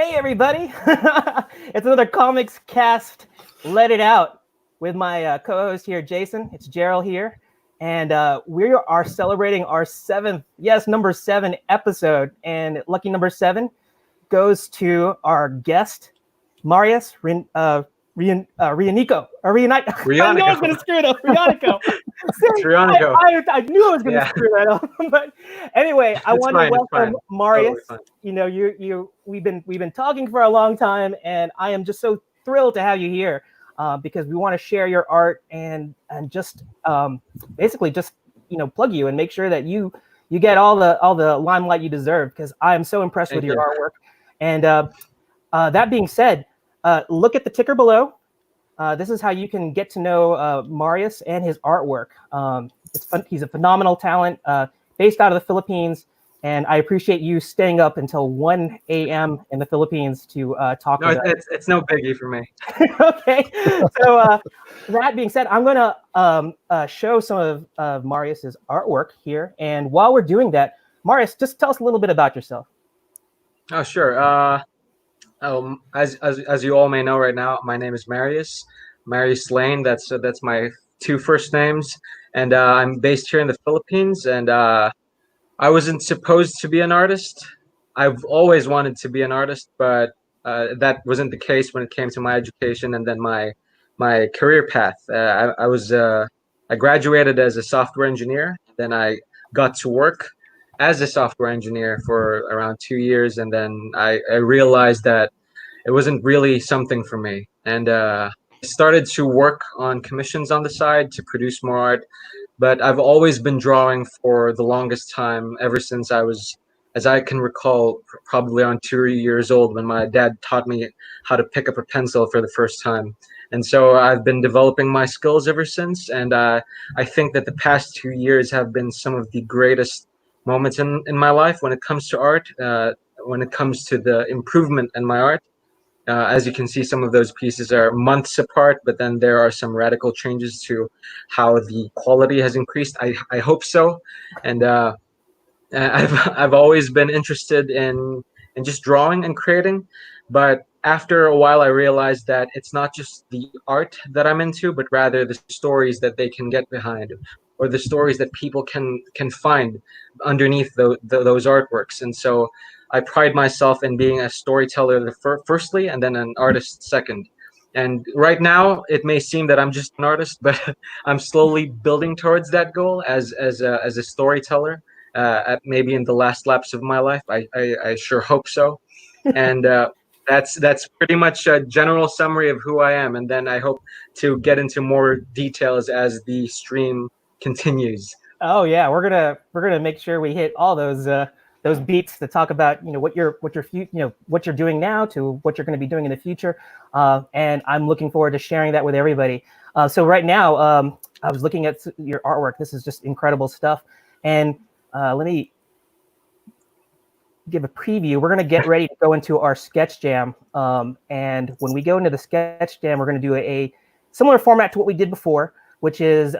Hey everybody! It's another comics cast. Let it out with my co-host here, Jason. It's Jerel here, and we are celebrating our number 7 episode. And lucky number 7 goes to our guest, Marius Reonico. I know I was going to screw it up. Reonico. Reonico. I knew I was going to screw that up. But anyway, I want to welcome Marius. Totally, we've been talking for a long time, and I am just so thrilled to have you here because we want to share your art and just basically just plug you and make sure that you get all the limelight you deserve, because I am so impressed with your artwork. And that being said, look at the ticker below. This is how you can get to know Marius and his artwork. It's fun. He's a phenomenal talent based out of the Philippines, and I appreciate you staying up until 1 a.m. in the Philippines to talk with us. It's no biggie for me. Okay, so that being said, I'm going to show some of Marius's artwork here, and while we're doing that, Marius, just tell us a little bit about yourself. Oh, sure. As you all may know right now, my name is Marius Lane. That's my 2 first names, and I'm based here in the Philippines. And I wasn't supposed to be an artist. I've always wanted to be an artist, but that wasn't the case when it came to my education and then my career path. I graduated as a software engineer. Then I got to work as a software engineer for around 2 years, and then I realized that it wasn't really something for me, and I started to work on commissions on the side to produce more art. But I've always been drawing for the longest time, ever since I was, as I can recall, probably around 2 years old, when my dad taught me how to pick up a pencil for the first time. And so I've been developing my skills ever since, and I think that the past 2 years have been some of the greatest moments in my life when it comes to art, when it comes to the improvement in my art. As you can see, some of those pieces are months apart, but then there are some radical changes to how the quality has increased. I hope so. And I've always been interested in just drawing and creating, but after a while I realized that it's not just the art that I'm into, but rather the stories that they can get behind, or the stories that people can find underneath those artworks. And so I pride myself in being a storyteller firstly, and then an artist second. And right now, it may seem that I'm just an artist, but I'm slowly building towards that goal as a storyteller. Maybe in the last laps of my life, I sure hope so. And that's pretty much a general summary of who I am. And then I hope to get into more details as the stream continues. Oh yeah, we're gonna make sure we hit all those beats to talk about what you're doing now to what you're going to be doing in the future, and I'm looking forward to sharing that with everybody. So right now, I was looking at your artwork. This is just incredible stuff, and let me give a preview. We're going to get ready to go into our sketch jam, and when we go into the sketch jam, we're going to do a similar format to what we did before, which is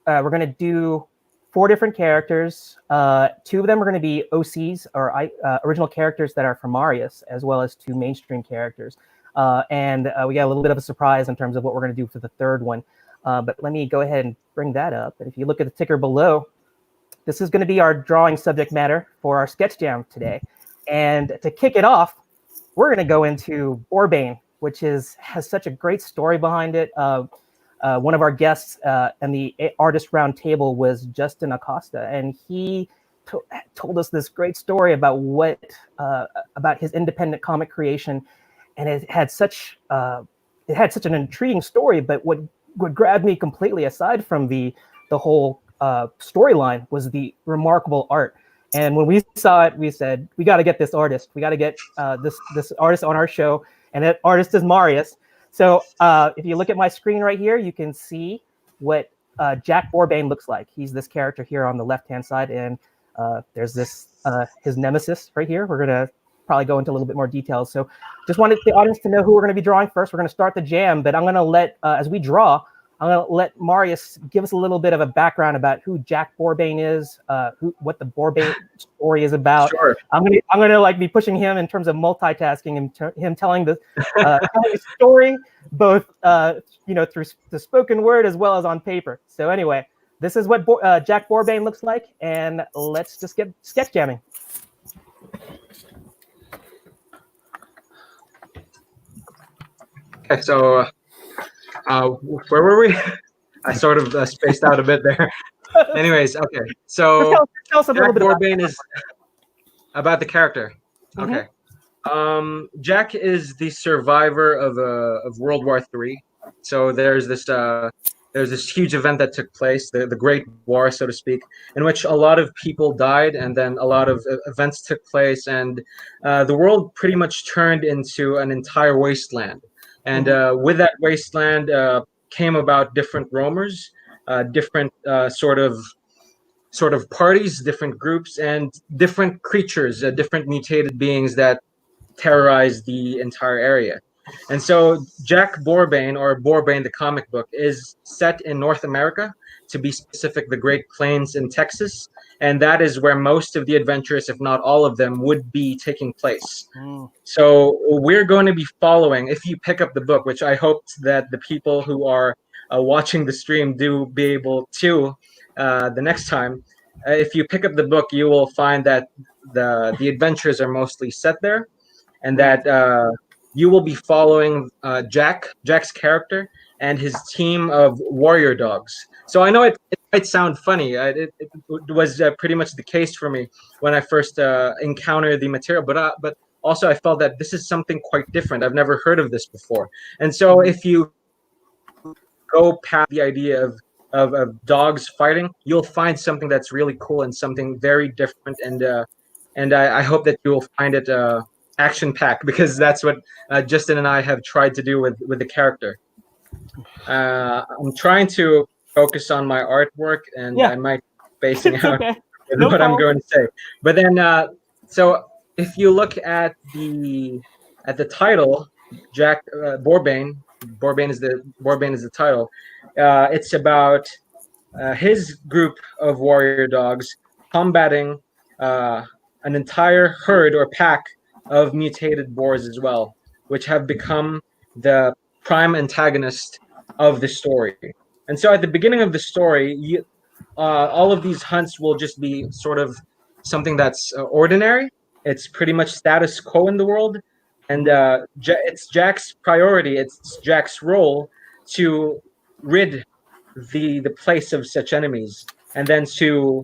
we're going to do 4 different characters. 2 of them are going to be OCs, or original characters that are from Marius, as well as 2 mainstream characters. And we got a little bit of a surprise in terms of what we're going to do for the 3rd one. But let me go ahead and bring that up. And if you look at the ticker below, this is going to be our drawing subject matter for our sketch jam today. And to kick it off, we're going to go into Boar-Bane, which has such a great story behind it. One of our guests and the artist round table was Justin Acosta, and he told us this great story about about his independent comic creation, and it had such an intriguing story. But what grabbed me completely, aside from the whole storyline, was the remarkable art. And when we saw it, we said, we got to get this artist. We got to get this artist on our show, and that artist is Marius. So if you look at my screen right here, you can see what Jack Boar-Bane looks like. He's this character here on the left-hand side, and there's his nemesis right here. We're going to probably go into a little bit more details. So just wanted the audience to know who we're going to be drawing first. We're going to start the jam, but I'm going to let, as we draw, I'm going to let Marius give us a little bit of a background about who Jack Boar-Bane is, what the Boar-Bane story is about. Sure. I'm going to like be pushing him in terms of multitasking and him telling the story both through the spoken word as well as on paper. So anyway, this is what Jack Boar-Bane looks like, and let's just get sketch jamming. Okay, so where were we? I sort of spaced out a bit there. Anyways, okay. So tell us a little Jack bit Boar-Bane is about the character. Mm-hmm. Okay. Jack is the survivor of World War III. So there's this huge event that took place, the Great War, so to speak, in which a lot of people died, and then a lot of events took place, and the world pretty much turned into an entire wasteland. And with that wasteland came about different roamers, different sort of parties, different groups, and different creatures, different mutated beings that terrorize the entire area. And so Jack Boar-Bane, or Boar-Bane the comic book, is set in North America, to be specific, the Great Plains in Texas. And that is where most of the adventures, if not all of them, would be taking place. So we're going to be following, if you pick up the book, which I hope that the people who are watching the stream do be able to the next time. If you pick up the book, you will find that the adventures are mostly set there, and that you will be following Jack's character and his team of warrior dogs. So I know it might sound funny. It was pretty much the case for me when I first encountered the material, but also I felt that this is something quite different. I've never heard of this before. And so if you go past the idea of dogs fighting, you'll find something that's really cool and something very different. And I hope that you will find it action-packed, because that's what Justin and I have tried to do with the character. I'm trying to focus on my artwork, and I might be spacing out with what I'm going to say. But then, so if you look at the title, Jack Boar-Bane is the title. It's about his group of warrior dogs combating an entire herd or pack of mutated boars as well, which have become the prime antagonist of the story. And so at the beginning of the story, all of these hunts will just be sort of something that's ordinary. It's pretty much status quo in the world. And it's Jack's priority, it's Jack's role to rid the place of such enemies, and then to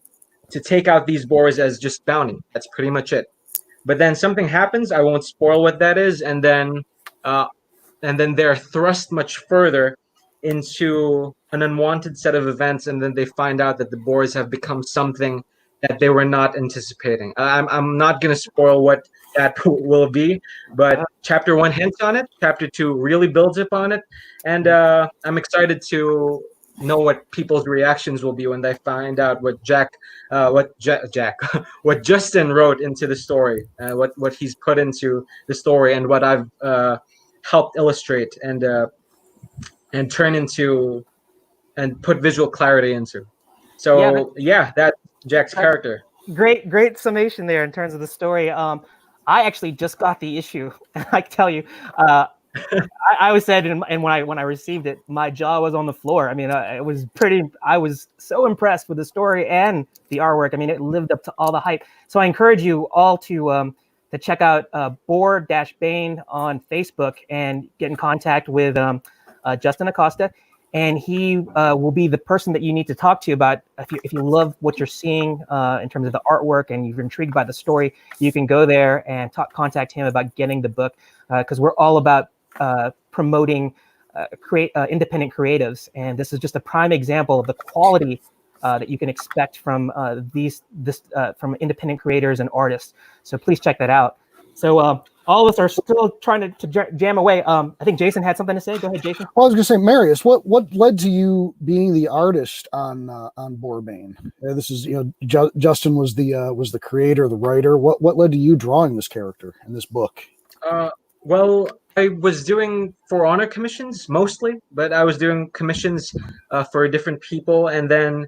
take out these boars as just bounty. That's pretty much it. But then something happens. I won't spoil what that is, and then they're thrust much further into an unwanted set of events, and then they find out that the boars have become something that they were not anticipating. I'm not going to spoil what that will be, but chapter 1 hints on it. Chapter 2 really builds upon it, and I'm excited to know what people's reactions will be when they find out what what Justin wrote into the story, what he's put into the story, and what I've helped illustrate and turn into and put visual clarity into. So yeah, that's Jack's character. Great summation there in terms of the story. I actually just got the issue, and I tell you, I was said, and when I received it, my jaw was on the floor. I mean, I was so impressed with the story and the artwork. I mean, it lived up to all the hype. So I encourage you all to check out Boar-Bane on Facebook and get in contact with Justin Acosta, and he will be the person that you need to talk to about if you love what you're seeing in terms of the artwork and you're intrigued by the story. You can go there and contact him about getting the book, because we're all about promoting independent creatives, and this is just a prime example of the quality that you can expect from from independent creators and artists. So please check that out. So all of us are still trying to jam away. I think Jason had something to say. Go ahead, Jason. Well, I was going to say, Marius, what led to you being the artist on Boar-Bane? This is, Justin was the creator, the writer. What led to you drawing this character in this book? Well, I was doing For Honor commissions mostly, but I was doing commissions for different people, and then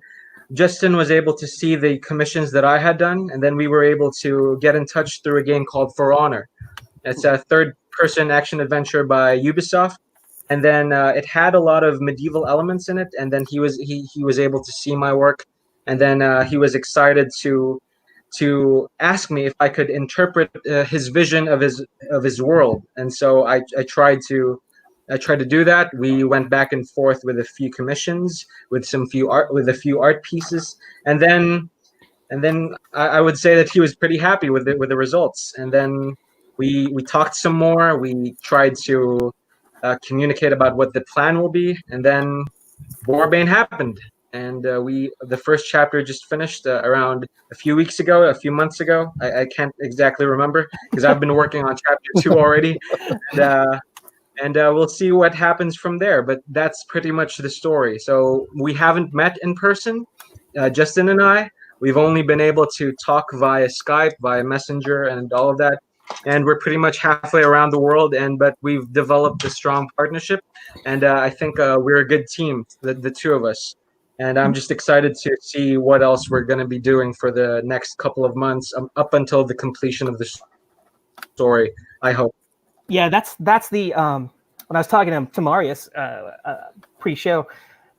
Justin was able to see the commissions that I had done, and then we were able to get in touch through a game called For Honor. It's a third-person action adventure by Ubisoft, and then it had a lot of medieval elements in it. And then he was able to see my work, and then he was excited to ask me if I could interpret his vision of his world. And so I tried to do that. We went back and forth with a few commissions, with a few art pieces, and then I would say that he was pretty happy with the results. And then we talked some more. We tried to communicate about what the plan will be, and then Boar-Bane happened. And the first chapter just finished around a few months ago. I can't exactly remember because I've been working on chapter 2 already, and we'll see what happens from there. But that's pretty much the story. So we haven't met in person, Justin and I. We've only been able to talk via Skype, via Messenger, and all of that. And we're pretty much halfway around the world, but we've developed a strong partnership, and I think we're a good team, the two of us. And I'm just excited to see what else we're going to be doing for the next couple of months, up until the completion of the story, I hope. Yeah, that's the when I was talking to Marius pre-show,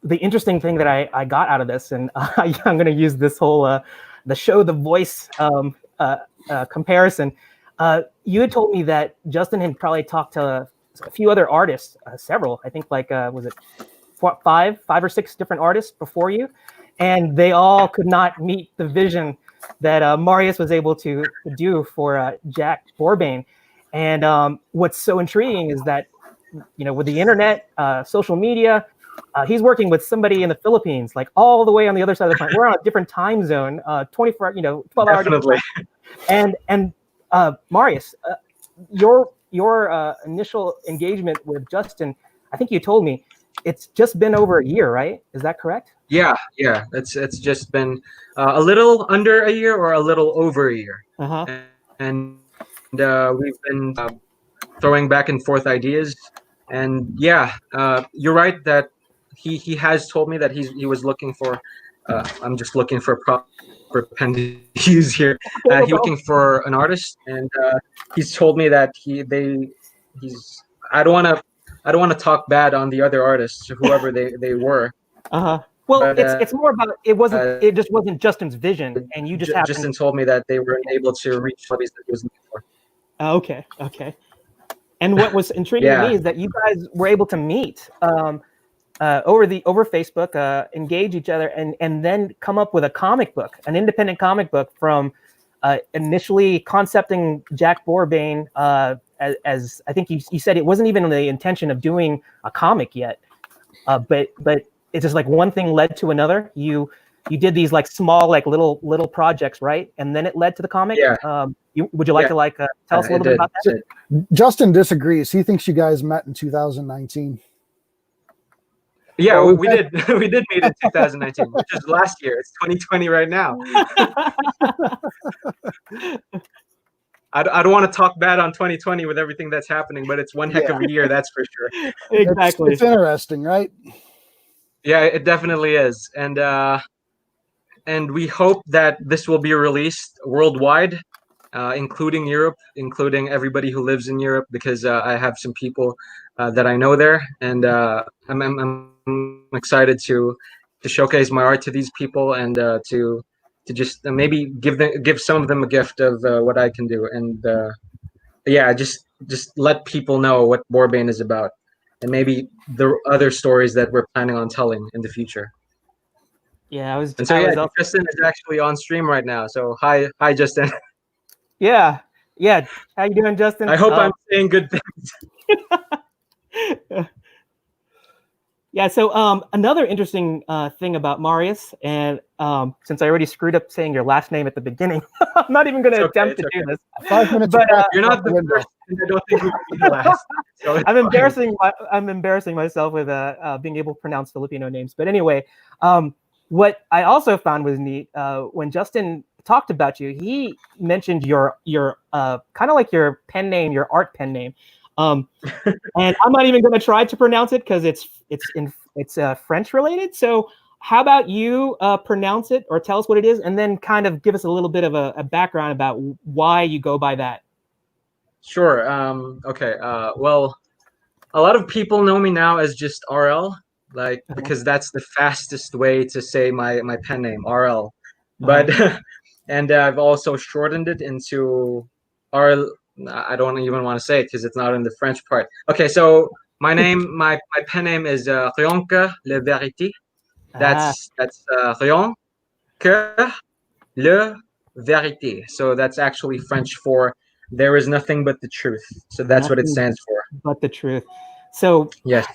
the interesting thing that I got out of this, and I'm going to use this whole the show the voice comparison. You had told me that Justin had probably talked to a few other artists, several, I think, like was it five or six different artists before you, and they all could not meet the vision that Marius was able to do for Jack Boar-Bane. And what's so intriguing is that, you know, with the internet, social media, he's working with somebody in the Philippines, like all the way on the other side of the planet. We're on a different time zone, 24, 12 hours. Definitely. And Marius, your initial engagement with Justin, I think you told me it's just been over a year, right? Is that correct? Yeah. It's just been a little under a year or a little over a year. Uh-huh. And we've been throwing back and forth ideas. And yeah, you're right that he has told me that he was looking for. I'm just looking for a proper pen to use here. He's looking for an artist, and he's told me that he's. I don't want to talk bad on the other artists, whoever they were. Well, but, it's more about it just wasn't Justin's vision, and you just happened. Justin told me that they weren't able to reach what he was looking for. Okay. And what was intriguing to me is that you guys were able to meet over Facebook, engage each other, and then come up with a comic book, an independent comic book from initially concepting Jack Boar-Bane as I think you said it wasn't even the intention of doing a comic yet, but it's just like one thing led to another. You did these like small like little projects, right? And then it led to the comic. Yeah. Would you like to tell us a little bit about that? Justin disagrees. He thinks you guys met in 2019. Yeah, we did. We did meet in 2019, which is last year. It's 2020 right now. I don't want to talk bad on 2020 with everything that's happening, but it's one heck of a year, that's for sure. Exactly. It's interesting, right? Yeah, it definitely is. And we hope that this will be released worldwide, including Europe, including everybody who lives in Europe, because I have some people that I know there, and I'm excited to showcase my art to these people, and to just maybe give some of them a gift of what I can do, and just let people know what Boar-Bane is about, and maybe the other stories that we're planning on telling in the future. Yeah, Justin is actually on stream right now. So hi Justin. Yeah. How you doing, Justin? I hope I'm saying good things. Yeah. So another interesting thing about Marius, and since I already screwed up saying your last name at the beginning, I'm not even going to attempt to do this. 5 minutes. But you're not the first, and I don't think you can be the last. So I'm embarrassing myself with being able to pronounce Filipino names. But anyway, what I also found was neat when Justin talked about you, he mentioned your kind of like your pen name, your art pen name. And I'm not even going to try to pronounce it because it's French related. So how about you pronounce it or tell us what it is, and then kind of give us a little bit of a background about why you go by that. Sure. Okay. Well, a lot of people know me now as just RL, like because that's the fastest way to say my pen name, RL. But and I've also shortened it into RL. I don't even want to say it because it's not in the French part. Okay, so my name, my pen name is Reonico Le Vérité. That's Réon que le vérité. So that's actually French for there is nothing but the truth. So that's what it stands for. But the truth. So yes.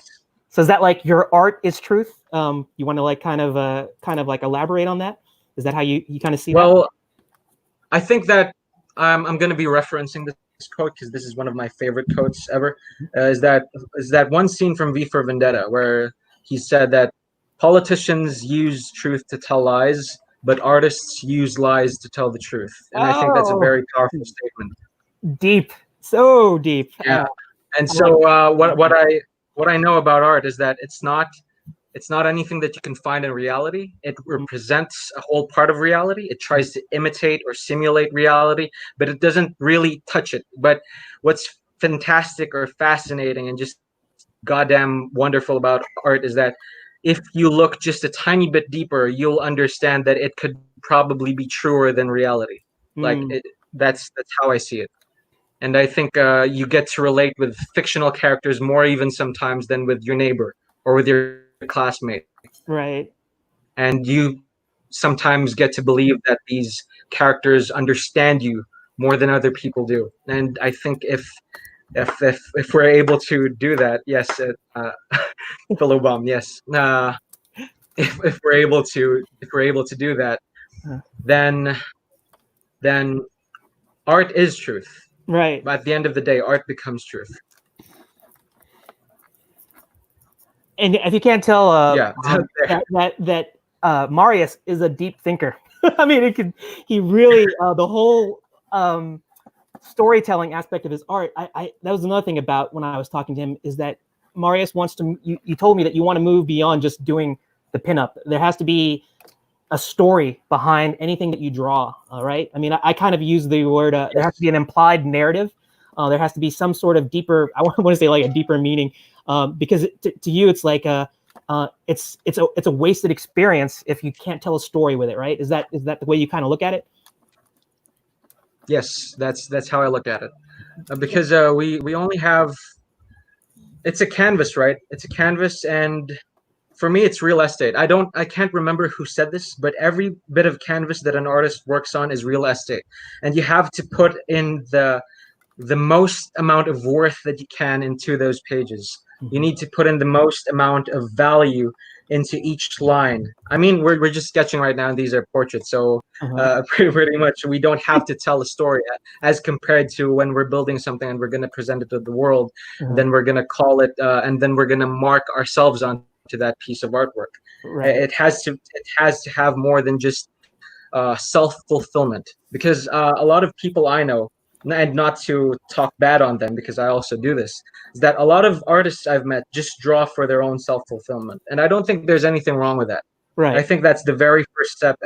So is that like your art is truth? You want to like kind of like elaborate on that? Is that how you kind of see that? Well, I think that I'm going to be referencing this quote because this is one of my favorite quotes ever. Is that one scene from V for Vendetta where he said that politicians use truth to tell lies, but artists use lies to tell the truth. And I think that's a very powerful statement. Deep, so deep. Yeah. And so what I know about art is that it's not anything that you can find in reality. It represents a whole part of reality. It tries to imitate or simulate reality, but it doesn't really touch it. But what's fantastic or fascinating and just goddamn wonderful about art is that if you look just a tiny bit deeper, you'll understand that it could probably be truer than reality. Like that's how I see it. And I think you get to relate with fictional characters more even sometimes than with your neighbor or with your classmate. Right. And you sometimes get to believe that these characters understand you more than other people do. And I think if we're able to do that, yes, fellow bum, yes. If we're able to do that, then art is truth. Right. But at the end of the day, art becomes truth. And if you can't tell, that Marius is a deep thinker. I mean, he really the whole storytelling aspect of his art. That was another thing about when I was talking to him is that Marius wants to. You told me that you want to move beyond just doing the pinup. There has to be a story behind anything that you draw. All right. I mean, I kind of use the word. There has to be an implied narrative. There has to be some sort of deeper. I want to say like a deeper meaning, because to you it's like it's a wasted experience if you can't tell a story with it. Right? Is that the way you kind of look at it? Yes, that's how I look at it. Because we only have. It's a canvas, right? It's a canvas, and for me, it's real estate. I can't remember who said this, but every bit of canvas that an artist works on is real estate, and you have to put in the most amount of worth that you can into those pages. You need to put in the most amount of value into each line. I mean, we're just sketching right now, and these are portraits, so pretty much we don't have to tell a story as compared to when we're building something and we're going to present it to the world. Then we're going to call it, and then we're going to mark ourselves onto that piece of artwork. Right. It has to have more than just self-fulfillment, because a lot of people I know, and not to talk bad on them because I also do this, is that a lot of artists I've met just draw for their own self-fulfillment. And I don't think there's anything wrong with that. Right. I think that's the very first step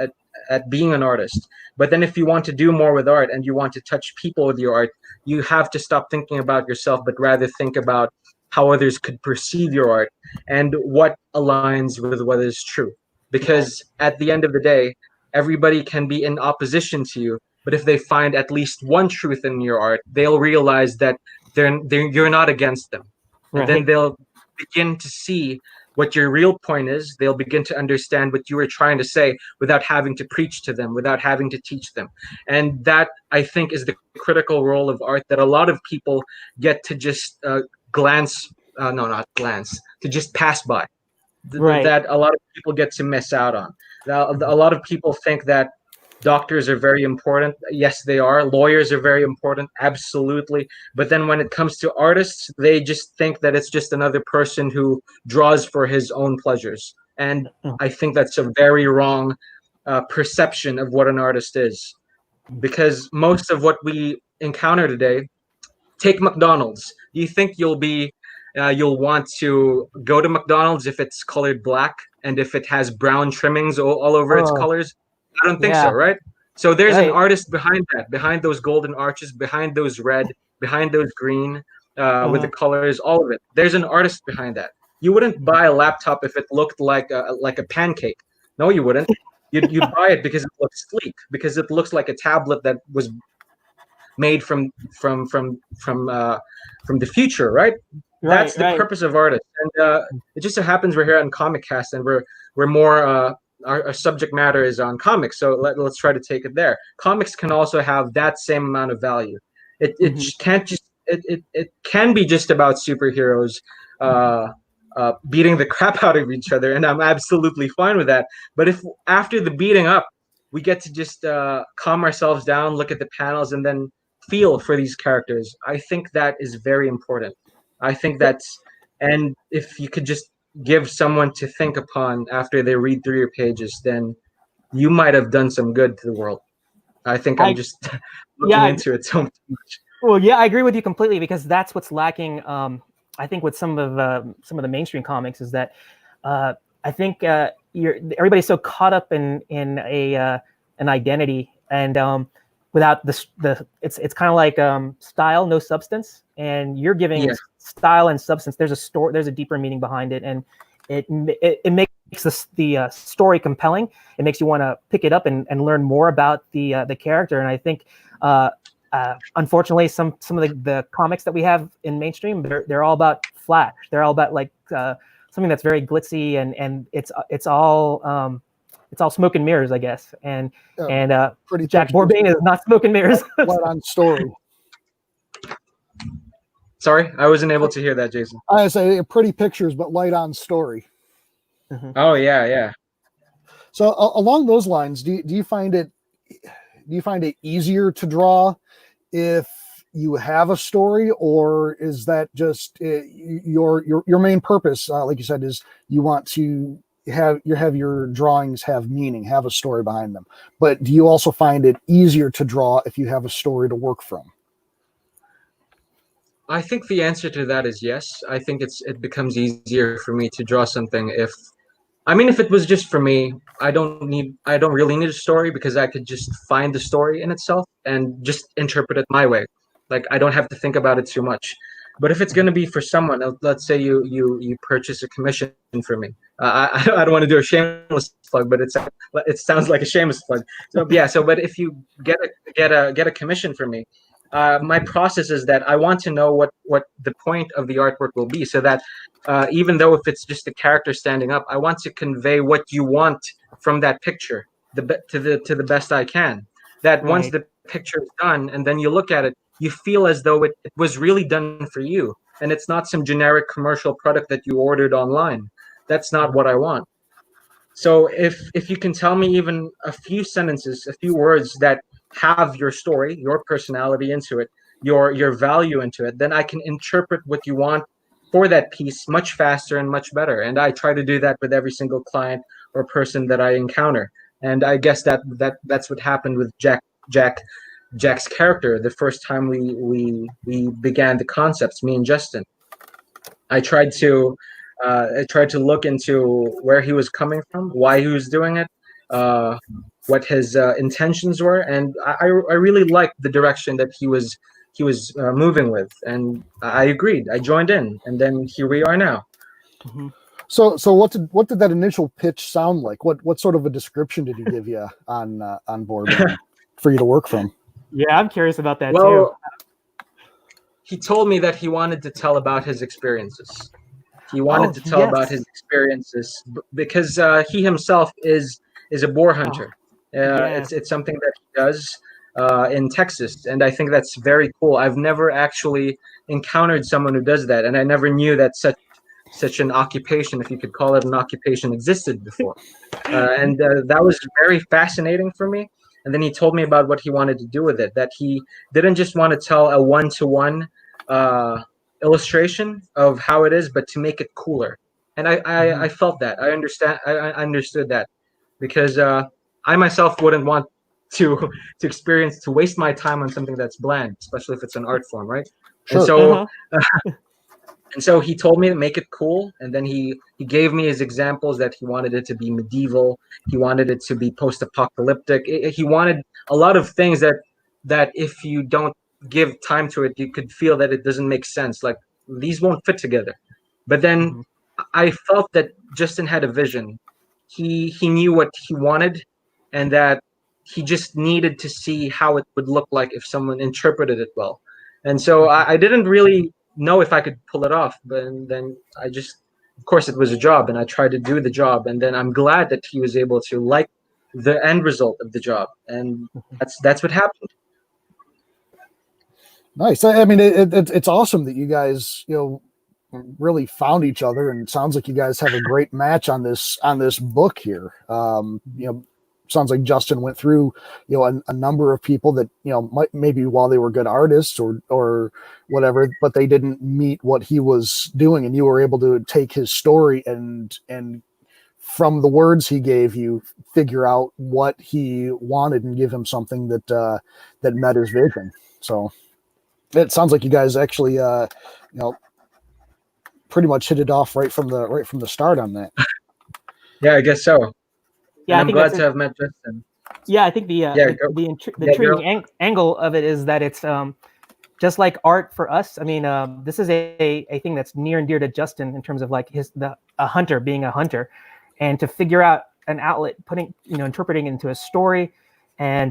at being an artist. But then if you want to do more with art and you want to touch people with your art, you have to stop thinking about yourself, but rather think about how others could perceive your art and what aligns with what is true. Because at the end of the day, everybody can be in opposition to you, but if they find at least one truth in your art, they'll realize that you're not against them. Right. And then they'll begin to see what your real point is. They'll begin to understand what you were trying to say without having to preach to them, without having to teach them. And that, I think, is the critical role of art that a lot of people get to just to just pass by. Right. That a lot of people get to miss out on. Now, a lot of people think that doctors are very important. Yes, they are. Lawyers are very important. Absolutely. But then when it comes to artists, they just think that it's just another person who draws for his own pleasures. And I think that's a very wrong perception of what an artist is. Because most of what we encounter today take McDonald's. Do you think you'll want to go to McDonald's if it's colored black and if it has brown trimmings all over its Oh, colors? I don't think yeah, so, right? So there's an right. artist behind that, behind those golden arches, behind those red, behind those green, with the Mhm, colors, all of it. There's an artist behind that. You wouldn't mhm. buy a laptop if it looked like a pancake. No, you wouldn't. You'd buy it because it looks sleek, because it looks like a tablet that was made from the future, right? That's Right, the right. purpose of artists, and it just so happens we're here on Comic Cast, and we're more our subject matter is on comics, so let's try to take it there. Comics can also have that same amount of value. Mhm. Can't just it can be just about superheroes uh, beating the crap out of each other, and I'm absolutely fine with that. But if after the beating up, we get to just calm ourselves down, look at the panels, and then feel for these characters, I think that is very important. I think that's, and if you could just give someone to think upon after they read through your pages, then you might have done some good to the world. I think I'm I just yeah, looking into it so much. well, yeah, I agree with you completely because that's what's lacking. I think with some of the mainstream comics is that I think everybody's so caught up in a an identity and without the it's kind of like style, no substance, and you're giving Yeah, style and substance. There's a story, there's a deeper meaning behind it, and it makes the story compelling. It makes you want to pick it up and learn more about the character. And I think unfortunately, some of the comics that we have in mainstream, they're all about flash. They're all about like something that's very glitzy and it's all smoke and mirrors, I guess. Yeah, And pretty Jack pictures, Boar-Bane is not smoke and mirrors. light on story. sorry, I wasn't able to hear that, Jason. I say pretty pictures, but light on story. Mhm. Oh yeah, yeah. So along those lines, do you find it easier to draw if you have a story, or is that just your main purpose? Like you said, is you want to have your drawings have meaning, have a story behind them. But do you also find it easier to draw if you have a story to work from? I think the answer to that is yes. I think it becomes easier for me to draw something if, I mean, if it was just for me, I don't really need a story because I could just find the story in itself and just interpret it my way. Like I don't have to think about it too much. But if it's going to be for someone, let's say you purchase a commission for me. I don't want to do a shameless plug, but it sounds like a shameless plug. So yeah, but if you get a commission for me, my process is that I want to know what the point of the artwork will be, so that even though if it's just a character standing up, I want to convey what you want from that picture to the best I can. That once Right. the picture is done and then you look at it, you feel as though it was really done for you, and it's not some generic commercial product that you ordered online. That's not what I want. So if you can tell me even a few sentences, a few words that have your story, your personality into it, your value into it, then I can interpret what you want for that piece much faster and much better. And I try to do that with every single client or person that I encounter. And I guess that's what happened with Jack's character the first time we began the concepts, me and Justin. I tried to look into where he was coming from, why he was doing it, uh, what his intentions were, and I really liked the direction that he was moving with, and I agreed. I joined in, and then here we are now. Mhm. So what did that initial pitch sound like? What sort of a description did he give you on Boar-Bane for you to work from? Yeah, I'm curious about that too. Well, he told me that he wanted to tell about his experiences. He wanted Oh to tell about his yes. experiences because he himself is a boar Oh hunter. yes. It's something that he does in Texas, and I think that's very cool. I've never actually encountered someone who does that, and I never knew that such an occupation, if you could call it an occupation, existed before. And that was very fascinating for me. And then he told me about what he wanted to do with it. That he didn't just want to tell a one-to-one illustration of how it is, but to make it cooler. And Mhm. I felt that. I understood that because I myself wouldn't want to experience, to waste my time on something that's bland, especially if it's an art form, right? Sure. And so and so he told me to make it cool, and then he gave me his examples that he wanted it to be medieval, he wanted it to be post-apocalyptic. He wanted a lot of things that if you don't give time to it, you could feel that it doesn't make sense. Like these won't fit together. But then I felt that Justin had a vision. He knew what he wanted, and that he just needed to see how it would look like if someone interpreted it well. And so I didn't really know if I could pull it off, but then I just, of course, it was a job, and I tried to do the job, and then I'm glad that he was able to like the end result of the job, and that's what happened. Nice. I mean, it's awesome that you guys, really found each other, and it sounds like you guys have a great match on this book here. Sounds like Justin went through, a number of people that, maybe while they were good artists or whatever, but they didn't meet what he was doing, and you were able to take his story and from the words he gave you, figure out what he wanted and give him something that met his vision. So it sounds like you guys actually, pretty much hit it off right from the start on that. Yeah, I guess so. Yeah, I'm glad to have met Justin. Yeah, I think the intriguing angle of it is that it's just like art for us. I mean, this is a thing that's near and dear to Justin in terms of like a hunter being a hunter, and to figure out an outlet, interpreting it into a story, and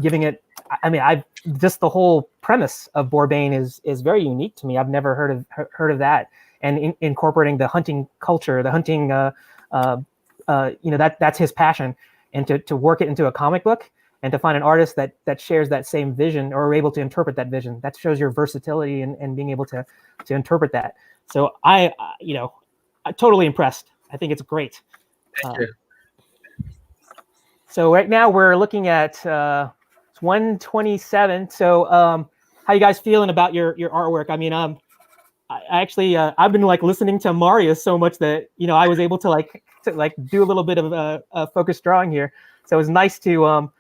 giving it. I mean, just the whole premise of Boar-Bane is very unique to me. I've never heard of that, and incorporating the hunting culture, the hunting. That's his passion, and to work it into a comic book and to find an artist that shares that same vision or are able to interpret that vision, that shows your versatility and being able to interpret that. So I'm totally impressed. I think it's great. Thank you. So right now we're looking at 127. So how you guys feeling about your artwork? I mean, I actually I've been like listening to Marius so much that I was able to do a little bit of a focused drawing here. So it was nice to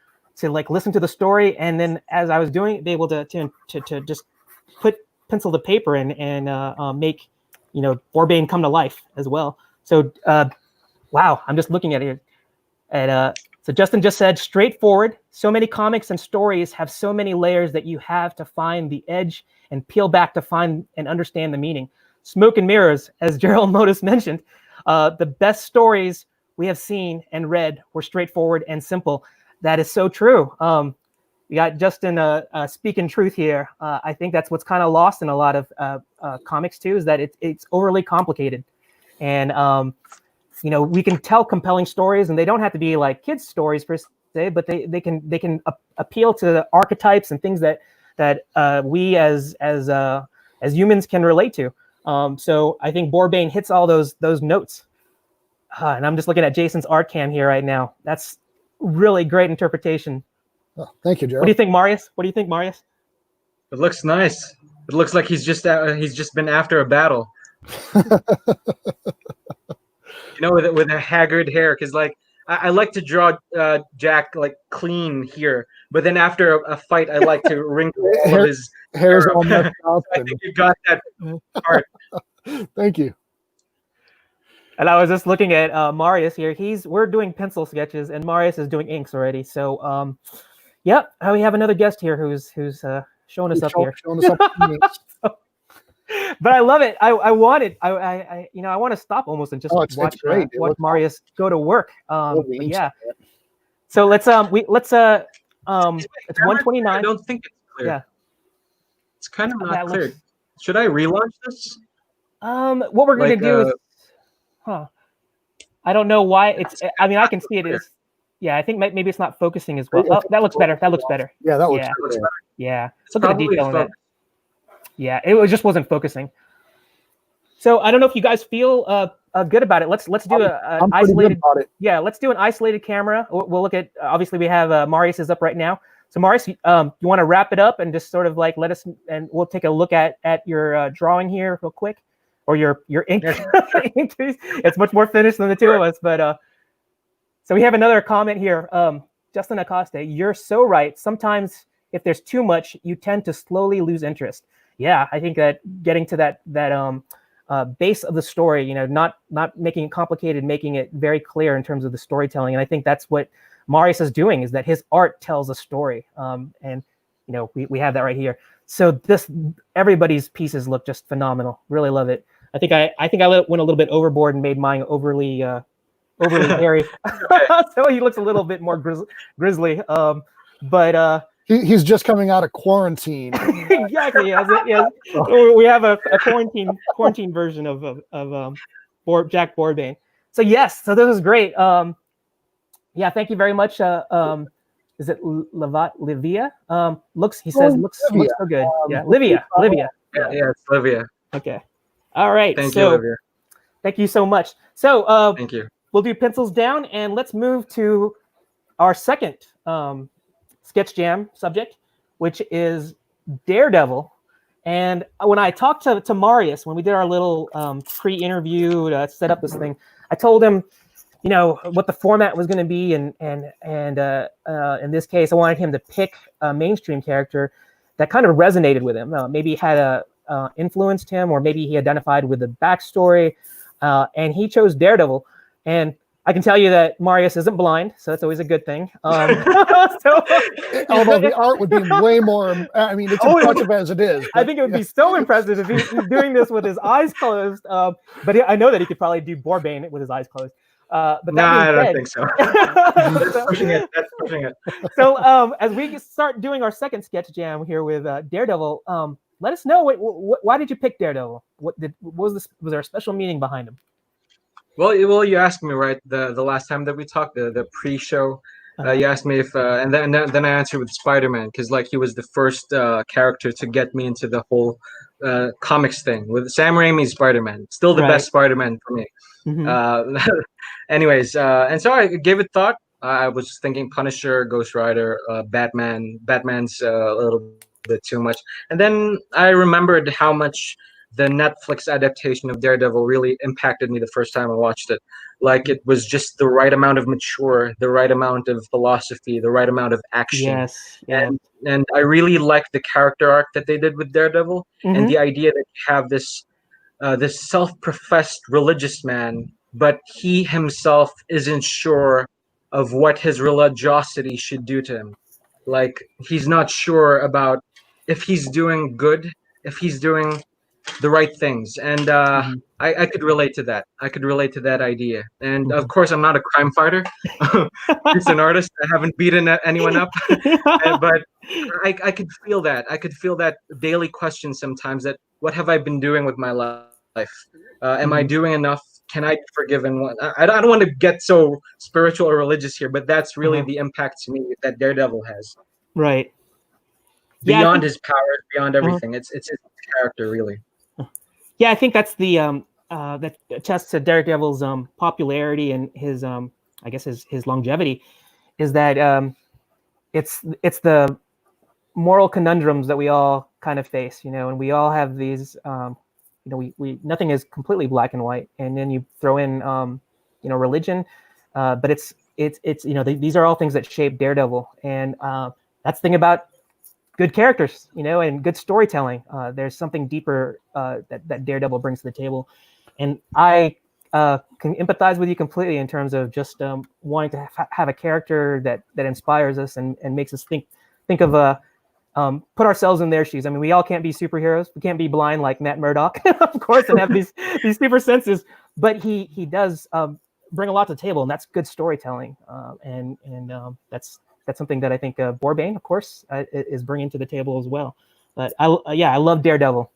like listen to the story, and then as I was doing it, be able to just put pencil to paper and make Boar-Bane come to life as well. So wow, I'm just looking at it. And so Justin just said, straightforward. So many comics and stories have so many layers that you have to find the edge and peel back to find and understand the meaning. Smoke and mirrors, as Jerel Modus mentioned, the best stories we have seen and read were straightforward and simple. That is so true. You got Justin speaking truth here. I think that's what's kind of lost in a lot of comics too, is that it's overly complicated. And we can tell compelling stories, and they don't have to be like kids' stories per se, but they can appeal to the archetypes and things that we as humans can relate to. So I think Boar-Bane hits all those notes. And I'm just looking at Jason's art cam here right now. That's really great interpretation. Oh, thank you, Jerel. What do you think, Marius? It looks nice. It looks like he's just been after a battle. With a haggard hair, because like I like to draw Jack like clean here, but then after a fight, I like to wrinkle all of his hair's all messed up. I think you got that part. Thank you. And I was just looking at Marius here. We're doing pencil sketches, and Marius is doing inks already. So, yep, we have another guest here who's showing us up here. Showing us up. But I love it. I want to stop almost and just watch Marius go to work. Yeah. So let's it's 129. I don't think it's clear. Yeah. It's kind of not clear. Should I relaunch this? What we're going to do is, I don't know why it's. I mean, I can see it is. Yeah, I think maybe it's not focusing as well. Oh, that looks better. Yeah, that looks better. Yeah. Look at the detail in that. Yeah, it just wasn't focusing. So I don't know if you guys feel good about it. Let's do an isolated. Yeah, let's do an isolated camera. We'll look at. Obviously, we have Marius is up right now. So Marius, you want to wrap it up and just sort of like let us, and we'll take a look at your drawing here real quick, or your ink. It's much more finished than the two of us. But so we have another comment here. Justin Acosta, you're so right. Sometimes if there's too much, you tend to slowly lose interest. Yeah, I think that getting to that base of the story, you know, not making it complicated, making it very clear in terms of the storytelling. And I think that's what Marius is doing, is that his art tells a story. And, you know, we have that right here. So everybody's pieces look just phenomenal. Really love it. I think I went a little bit overboard and made mine overly hairy. So he looks a little bit more grizzly. But he's just coming out of quarantine. Exactly. Yes. We have a quarantine version of Jack Boar-Bane. So yes, so this is great. Yeah, thank you very much. Is it Livia? Looks so good. Yeah, Livia. Yeah, it's Livia. Okay. All right. Thank you, Livia. Thank you so much. So thank you. We'll do pencils down, and let's move to our second sketch jam subject, which is Daredevil. And when I talked to Marius, when we did our little pre-interview to set up this thing, I told him, you know, what the format was going to be, and in this case, I wanted him to pick a mainstream character that kind of resonated with him. Maybe had influenced him, or maybe he identified with the backstory, and he chose Daredevil. And I can tell you that Marius isn't blind, so that's always a good thing. Although the art would be way more, I mean, it's impressive as it is. I think it would be so impressive if he's doing this with his eyes closed. But I know that he could probably do Boar-Bane with his eyes closed. But I don't think so. That's pushing it. So as we start doing our second sketch jam here with Daredevil, let us know why did you pick Daredevil? Was there a special meaning behind him? Well, you asked me, right, the last time that we talked, the pre-show. You asked me if, and then I answered with Spider-Man, because like he was the first character to get me into the whole comics thing with Sam Raimi's Spider-Man. Still the best Spider-Man for me. Mm-hmm. Anyways, and so I gave it thought. I was thinking Punisher, Ghost Rider, Batman. Batman's a little bit too much, and then I remembered how much the Netflix adaptation of Daredevil really impacted me the first time I watched it. Like, it was just the right amount of mature, the right amount of philosophy, the right amount of action. Yes. Yeah. And I really liked the character arc that they did with Daredevil, mm-hmm. and the idea that you have this self-professed religious man, but he himself isn't sure of what his religiosity should do to him. Like, he's not sure about if he's doing good, if he's doing the right things, and mm-hmm. I could relate to that. I could relate to that idea. And mm-hmm. of course, I'm not a crime fighter. Just an artist. I haven't beaten anyone up, but I could feel that. I could feel that daily question sometimes. That what have I been doing with my life? Am mm-hmm. I doing enough? Can I be forgiven? I don't want to get so spiritual or religious here, but that's really mm-hmm. the impact to me that Daredevil has. Right. Beyond his powers, beyond everything, it's his character, really. Yeah, I think that's the that attests to Daredevil's popularity and his I guess his longevity, is that it's the moral conundrums that we all kind of face, you know, and we all have these you know, we nothing is completely black and white, and then you throw in you know, religion, but it's you know, these are all things that shape Daredevil, and that's the thing about good characters, you know, and good storytelling. There's something deeper that Daredevil brings to the table, and I can empathize with you completely in terms of just wanting to have a character that inspires us and makes us think of put ourselves in their shoes. I mean, we all can't be superheroes. We can't be blind like Matt Murdock, of course, and have these super senses. But he does bring a lot to the table, and that's good storytelling. And that's something that I think Boar-Bane, of course, is bringing to the table as well. But I love Daredevil.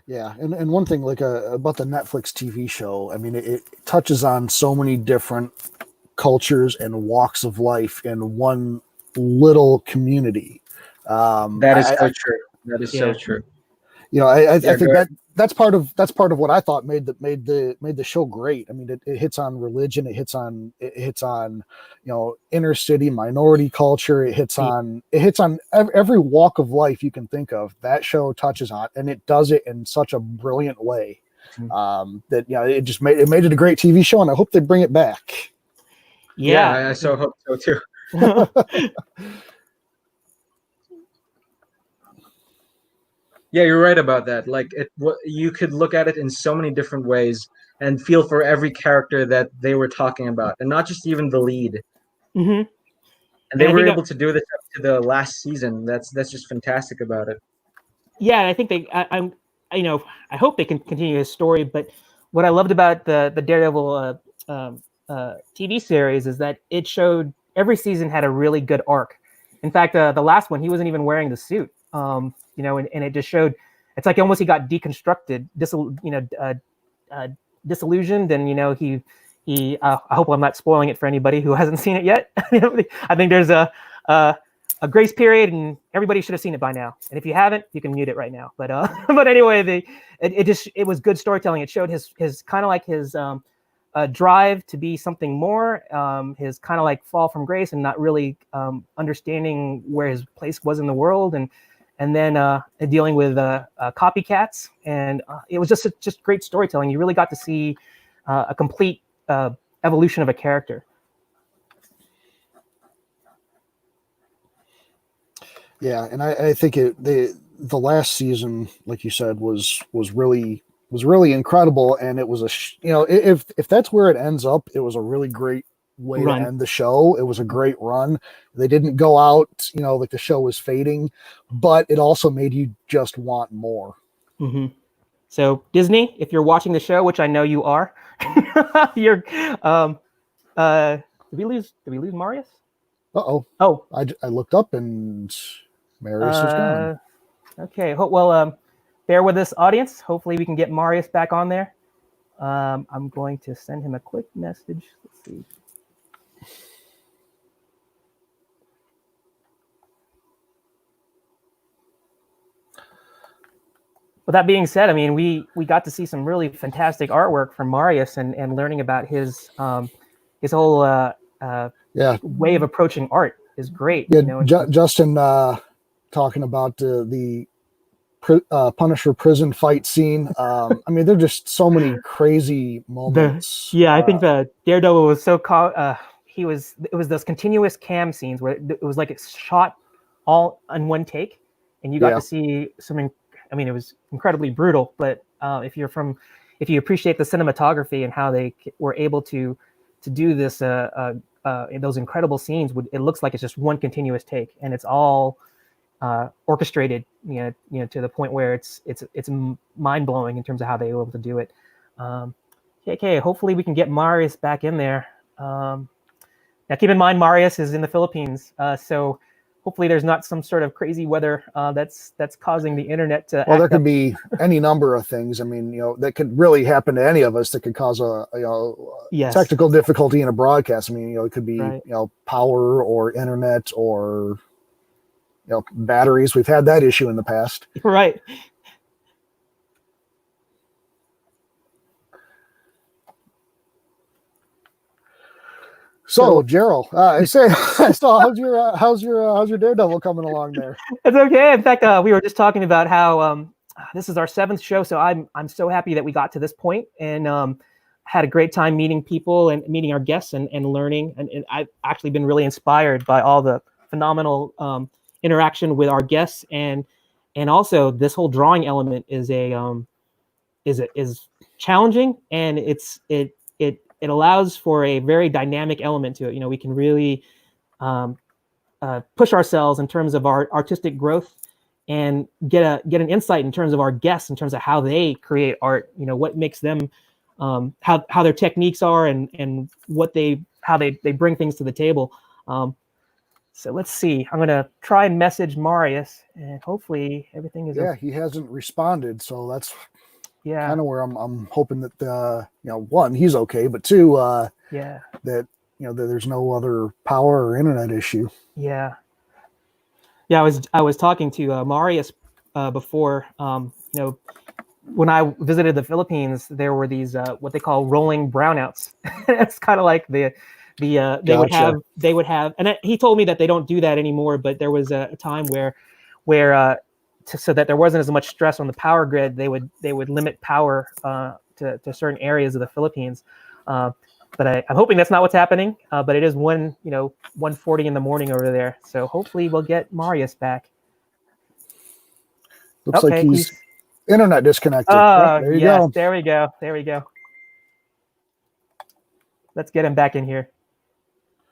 Yeah, and one thing like about the Netflix TV show, I mean, it touches on so many different cultures and walks of life in one little community. That is so true. That is so true. You know, I think that's part of what I thought made the show great. I mean, it hits on religion, it hits on you know, inner city minority culture, it hits on every walk of life you can think of. That show touches on, and it does it in such a brilliant way that, you know, it made it a great TV show, and I hope they bring it back. Yeah. I so hope so too. Yeah, you're right about that. Like you could look at it in so many different ways and feel for every character that they were talking about, and not just even the lead. hmm And they And I were think, able to do this up to the last season. That's just fantastic about it. yeah, and I think I'm, I hope they can continue his story. But what I loved about the Daredevil TV series is that it showed every season had a really good arc. In fact, the last one, he wasn't even wearing the suit. And it just showed. It's like almost he got deconstructed, disillusioned, and he. I hope I'm not spoiling it for anybody who hasn't seen it yet. I think there's a a grace period, and everybody should have seen it by now. And if you haven't, you can mute it right now. But but anyway, it was good storytelling. It showed his kind of like his drive to be something more, his kind of like fall from grace and not really understanding where his place was in the world, and then dealing with copycats. And it was just great storytelling. You really got to see a complete evolution of a character. Yeah, and I think the last season, like you said, was really incredible, and it was if that's where it ends up, it was a really great way Run. to end the show. It was a great run. They didn't go out, like the show was fading, but it also made you just want more. Mm-hmm. So Disney, if you're watching the show, which I know you are, you're did we lose Marius? Uh-oh. Oh. I looked up and Marius is gone. Okay. Well, bear with us, audience. Hopefully we can get Marius back on there. I'm going to send him a quick message. Let's see. With that being said, I mean, we got to see some really fantastic artwork from Marius and learning about his whole way of approaching art is great. Yeah, Justin talking about the Punisher prison fight scene. I mean, there are just so many crazy moments. I think the Daredevil was so it was those continuous cam scenes where it was like it's shot all in one take, and you got to see some. I mean, it was incredibly brutal, but if you appreciate the cinematography and how they were able to do this, those incredible scenes, it looks like it's just one continuous take, and it's all orchestrated, to the point where it's mind blowing in terms of how they were able to do it. Okay, hopefully we can get Marius back in there. Now, keep in mind, Marius is in the Philippines, so hopefully there's not some sort of crazy weather that's causing the internet to. Well, there could be any number of things. I mean, that could really happen to any of us. That could cause a technical difficulty in a broadcast. I mean, it could be power or internet or batteries. We've had that issue in the past. Right. So, Jerel, how's your Daredevil coming along there? It's okay. In fact, we were just talking about how this is our 7th show, so I'm so happy that we got to this point and had a great time meeting people and meeting our guests and learning. And I've actually been really inspired by all the phenomenal interaction with our guests, and also this whole drawing element is challenging, and it allows for a very dynamic element to it. We can really push ourselves in terms of our artistic growth and get an insight in terms of our guests, in terms of how they create art. What makes them, how their techniques are, and how they bring things to the table. So let's see. I'm gonna try and message Marius, and hopefully everything is. Yeah, he hasn't responded, so that's kind of where I'm hoping that one, he's okay, but two, that there's no other power or internet issue. Yeah. I was talking to Marius before. When I visited the Philippines, there were these what they call rolling brownouts. It's kind of like they would have, and he told me that they don't do that anymore. But there was a time where so that there wasn't as much stress on the power grid, they would limit power to certain areas of the Philippines. but I'm hoping that's not what's happening. But it is 1:40 in the morning over there. So hopefully we'll get Marius back. Looks like he's internet disconnected. Oh, there you yes, go. there we go. There we go. Let's get him back in here.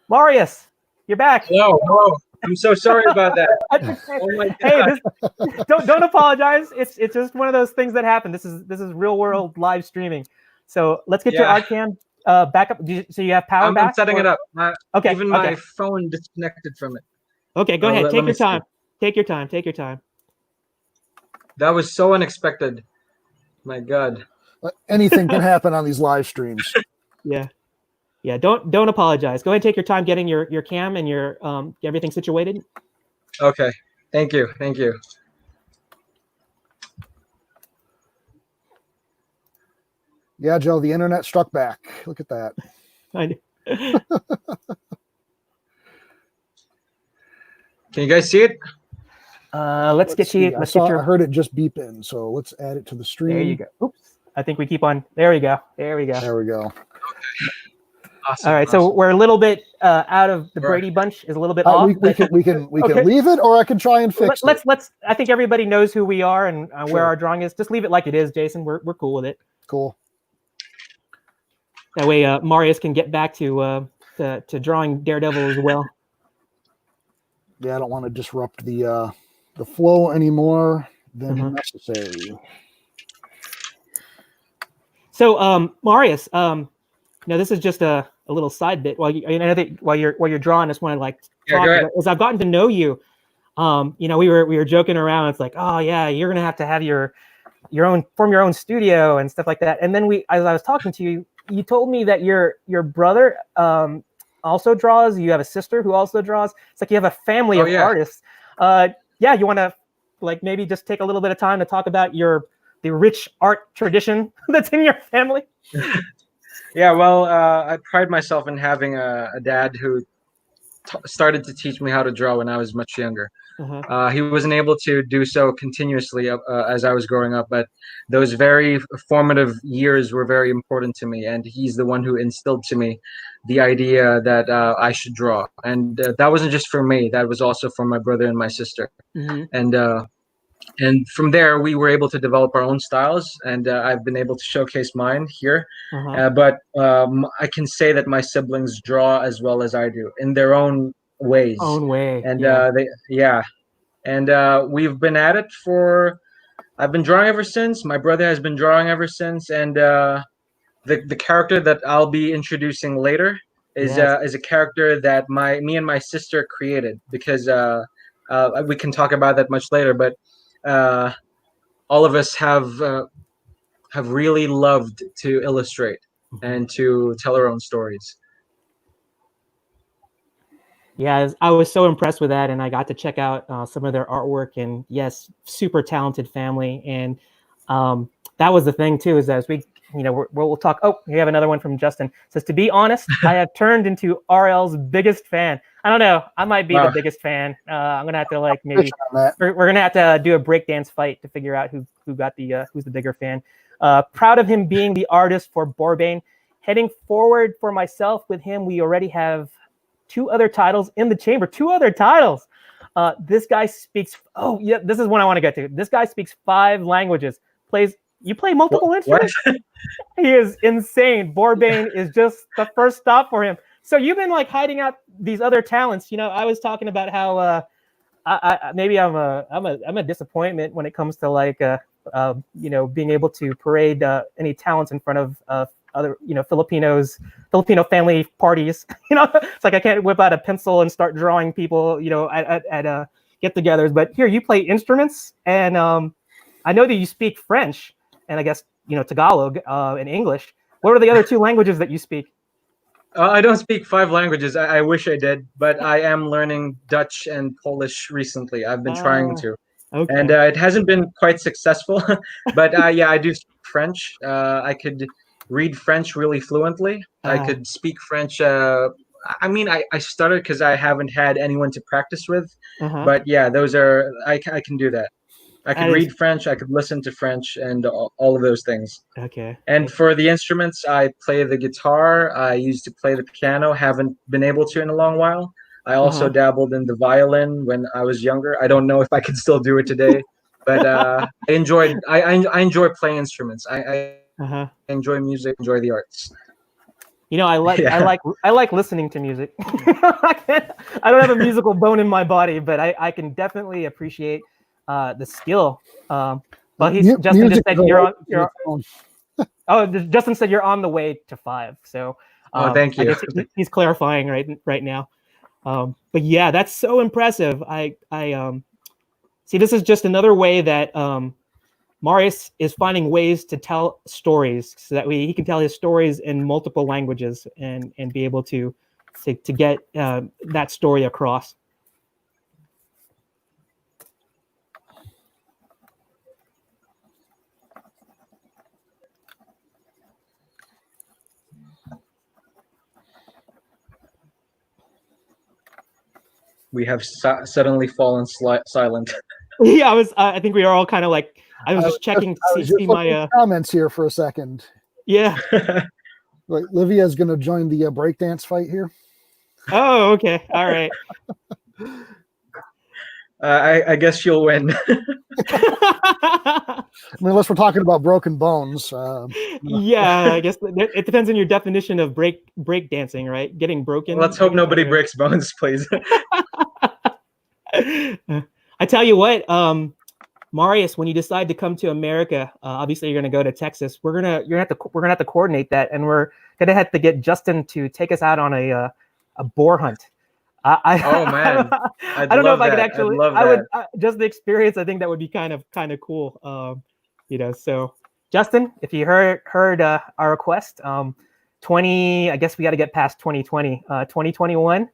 Marius, you're back. Hello. I'm so sorry about that. Oh my God. Hey, don't apologize. It's just one of those things that happen. This is real world live streaming. So let's get your art cam back up. So you have power back? I'm setting it up. Okay. Even my phone disconnected from it. Okay, go ahead. Take your time. Take your time. Take your time. That was so unexpected. My God. Anything can happen on these live streams. Yeah. Yeah, don't apologize. Go ahead and take your time getting your cam and your everything situated. Okay. Thank you. Thank you. Yeah, Joe, the internet struck back. Look at that. I know. Can you guys see it? Let's get you. I heard it just beep in, so let's add it to the stream. There you go. Oops. I think we keep on. There we go. There we go. There we go. Awesome. All right, so we're a little bit out of the Brady Bunch. Is a little bit off. We can leave it, or I can try and fix it. Let's. I think everybody knows who we are and where our drawing is. Just leave it like it is, Jason. We're cool with it. Cool. That way, Marius can get back to drawing Daredevil as well. Yeah, I don't want to disrupt the flow anymore than necessary. So, Marius, now this is just a little side bit. While you're drawing, I just want to talk as I've gotten to know you. We were joking around. It's like, oh yeah, you're gonna have your own studio and stuff like that. And then as I was talking to you, you told me that your brother also draws. You have a sister who also draws. It's like you have a family of artists. You want to maybe just take a little bit of time to talk about the rich art tradition that's in your family? Yeah, well, I pride myself in having a dad who started to teach me how to draw when I was much younger. He wasn't able to do so continuously as I was growing up, but those very formative years were very important to me, and he's the one who instilled to me the idea that I should draw. And that wasn't just for me, that was also for my brother and my sister. And from there, we were able to develop our own styles, and I've been able to showcase mine here. But I can say that my siblings draw as well as I do in their own ways. And we've been at it I've been drawing ever since. My brother has been drawing ever since, and the character that I'll be introducing later is a character that me and my sister created, because we can talk about that much later, but all of us have really loved to illustrate and to tell our own stories. Yeah, I was so impressed with that, and I got to check out some of their artwork. And yes, super talented family. And that was the thing too, is as we'll talk. Oh, we have another one from Justin. It says, to be honest, I have turned into RL's biggest fan. I don't know. I might be the biggest fan. I'm gonna have to maybe we're gonna have to do a breakdance fight to figure out who's the bigger fan. Proud of him being the artist for Boar-Bane. Heading forward for myself with him, we already have 2 other titles in the chamber. 2 other titles. This guy speaks. Oh yeah, this is one I want to get to. This guy speaks 5 languages. You play multiple instruments? He is insane. Boar-Bane is just the first stop for him. So you've been hiding out these other talents. I was talking about how maybe I'm a disappointment when it comes to being able to parade any talents in front of other Filipino family parties. It's like I can't whip out a pencil and start drawing people at get-togethers. But here you play instruments, and I know that you speak French, and I guess Tagalog and English. What are the other 2 languages that you speak? I don't speak 5 languages. I wish I did, but I am learning Dutch and Polish recently. I've been trying to, and it hasn't been quite successful. But I do speak French. I could read French really fluently. I could speak French. I started because I haven't had anyone to practice with. But yeah, I can do that. I could read French, I could listen to French, and all of those things. Okay. And for the instruments, I play the guitar. I used to play the piano. Haven't been able to in a long while. I also dabbled in the violin when I was younger. I don't know if I can still do it today, but I enjoy playing instruments. I enjoy music, enjoy the arts. You know, I like listening to music. I don't have a musical bone in my body, but I can definitely appreciate the skill. But Justin just said Justin said you're on the way to 5. So thank you. I guess he's clarifying right now. But yeah, that's so impressive. I see. This is just another way that Marius is finding ways to tell stories, so that he can tell his stories in multiple languages and be able to get that story across. We have suddenly fallen silent. Yeah, I think we are all kind of like. I was just checking to see my comments here for a second. Yeah. Right, Livia's going to join the breakdance fight here. Oh, okay. All right. I guess she'll win. I mean, unless we're talking about broken bones. Yeah, I guess it depends on your definition of break dancing, right? Getting broken. Let's hope nobody breaks bones, please. I tell you what, Marius, when you decide to come to America, obviously you're going to go to Texas. We're gonna have to coordinate that, and we're gonna have to get Justin to take us out on a boar hunt. Oh man, I don't know if I could actually. I would just the experience. I think that would be kind of cool. So Justin, if you heard our request, 20. I guess we got to get past 2020, 2021.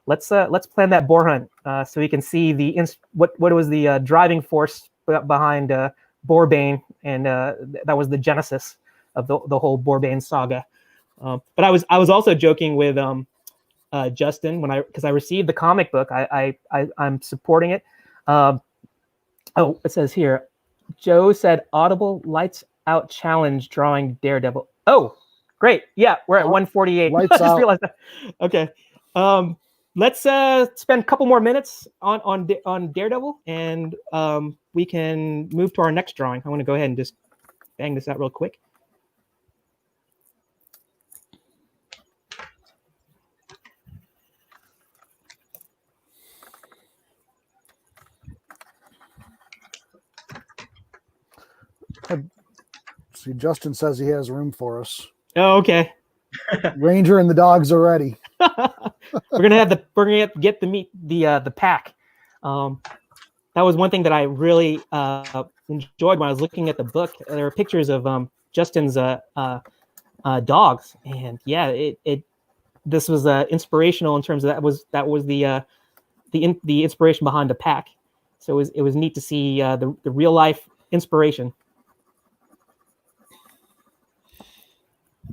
Let's plan that boar hunt so we can see what was the driving force behind Boar-Bane, and that was the genesis of the whole Boar-Bane saga. But I was also joking with Justin because I received the comic book. I'm supporting it. It says here, Joe said Audible Lights Out Challenge drawing Daredevil. Oh, great! Yeah, we're at 148. I just realized that. Okay. Let's spend a couple more minutes on Daredevil, and we can move to our next drawing. I want to go ahead and just bang this out real quick. See, Justin says he has room for us. Oh, okay. Ranger and the dogs are ready. We're gonna have to get to meet the pack. That was one thing that I really enjoyed when I was looking at the book. There were pictures of Justin's dogs, and yeah, this was inspirational in terms of that was the inspiration behind the pack. So it was neat to see the real life inspiration.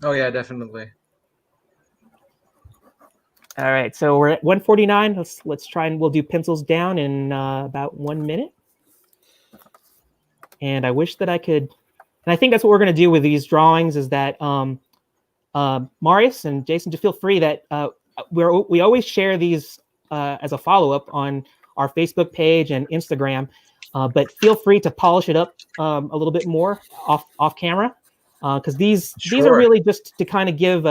Oh yeah, definitely. All right, so we're at 149. Let's try and we'll do pencils down in about 1 minute. And I wish that I could, and I think that's what we're going to do with these drawings is that Marius and Jason, just feel free that we always share these as a follow-up on our Facebook page and Instagram, but feel free to polish it up a little bit more off camera, because these are really just to kind of give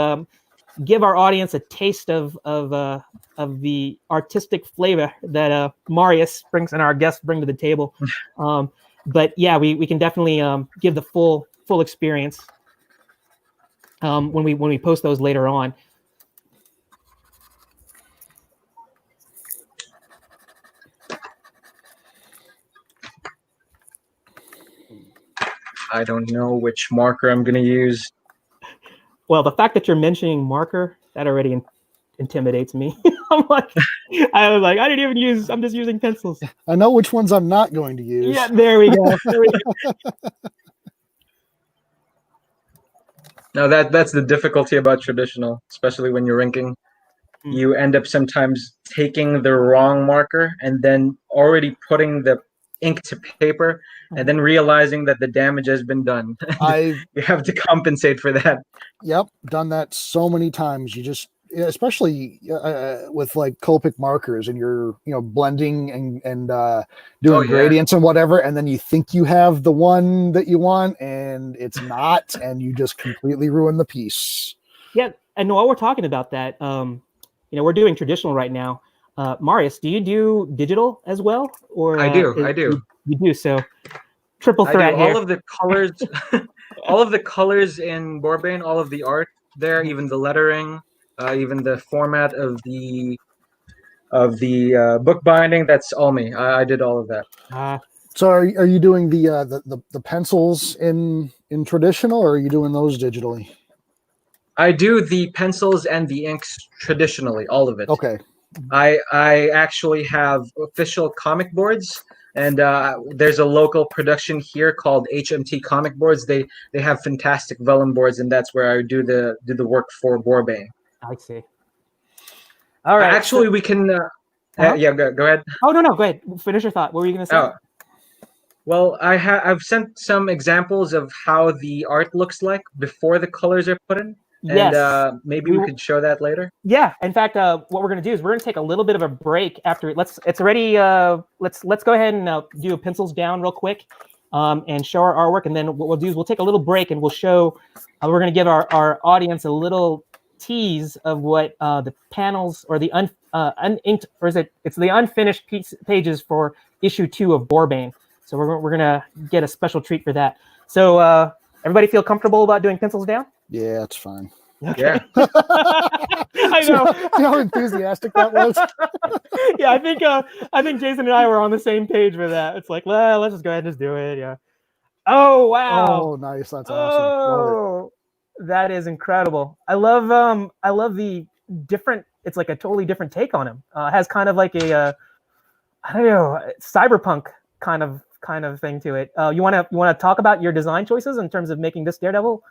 our audience a taste of the artistic flavor that Marius brings and our guests bring to the table. But yeah, we can definitely give the full experience when we post those later on. I don't know which marker I'm going to use. Well, the fact that you're mentioning marker, that already intimidates me. I was like, I didn't even use, I'm just using pencils. I know which ones I'm not going to use. Yeah, there we go. No, that's the difficulty about traditional, especially when you're inking. You end up sometimes taking the wrong marker and then already putting the ink to paper, and then realizing that the damage has been done. You have to compensate for that. Yep, done that so many times. You just, especially with like Copic markers, and you're blending and doing gradients and whatever, and then you think you have the one that you want, and it's not, and you just completely ruin the piece. Yeah, and while we're talking about that, we're doing traditional right now. Marius, do you do digital as well, or I do. You do, so triple threat here. All of the colors, all of the colors in Boar-Bane, all of the art there, even the lettering, even the format of the book binding. That's all me. I did all of that. So are you doing the pencils in traditional, or are you doing those digitally? I do the pencils and the inks traditionally, all of it. Okay. I actually have official comic boards, and there's a local production here called HMT Comic Boards. They have fantastic vellum boards, and that's where I do the work for Boar-Bane. I see. All right. Actually, we can. Yeah, go ahead. Oh no, go ahead. Finish your thought. What were you going to say? Oh. Well, I've sent some examples of how the art looks like before the colors are put in. Yes. And maybe we could show that later. Yeah. In fact, what we're going to do is we're going to take a little bit of a break after. It's already. Let's go ahead and do pencils down real quick, and show our artwork. And then what we'll do is we'll take a little break and we'll show. We're going to give our audience a little tease of what the panels or the uninked, or is it? It's the unfinished pages for issue 2 of Boar-Bane. So we're gonna get a special treat for that. So everybody feel comfortable about doing pencils down? Yeah, it's fine. Okay. Yeah. I know. See how enthusiastic that was? Yeah, I think Jason and I were on the same page with that. It's like, well, let's just go ahead and just do it. Yeah. Oh wow. Oh, nice. That's awesome. Oh, that is incredible. I love the different. It's like a totally different take on him. It has kind of like a I don't know, cyberpunk kind of thing to it. You want to talk about your design choices in terms of making this Daredevil?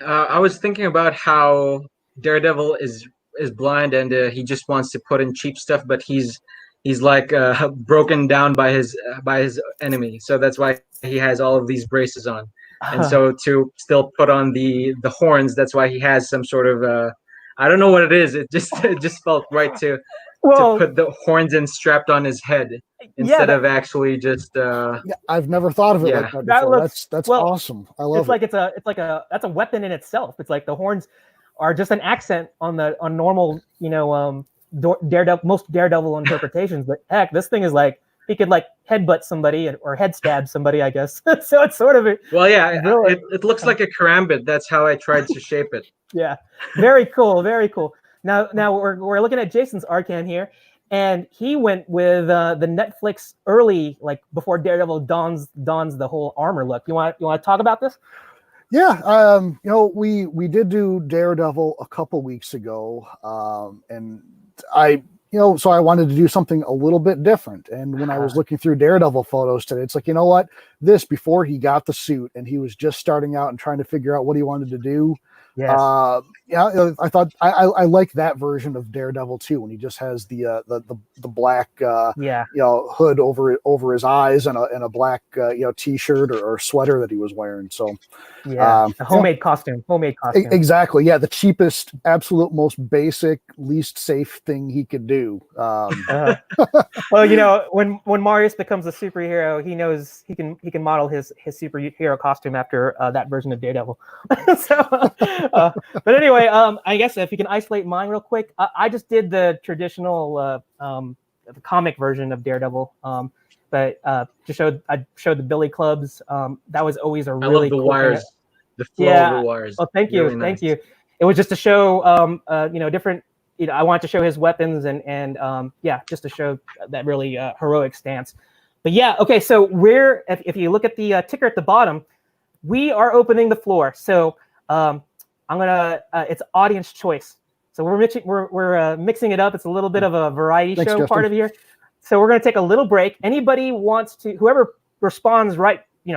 I was thinking about how Daredevil is blind, and he just wants to put in cheap stuff, but he's like broken down by his enemy, so that's why he has all of these braces on. And so to still put on the horns, that's why he has some sort of I don't know what it is. It just felt right to put the horns in strapped on his head instead of actually just. I've never thought of it like that before. That's awesome. I love it. That's a weapon in itself. It's like the horns are just an accent on normal, Daredevil, most Daredevil interpretations. But heck, this thing is like he could like headbutt somebody or head stab somebody, I guess. So it's sort of well, yeah. Really, it looks like a karambit. That's how I tried to shape it. Yeah, very cool, very cool. Now we're looking at Jason's Arcan here, and he went with the Netflix early, like before Daredevil dons the whole armor look. You want to talk about this? Yeah, we did do Daredevil a couple weeks ago, and so I wanted to do something a little bit different. And when I was looking through Daredevil photos today, it's like, you know what? This before he got the suit and he was just starting out and trying to figure out what he wanted to do. Yes. I thought I like that version of Daredevil too, when he just has the black hood over his eyes and a black t-shirt or sweater that he was wearing. So a homemade costume. Exactly. Yeah, the cheapest, absolute most basic, least safe thing he could do. Well, when Marius becomes a superhero, he knows he can model his superhero costume after that version of Daredevil. But anyway, I guess if you can isolate mine real quick, I just did the traditional the comic version of Daredevil. But I showed the Billy clubs. That was always a really cool wires, thing. The flow of the wires. Oh, thank you, really thank you. It was just to show different. I wanted to show his weapons and just to show that really heroic stance. But yeah, okay. So if you look at the ticker at the bottom, we are opening the floor. So I'm gonna. It's audience choice. So we're mixing it up. It's a little bit of a variety show Justin. part of here. So we're gonna take a little break. Anybody wants to, whoever responds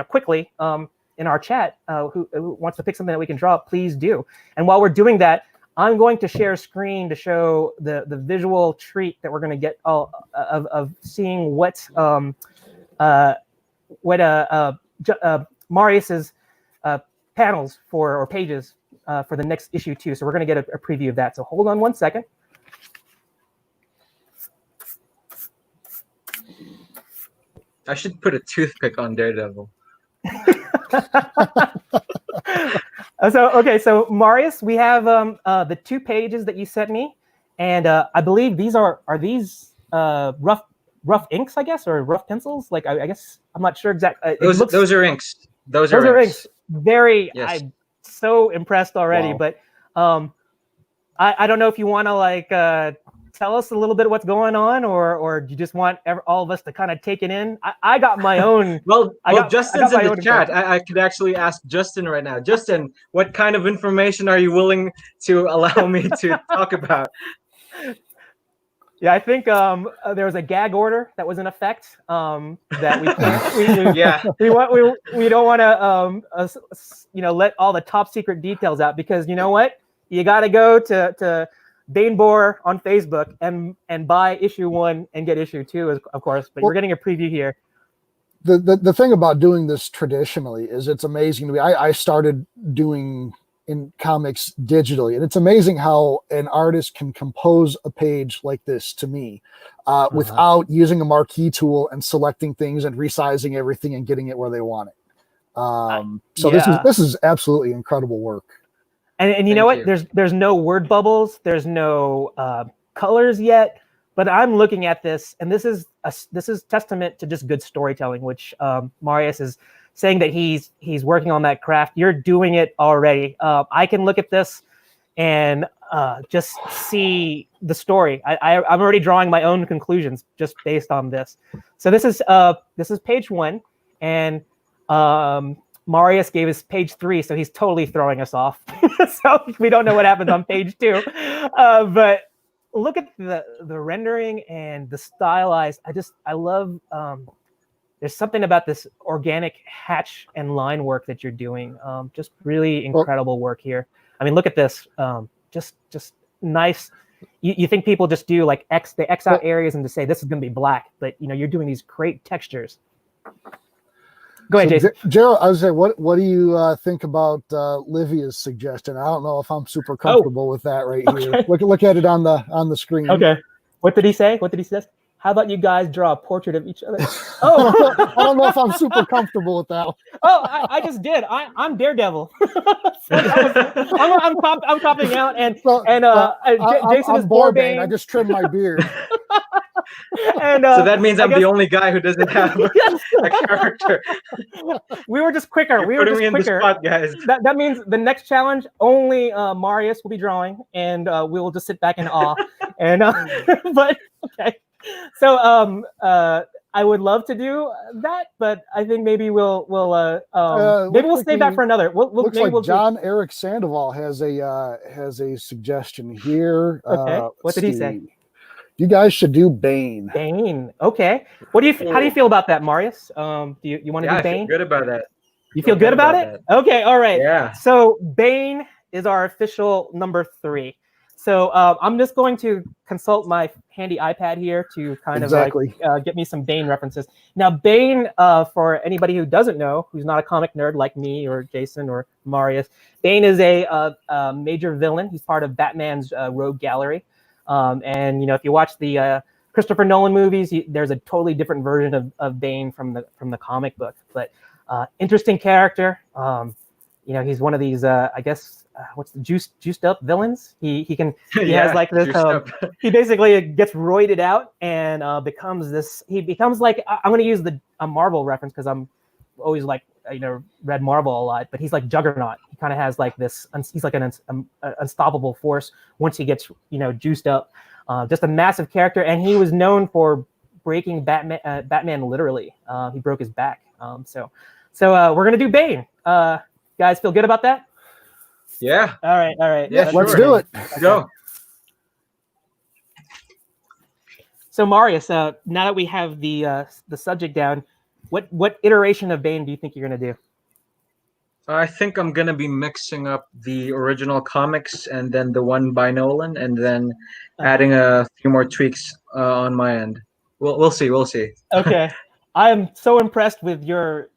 quickly in our chat, who wants to pick something that we can draw, please do. And while we're doing that, I'm going to share a screen to show the visual treat that we're gonna get of seeing what Marius's panels or pages for the next issue too. So we're going to get a preview of that. So hold on one second. I should put a toothpick on Daredevil. So Marius, we have the 2 pages that you sent me, and I believe these are these rough inks, I guess, or rough pencils. Like I guess I'm not sure exactly. Those are inks. Those are inks. Very. Yes. I'm so impressed already. Wow. But I don't know if you want to like tell us a little bit of what's going on, or do you just want all of us to kind of take it in? I got my own. Well, Justin's in the chat. impression. I could actually ask Justin right now. Justin, what kind of information are you willing to allow me to talk about? Yeah, I think there was a gag order that was in effect that we can't. Yeah. We don't want to let all the top secret details out, because you know what, you got to go to Bane Boar on Facebook and buy issue 1 and get issue 2, of course. But we're getting a preview here. The thing about doing this traditionally is it's amazing to me. I started doing in comics digitally, and it's amazing how an artist can compose a page like this to me without using a marquee tool and selecting things and resizing everything and getting it where they want it. This is absolutely incredible work. And you know what? There's no word bubbles. There's no colors yet. But I'm looking at this, and this is testament to just good storytelling, which Marius is saying that he's working on that craft. You're doing it already. I can look at this and just see the story. I'm already drawing my own conclusions just based on this. So this is page 1, and Marius gave us page 3, so he's totally throwing us off. So we don't know what happens on page 2. But look at the rendering and the stylized. I love. There's something about this organic hatch and line work that you're doing. Just really incredible work here. I mean, look at this. Just nice. You think people just do like they X out areas and just say this is going to be black, but you're doing these great textures. Go ahead, Jason. Jerel, I was saying, what do you think about Livia's suggestion? I don't know if I'm super comfortable with that right here. Look at it on the screen. Okay. What did he say? What did he say? How about you guys draw a portrait of each other? I don't know if I'm super comfortable with that. I just did. I'm Daredevil. I'm popping out, and Jason is Boar-Bane. I just trimmed my beard. And so that means I'm the only guy who doesn't have a character. We were just quicker. You're putting me in the spot, guys. That means the next challenge, only Marius will be drawing, and we will just sit back in awe. And but okay. So I would love to do that, but I think maybe we'll save that for another. Looks like John Eric Sandoval has a suggestion here. Okay. What did he say? You guys should do Bane. Bane. Okay. How do you feel about that, Marius? Do you want to do Bane? I feel good about that. You feel good about it? Okay. All right. Yeah. So Bane is our official number 3. So I'm just going to consult my handy iPad here to kind of get me some Bane references. Now, Bane, for anybody who doesn't know, who's not a comic nerd like me or Jason or Marius, Bane is a major villain. He's part of Batman's Rogue Gallery. And if you watch the Christopher Nolan movies, there's a totally different version of Bane from the comic book. But interesting character. He's one of these, I guess, what's the juiced up villains? He has like this. He basically gets roided out and becomes this. He becomes like, I'm going to use a Marvel reference because I'm always like read Marvel a lot. But he's like Juggernaut. He kind of has like this. He's like an unstoppable force once he gets juiced up. Just a massive character, and he was known for breaking Batman literally. He broke his back. So we're gonna do Bane. Guys, feel good about that? Yeah. All right. Yeah, let's do it. Let's go. So Marius, now that we have the subject down, what iteration of Bane do you think you're gonna do? I think I'm gonna be mixing up the original comics and then the one by Nolan, and then adding a few more tweaks on my end. We'll see. Okay. I am so impressed with your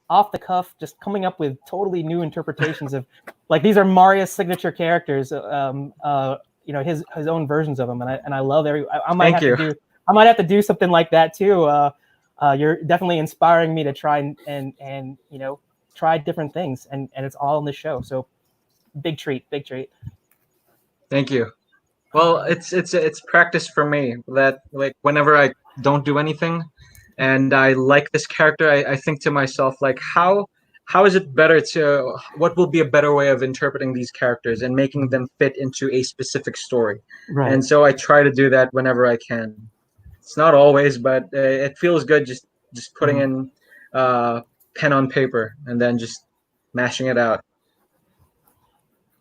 off the cuff, just coming up with totally new interpretations of, like, these are Marius' signature characters. His own versions of them, and I love I might have to do something like that too. You're definitely inspiring me to try and try different things, and it's all in the show. So big treat. Thank you. Well, it's practice for me that, like, whenever I don't do anything and I like this character, I think to myself, like, how is it better what will be a better way of interpreting these characters and making them fit into a specific story? Right. And so I try to do that whenever I can. It's not always, but it feels good just putting in pen on paper and then just mashing it out.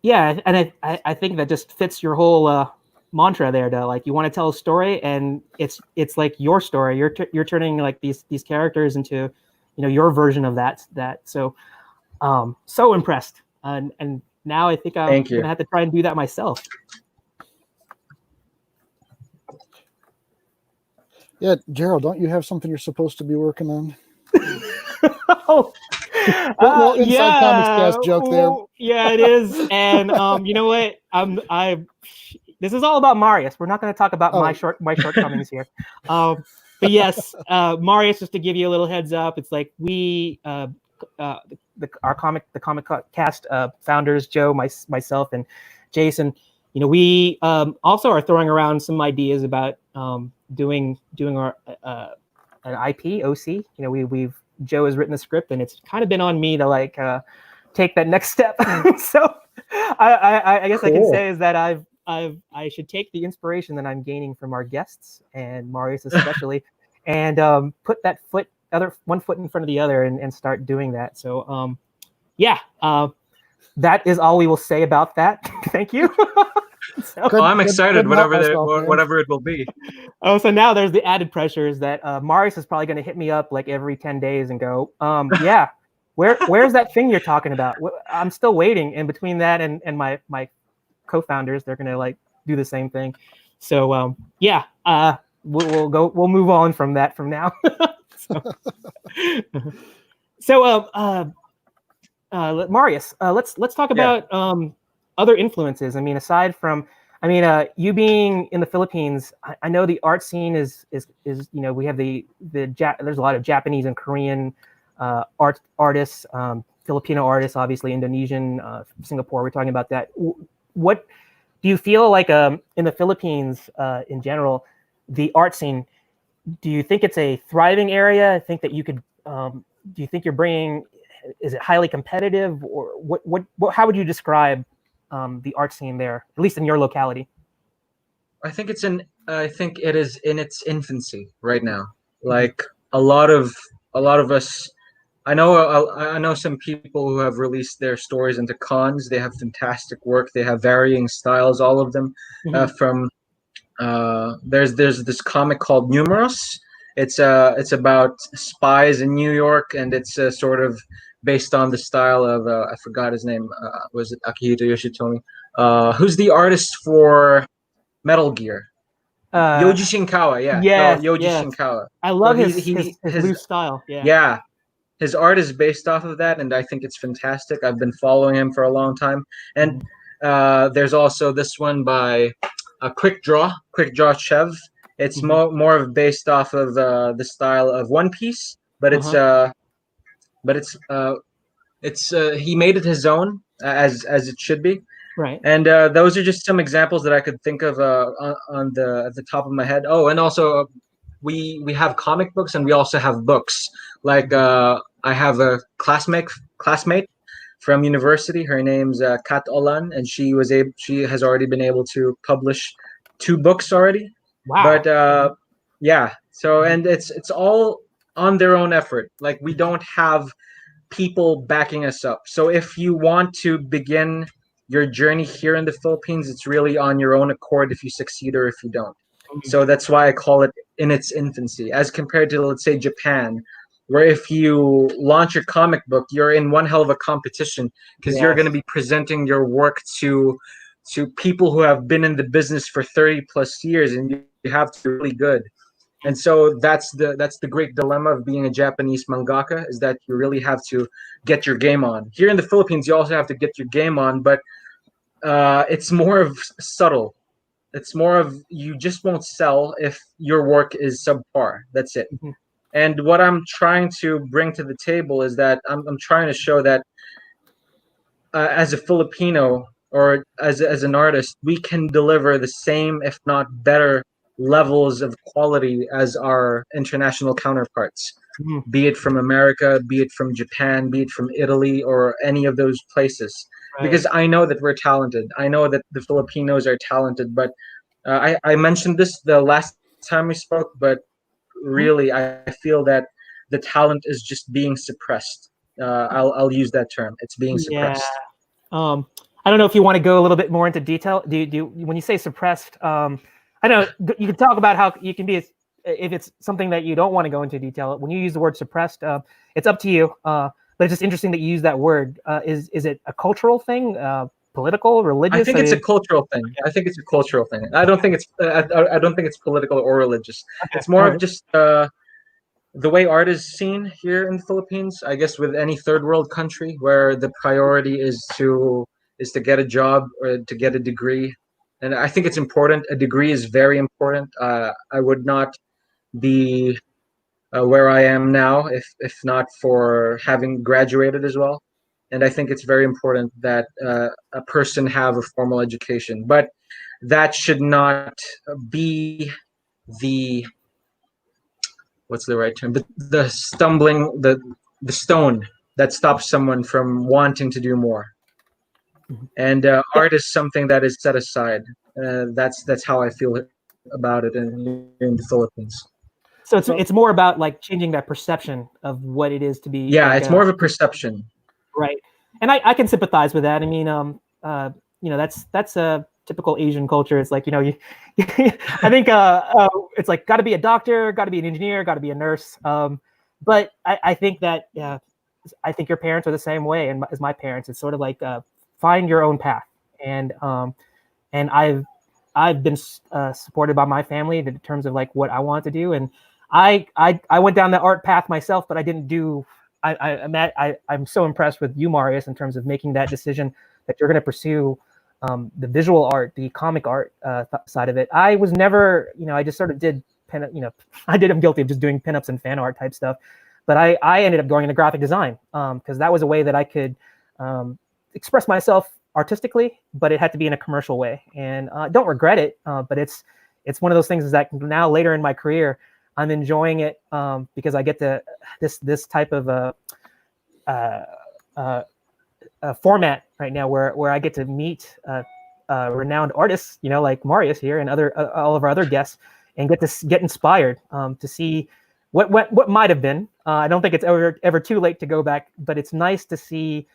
Yeah, and I think that just fits your whole mantra there, to, like, you want to tell a story, and it's like your story. You're turning, like, these characters into, your version of that. So so impressed, and now I think I'm gonna have to try and do that myself. Yeah, Jerel, don't you have something you're supposed to be working on? Well, Inside Comics Cast joke there. Yeah, it is. And you know what? This is all about Marius. We're not going to talk about my shortcomings here. But yes, Marius, just to give you a little heads up, it's like the comic cast founders, Joe, myself, and Jason. We also are throwing around some ideas about doing our an IP OC. Joe has written the script, and it's kind of been on me to, like, take that next step. So I guess cool. I can say is that I should take the inspiration that I'm gaining from our guests, and Marius especially, and put that one foot in front of the other and start doing that. So that is all we will say about that. Thank you. I'm excited, whatever it will be. Oh, so now there's the added pressure is that Marius is probably going to hit me up like every 10 days and go, yeah, where's that thing you're talking about? I'm still waiting. And between that and my co-founders, they're going to, like, do the same thing. So we'll move on from that from now. Marius, let's talk about other influences. I mean, aside from, you being in the Philippines, I know the art scene is we have there's a lot of Japanese and Korean artists, Filipino artists, obviously Indonesian, Singapore. We're talking about that. What do you feel like in the Philippines in general, the art scene? Do you think it's a thriving area? I think that you could. Do you think you're bringing? Is it highly competitive, or what? How would you describe the art scene there, at least in your locality? I think it is in its infancy right now. Like a lot of us, I know some people who have released their stories into cons. They have fantastic work. They have varying styles, all of them. From there's this comic called Numerous. It's about spies in New York, and it's sort of based on the style of I forgot his name. Was it Akihito Yoshitomi? Who's the artist for Metal Gear? Yoji Shinkawa. Yeah. Yoji Shinkawa. I love his loose style. Yeah. Yeah. His art is based off of that, and I think it's fantastic. I've been following him for a long time. And there's also this one by Quick Draw Chev. It's more of based off of the style of One Piece, but it's he made it his own, as it should be. Right. And those are just some examples that I could think of at the top of my head. Oh, and also we have comic books, and we also have books. Like I have a classmate from university. Her name's Kat Olan, and she has already been able to publish 2 books already. Wow. But so, and it's all on their own effort. Like, we don't have people backing us up. So if you want to begin your journey here in the Philippines, it's really on your own accord if you succeed or if you don't. So that's why I call it in its infancy, as compared to, let's say, Japan, where if you launch your comic book, you're in one hell of a competition, because you're going to be presenting your work to people who have been in the business for 30 plus years, and you have to be really good. And so that's the great dilemma of being a Japanese mangaka, is that you really have to get your game on. Here in the Philippines, you also have to get your game on, but it's more of subtle. It's more of, you just won't sell if your work is subpar. That's it. Mhm. And what I'm trying to bring to the table is that I'm trying to show that as a Filipino, or as an artist, we can deliver the same, if not better, levels of quality as our international counterparts, Mhm. be it from America, be it from Japan, be it from Italy, or any of those places. Right. Because I know that we're talented. I know that the Filipinos are talented, but I mentioned this the last time we spoke, but really I feel that the talent is just being suppressed. I'll use that term. It's being Yeah. suppressed. I don't know if you want to go a little bit more into detail. When you say suppressed, I know you can talk about how you can be, if it's something that you don't want to go into detail. When you use the word suppressed, it's up to you. But it's just interesting that you use that word. Is it a cultural thing, political, religious? I think it's a cultural thing. I think it's a cultural thing. I don't think it's I don't think it's political or religious. Okay. It's more of just the way art is seen here in the Philippines. I guess with any third world country, where the priority is to get a job or to get a degree, and I think it's important. A degree is very important. I would not be where I am now if not for having graduated as well. And I think it's very important that a person have a formal education, but that should not be the, what's the right term, the stumbling, the stone that stops someone from wanting to do more. And art is something that is set aside. That's how I feel about it in the Philippines. So it's more about like changing that perception of what it is to be. Yeah, like it's more of a perception. Right, and I can sympathize with that. I mean, that's a typical Asian culture. It's like, I think it's like, got to be a doctor, got to be an engineer, got to be a nurse. But I think that I think your parents are the same way, and as my parents, it's sort of like find your own path. And I've been supported by my family in terms of like what I want to do, and I went down the art path myself, but I didn't do. I'm so impressed with you, Marius, in terms of making that decision that you're going to pursue the visual art, the comic art side of it. I was never, I just sort of did I'm guilty of just doing pinups and fan art type stuff, but I ended up going into graphic design because that was a way that I could express myself artistically, but it had to be in a commercial way. And don't regret it, but it's one of those things is that now later in my career, I'm enjoying it because I get to this type of format right now where I get to meet renowned artists, like Marius here and all of our other guests, and get inspired to see what might have been. I don't think it's ever too late to go back, but it's nice to see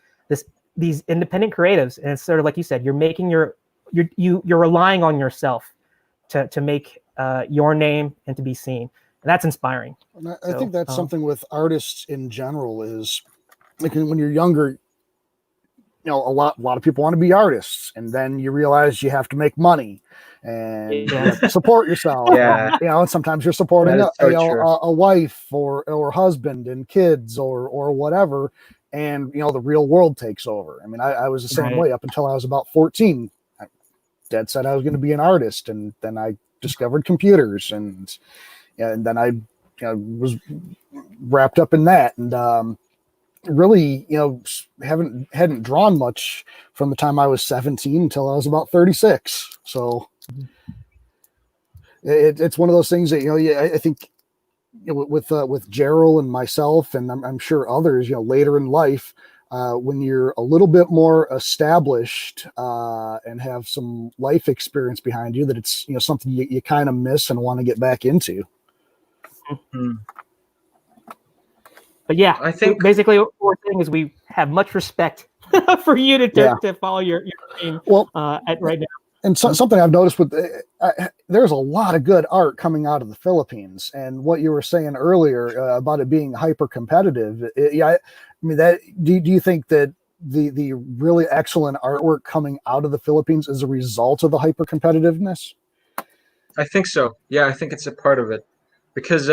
these independent creatives, and it's sort of like you said, you're making you're relying on yourself to make your name and to be seen. And that's inspiring. And I think that's something with artists in general is like when you're younger, a lot of people want to be artists, and then you realize you have to make money and support yourself. Yeah. And sometimes you're supporting a wife or husband and kids or whatever, and the real world takes over. I mean, I was the same way up until I was about 14. Dad said I was going to be an artist, and then I discovered computers, and then I was wrapped up in that, and really, hadn't drawn much from the time I was 17 until I was about 36. So it's one of those things that I think with Jerel and myself, and I'm sure others, later in life, when you're a little bit more established and have some life experience behind you, that it's something you kind of miss and want to get back into. Mm-hmm. But yeah, I think basically what we're saying is we have much respect for you to follow your dream right now. And something I've noticed with there's a lot of good art coming out of the Philippines, and what you were saying earlier about it being hyper competitive. I mean, that do you think that the really excellent artwork coming out of the Philippines is a result of the hyper competitiveness? I think so. Yeah, I think it's a part of it. because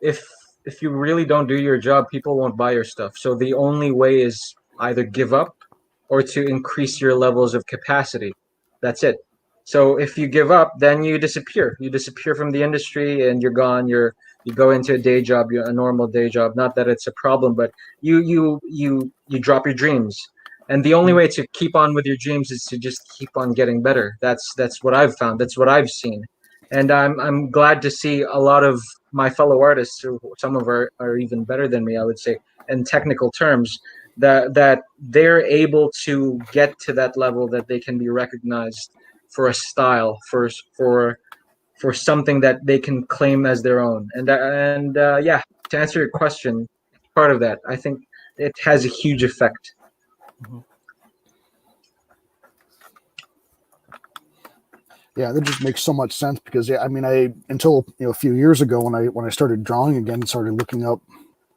if you really don't do your job, people won't buy your stuff. So the only way is either give up or to increase your levels of capacity. That's it. So if you give up, then you disappear. You disappear from the industry and you're gone. You go into a day job, a normal day job. Not that it's a problem, but you drop your dreams. And the only way to keep on with your dreams is to just keep on getting better. That's what I've found. That's what I've seen. And I'm glad to see a lot of my fellow artists, who some of are even better than me, I would say, in technical terms, that they're able to get to that level that they can be recognized for a style, for something that they can claim as their own. And yeah, to answer your question, part of that, I think it has a huge effect. Mhm. Yeah, that just makes so much sense because I mean, until a few years ago when I started drawing again, started looking up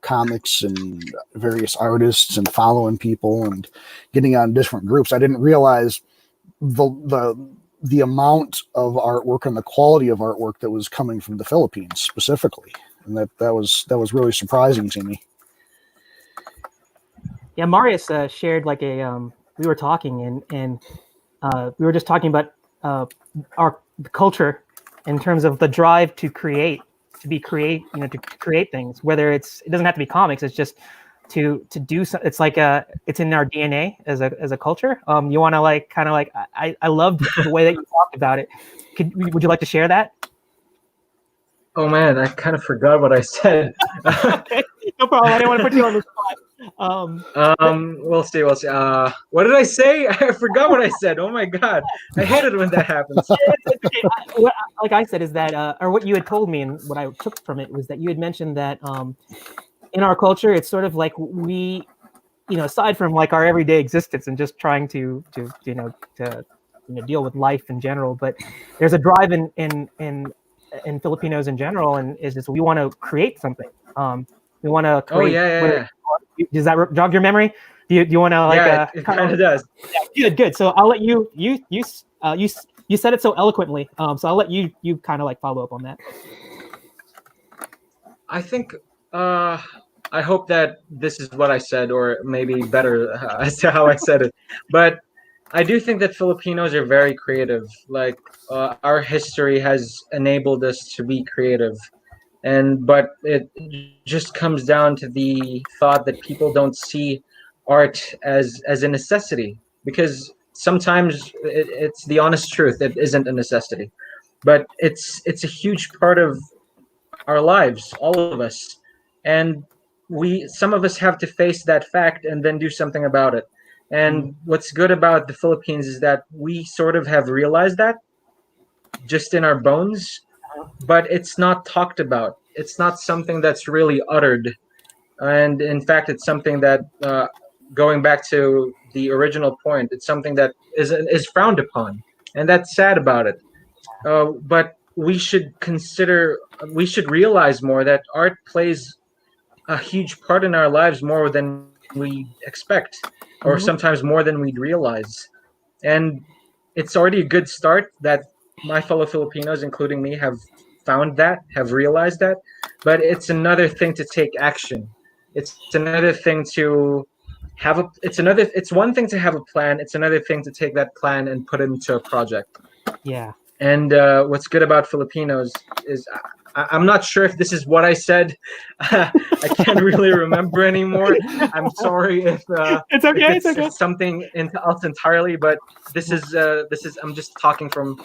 comics and various artists and following people and getting on different groups, I didn't realize the amount of artwork and the quality of artwork that was coming from the Philippines specifically, and that was really surprising to me. Yeah, Marius shared like we were talking and we were just talking about our culture in terms of the drive to create, to create things. Whether it doesn't have to be comics. It's just to do so. It's like it's in our DNA as a culture. You want to I loved the way that you talked about it. Would you like to share that? Oh man, I kind of forgot what I said. Okay, no problem. I didn't want to put you on the spot. We'll see. What did I say? I forgot what I said. Oh my god, I hate it when that happens. It's okay. Like I said, is that or what you had told me, and what I took from it was that you had mentioned that in our culture, it's sort of like we, aside from like our everyday existence and just trying to deal with life in general, but there's a drive in Filipinos in general, and is just we want to create something. We want to create. Oh yeah. Does that jog your memory? Do you want to like? Yeah, it kind of does. Yeah, good. So I'll let you said it so eloquently. So I'll let you kind of like follow up on that. I think I hope that this is what I said, or maybe better as to how I said it. But I do think that Filipinos are very creative. Like our history has enabled us to be creative, but it just comes down to the thought that people don't see art as a necessity, because sometimes it's the honest truth. It isn't a necessity, but it's a huge part of our lives, all of us, and some of us have to face that fact and then do something about it. And what's good about the Philippines is that we sort of have realized that just in our bones, but it's not talked about. It's not something that's really uttered. And in fact, it's something that, going back to the original point, it's something that is frowned upon. And that's sad about it. But we should realize more that art plays a huge part in our lives, more than we expect, or sometimes more than we'd realize. And it's already a good start that my fellow Filipinos, including me, have realized that. But it's another thing to take action. It's another thing to have it's one thing to have a plan. It's another thing to take that plan and put it into a project. Yeah. And what's good about Filipinos is I'm not sure if this is what I said. I can't really remember anymore. I'm sorry if it's okay. It's something else entirely, but this is I'm just talking from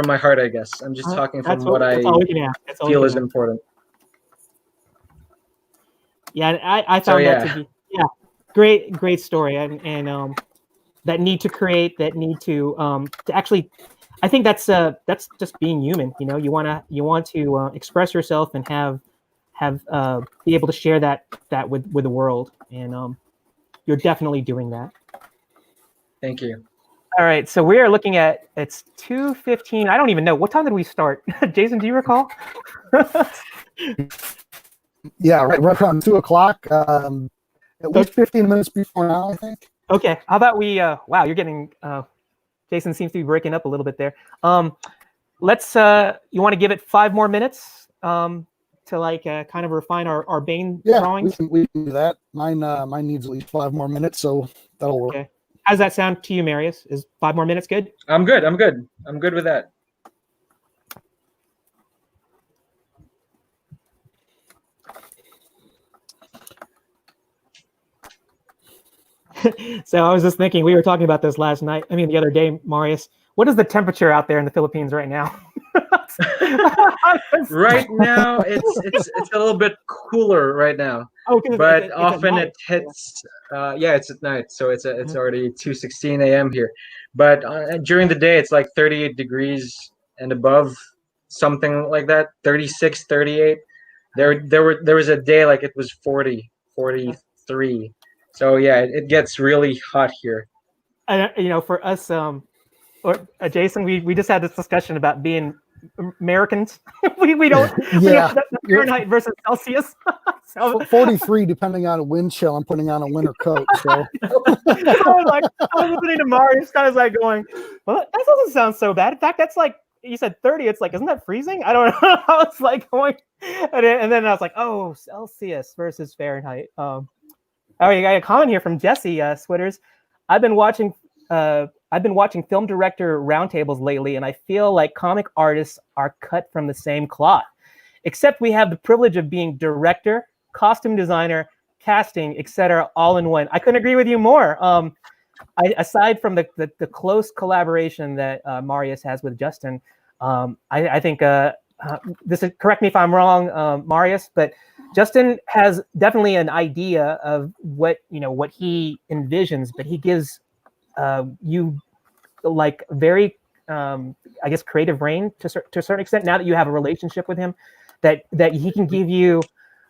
my heart, I guess. I'm just talking from what I feel is important. Yeah, I found that to be great story, and that need to create, that need to actually. I think that's just being human. You want to express yourself and have be able to share that with the world, and you're definitely doing that. Thank you. All right, so we are looking at, it's 2:15. I don't even know, what time did we start. Jason, do you recall? Yeah, right around 2:00. At least 15 minutes before now, I think. Okay, how about we? Wow, you're getting. Jason seems to be breaking up a little bit there. Let's. You want to give it 5 more minutes, to like kind of refine our Bane Yeah, drawings? we can do that. Mine needs at least 5 more minutes, so that'll work. Okay. How does that sound to you, Marius? Is 5 more minutes good? I'm good. I'm good. I'm good with that. So I was just thinking, we were talking about this last night. I mean, the other day, Marius. What is the temperature out there in the Philippines right now? Right now, it's a little bit cooler right now, but often it hits. Yeah, it's at night, so it's already 2:16 a.m. here. But during the day, it's like 38 degrees and above, something like that. 36, 38. There was a day like it was 40, 43. So yeah, it gets really hot here. You know, for us, or Jason, we just had this discussion about being Americans. we don't. Yeah. Fahrenheit versus Celsius. So, 43, depending on a wind chill. I'm putting on a winter coat. So I was listening to Marius. I was like going, well, that doesn't sound so bad. In fact, that's like you said 30. It's like, isn't that freezing? I don't know. I was like going, and then I was like, oh, Celsius versus Fahrenheit. Oh, you got a comment here from Jesse Switters. I've been watching film director roundtables lately, and I feel like comic artists are cut from the same cloth, except we have the privilege of being director, costume designer, casting, etc., all in one. I couldn't agree with you more. Aside from the close collaboration that Marius has with Justin, I think this is, correct me if I'm wrong, Marius, but Justin has definitely an idea of what he envisions, but he gives you like very I guess creative reign to a certain extent. Now that you have a relationship with him, that he can give you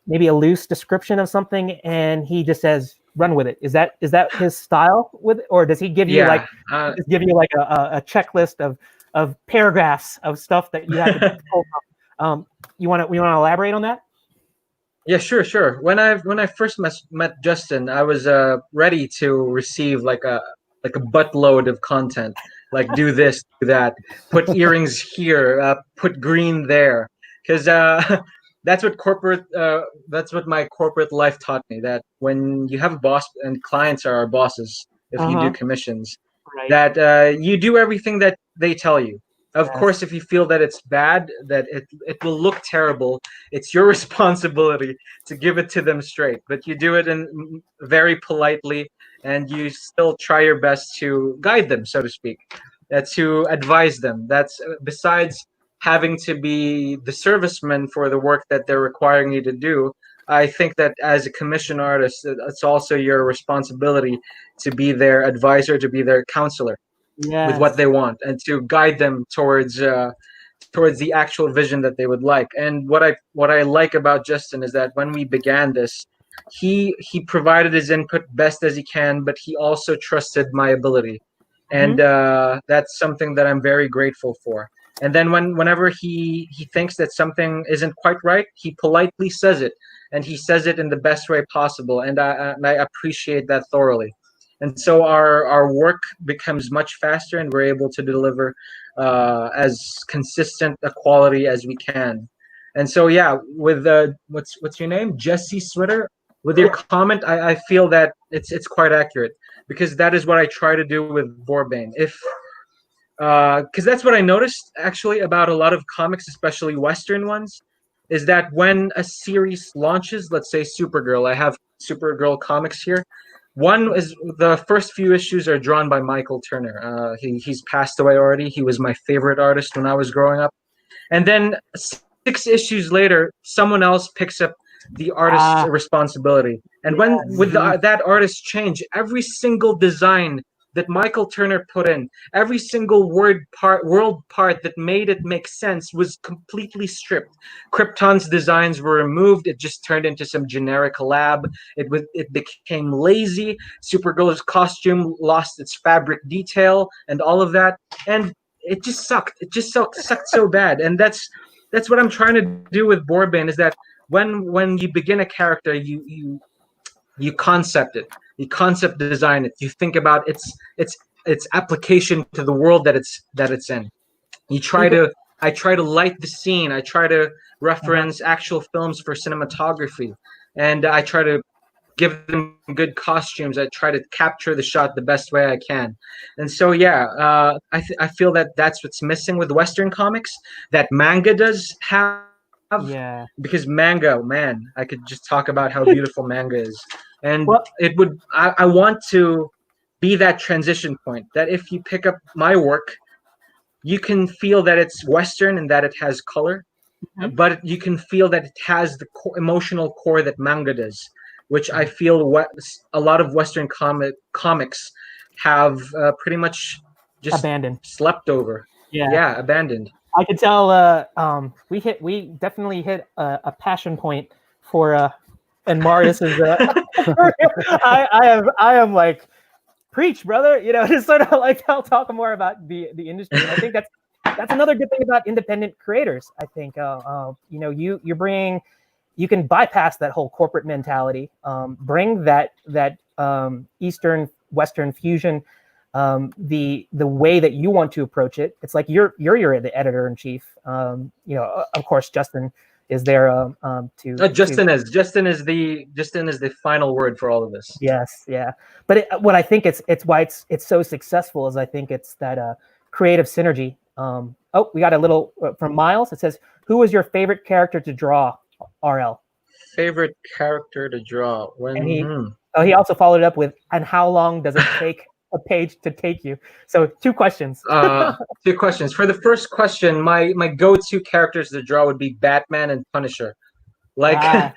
maybe a loose description of something and he just says run with it. Is that his style with it? Or does he give you a checklist of paragraphs of stuff that you have to pull from? You want to elaborate on that? Yeah, sure. When I first met Justin, I was ready to receive like a buttload of content, like do this, do that, put earrings here, put green there, because that's what my corporate life taught me. That when you have a boss, and clients are our bosses, if you do commissions, right, that you do everything that they tell you. Of course, if you feel that it's bad, that it will look terrible, it's your responsibility to give it to them straight. But you do it in very politely, and you still try your best to guide them, so to speak, to advise them. That's besides having to be the serviceman for the work that they're requiring you to do. I think that as a commission artist, it's also your responsibility to be their advisor, to be their counselor. With what they want, and to guide them towards the actual vision that they would like. And what I like about Justin is that when we began this, he provided his input best as he can, but he also trusted my ability, and that's something that I'm very grateful for. And then whenever he thinks that something isn't quite right, he politely says it, and he says it in the best way possible, and I appreciate that thoroughly. And so our work becomes much faster, and we're able to deliver as consistent a quality as we can. And so yeah, with what's your name, Jesse Switter, with your comment, I feel that it's quite accurate, because that is what I try to do with Boar-Bane. Because that's what I noticed actually about a lot of comics, especially Western ones, is that when a series launches, let's say Supergirl, I have Supergirl comics here. One is the first few issues are drawn by Michael Turner. He's passed away already. He was my favorite artist when I was growing up. And then 6 issues later, someone else picks up the artist's responsibility. And that artist change, every single design that Michael Turner put in, every single world part that made it make sense was completely stripped. Krypton's designs were removed. It just turned into some generic lab. It became lazy. Supergirl's costume lost its fabric detail and all of that. And it just sucked. It just sucked so bad. And that's what I'm trying to do with Boar-Bane, is that when you begin a character, you concept it. You concept design it. You think about its application to the world that it's in. I try to light the scene. I try to reference actual films for cinematography, and I try to give them good costumes. I try to capture the shot the best way I can. And so, yeah, I feel that that's what's missing with Western comics that manga does have. Yeah. Because manga, man, I could just talk about how beautiful manga is. And Well, it would, I want to be that transition point that if you pick up my work, you can feel that it's Western and that it has color, but you can feel that it has the emotional core that manga does, which I feel a lot of Western comics have pretty much just abandoned. slept over. Yeah, abandoned. I could tell. We definitely hit a passion point for and Marius's. I am like, preach, brother. You know, just sort of like I'll talk more about the industry. And I think that's another good thing about independent creators. I think you know, you're bringing, you can bypass that whole corporate mentality, bring that Eastern Western fusion, the way that you want to approach it. It's like you're the editor in chief. You know, of course, Justin is there Justin is the final word for all of this. Yes, yeah. But what I think it's why it's so successful is I think it's that creative synergy. Oh, we got a little from Miles. It says, "Who was your favorite character to draw, RL?" Favorite character to draw? And he also followed up with, "And how long does it take a page to take you?" So 2 questions. 2 questions. For the first question, my go-to characters to draw would be Batman and Punisher. Like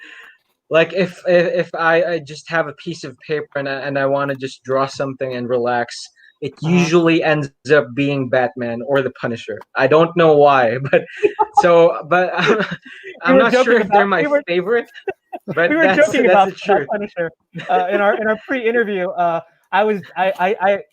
like if I just have a piece of paper and I want to just draw something and relax, it usually ends up being Batman or the Punisher. I don't know why, but I'm not sure if they're my favorite. But we were joking about Punisher in our pre-interview. When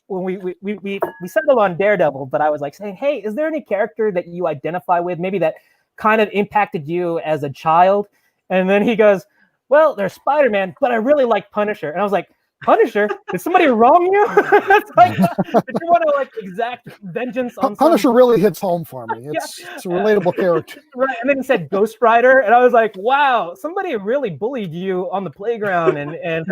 we settled on Daredevil, but I was like saying, hey, is there any character that you identify with, maybe that kind of impacted you as a child? And then he goes, well, there's Spider-Man, but I really like Punisher. And I was like, Punisher? Did somebody wrong you? It's like, did you want to like exact vengeance on Punisher really hits home for me. It's a relatable character. Right. And then he said Ghost Rider, and I was like, wow, somebody really bullied you on the playground. And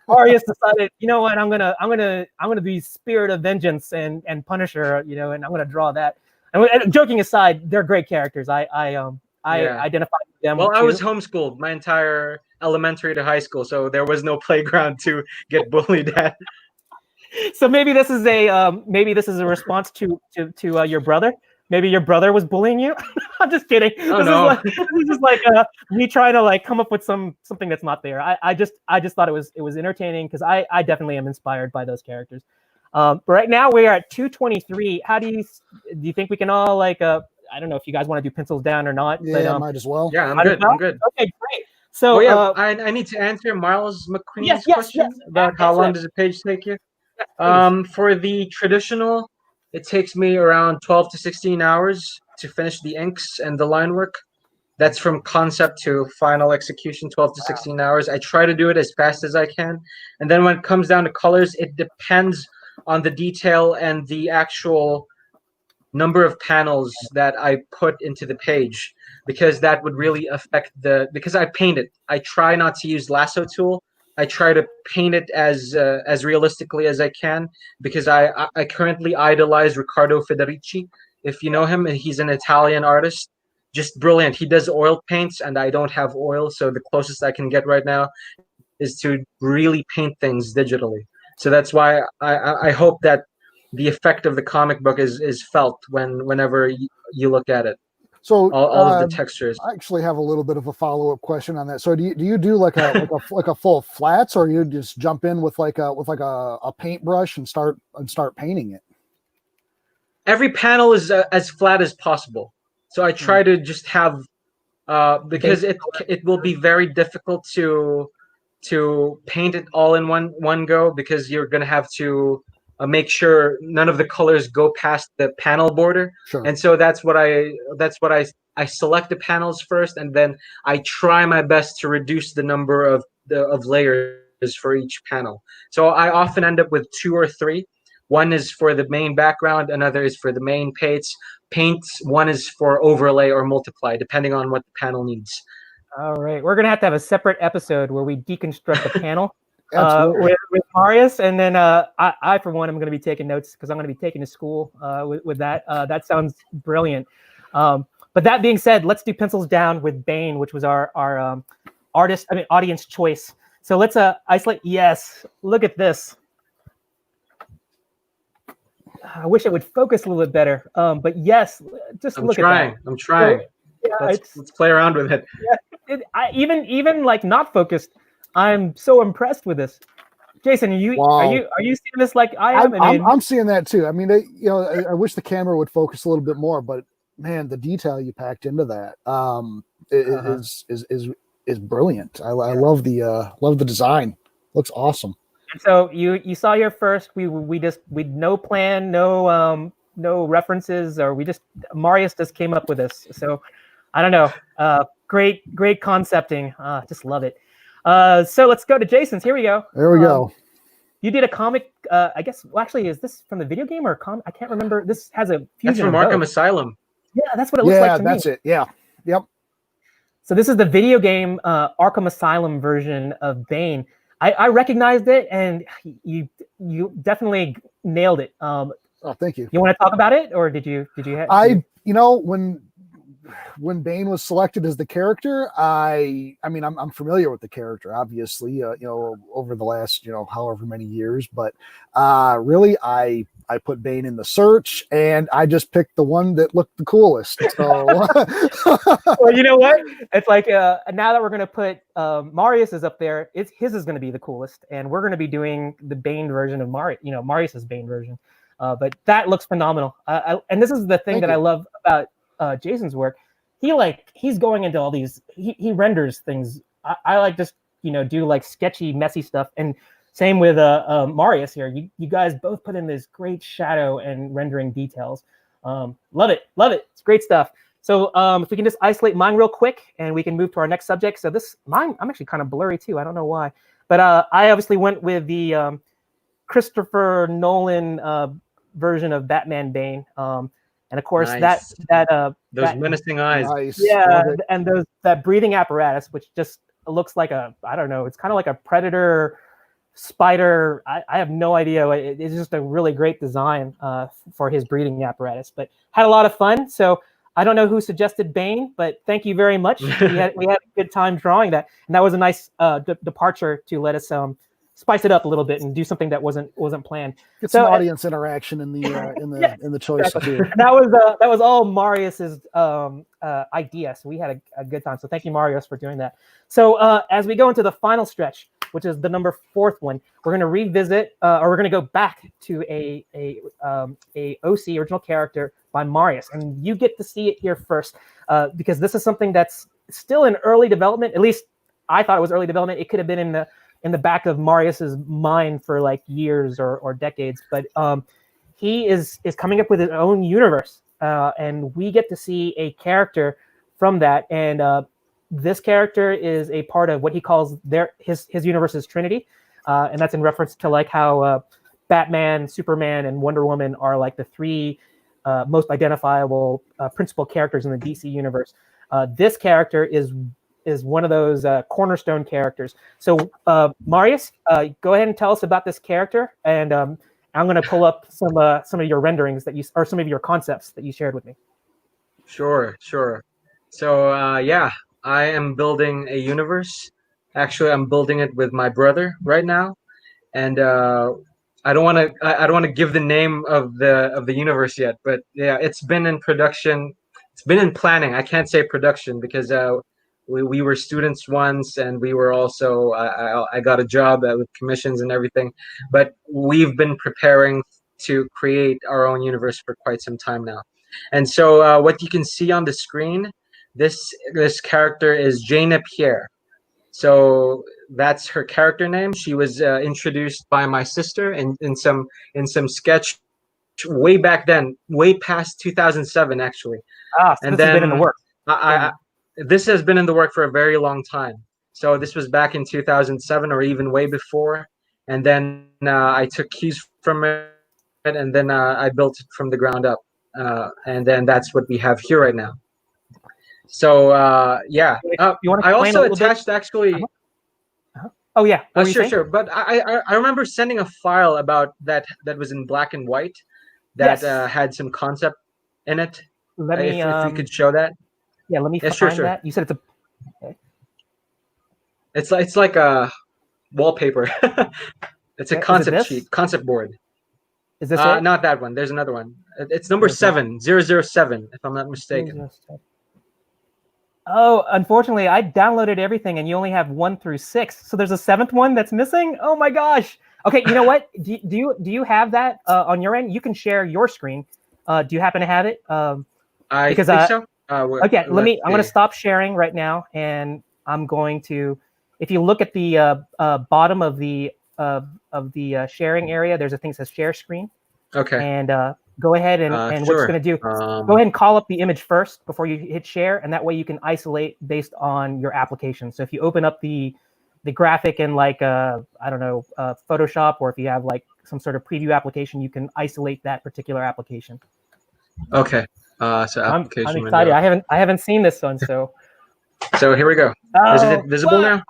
Marius decided, you know what, I'm gonna be Spirit of Vengeance and Punisher, you know, and I'm gonna draw that. And joking aside, they're great characters. I identify with them. Well, I was homeschooled my entire elementary to high school, so there was no playground to get bullied at. So maybe this is a response to your brother. Maybe your brother was bullying you. I'm just kidding. Oh, this is just like me trying to like come up with something that's not there. I just thought it was entertaining because I definitely am inspired by those characters. But right now we are at 2:23. How do you think we can all like I don't know if you guys want to do pencils down or not. Yeah, but, might as well. Yeah, I'm good. I'm good. Okay, great. So I need to answer Miles McQueen's question about how long does a page take you. For the traditional, it takes me around 12 to 16 hours to finish the inks and the line work. That's from concept to final execution, 12 to 16 hours. I try to do it as fast as I can. And then when it comes down to colors, it depends on the detail and the actual number of panels that I put into the page, because that would really affect because I paint it. I try not to use lasso tool. I try to paint it as realistically as I can, because I currently idolize Riccardo Federici. If you know him, he's an Italian artist, just brilliant. He does oil paints, and I don't have oil, so the closest I can get right now is to really paint things digitally. So that's why I hope that the effect of the comic book is felt whenever you look at it. So all of the textures. I actually have a little bit of a follow-up question on that. So do you do like a full flats, or you just jump in with like a paintbrush and start painting it? Every panel is as flat as possible. So I try to just have because it will be very difficult to paint it all in one go, because you're going to have to make sure none of the colors go past the panel border. Sure. And so that's what I select the panels first, and then I try my best to reduce the number of layers for each panel. So I often end up with 2 or 3, One is for the main background, another is for the main paints. One is for overlay or multiply, depending on what the panel needs. All right, we're gonna have to have a separate episode where we deconstruct the panel with Marius, and then I for one am going to be taking notes because I'm going to be taking to school with that. That sounds brilliant. But that being said, let's do pencils down with Bane, which was our audience choice. So let's isolate. Yes, look at this. I wish it would focus a little bit better. But yes, just look at that. I'm trying. So, yeah, let's play around with it. Yeah, even like not focused, I'm so impressed with this. Jason, are you seeing this like I am? I'm seeing that too. I mean, I wish the camera would focus a little bit more, but man, the detail you packed into that is brilliant. I love the design. Looks awesome. And so you saw here first. We no plan, no references, or Marius just came up with this. So I don't know. Great concepting. Just love it. So let's go to Jason's. Here we go. There we go. You did a comic. I guess. Well, actually, is this from the video game or a comic? I can't remember. This has a fusion. That's from Arkham Asylum. Yeah, that's what it looks like to me. Yeah, that's it. Yeah. Yep. So this is the video game Arkham Asylum version of Bane. I recognized it, and you definitely nailed it. Oh, thank you. You want to talk about it, or did you have? When Bane was selected as the character, I'm familiar with the character, obviously, over the last, however many years, but really I put Bane in the search and I just picked the one that looked the coolest. So, well, you know what? It's like, now that we're going to put, Marius is up there, his is going to be the coolest. And we're going to be doing the Bane version of Marius's Bane version. But that looks phenomenal. And this is the thing that I love about Jason's work. He's going into all these, he renders things. I like just, do like sketchy, messy stuff. And same with Marius here. You guys both put in this great shadow and rendering details. Love it. It's great stuff. So if we can just isolate mine real quick and we can move to our next subject. So mine, I'm actually kind of blurry too. I don't know why. But I obviously went with the Christopher Nolan version of Batman Bane. And of course, nice. those menacing eyes. Nice. Yeah, and that breathing apparatus, which just looks like I don't know, it's kind of like a predator spider. I have no idea. It's just a really great design for his breathing apparatus. But had a lot of fun. So I don't know who suggested Bane, but thank you very much. we had a good time drawing that, and that was a nice departure to let us spice it up a little bit and do something that wasn't planned. Get some audience interaction in the choice too. That was all Marius's idea. So we had a good time. So thank you, Marius, for doing that. So as we go into the final stretch, which is the number 4th one, we're going to revisit, or we're going to go back to a OC original character by Marius, and you get to see it here first because this is something that's still in early development. At least I thought it was early development. It could have been in the back of Marius's mind for like years or decades, but he is coming up with his own universe, and we get to see a character from that. And this character is a part of what he calls his universe's Trinity, and that's in reference to like how Batman, Superman, and Wonder Woman are like the 3 most identifiable principal characters in the DC universe. This character is one of those cornerstone characters. So Marius, go ahead and tell us about this character, and I'm going to pull up some of your renderings or some of your concepts that you shared with me. Sure. So I am building a universe. Actually, I'm building it with my brother right now, and I don't want to give the name of the universe yet, but yeah, it's been in production. It's been in planning. I can't say production because we were students once, and we were also I got a job with commissions and everything, but we've been preparing to create our own universe for quite some time now. And so what you can see on the screen, this character is Jaina Pierre. So that's her character name. She was introduced by my sister in some sketch way back then, way past 2007 actually. So and this has been in the works. This has been in the work for a very long time. So this was back in 2007 or even way before. And then I took cues from it and then I built it from the ground up, and then that's what we have here right now. So yeah, You want to I explain a also little bit? attached actually. Oh yeah, what were you Sure, saying? sure. But I remember sending a file about that was in black and white that Yes. had some concept in it. Let me If we could show that. yeah, let me Yeah, sure, find sure. that. You said it's a okay. It's like a wallpaper. It's a Okay. Is it concept this? sheet, concept board. Is this it? Not that one. There's another one. It's number Where's that? 7007, if I'm not mistaken. Oh, unfortunately, I downloaded everything, and you only have 1 through 6. So there's a 7th one that's missing. Oh my gosh. Okay, you know what? Do you have that on your end? You can share your screen. Do you happen to have it? I Because think so. okay, I'm Let's going to see. stop sharing right now, and I'm going to. If you look at the bottom of the sharing area, there's a thing that says share screen. Okay. And go ahead and what it's sure. going to do, go ahead and call up the image first before you hit share, and that way you can isolate based on your application. So if you open up the graphic in like I don't know, Photoshop, or if you have like some sort of preview application, you can isolate that particular application. Okay. So application I'm excited. window. I haven't seen this one, so. So here we go. Is it visible now?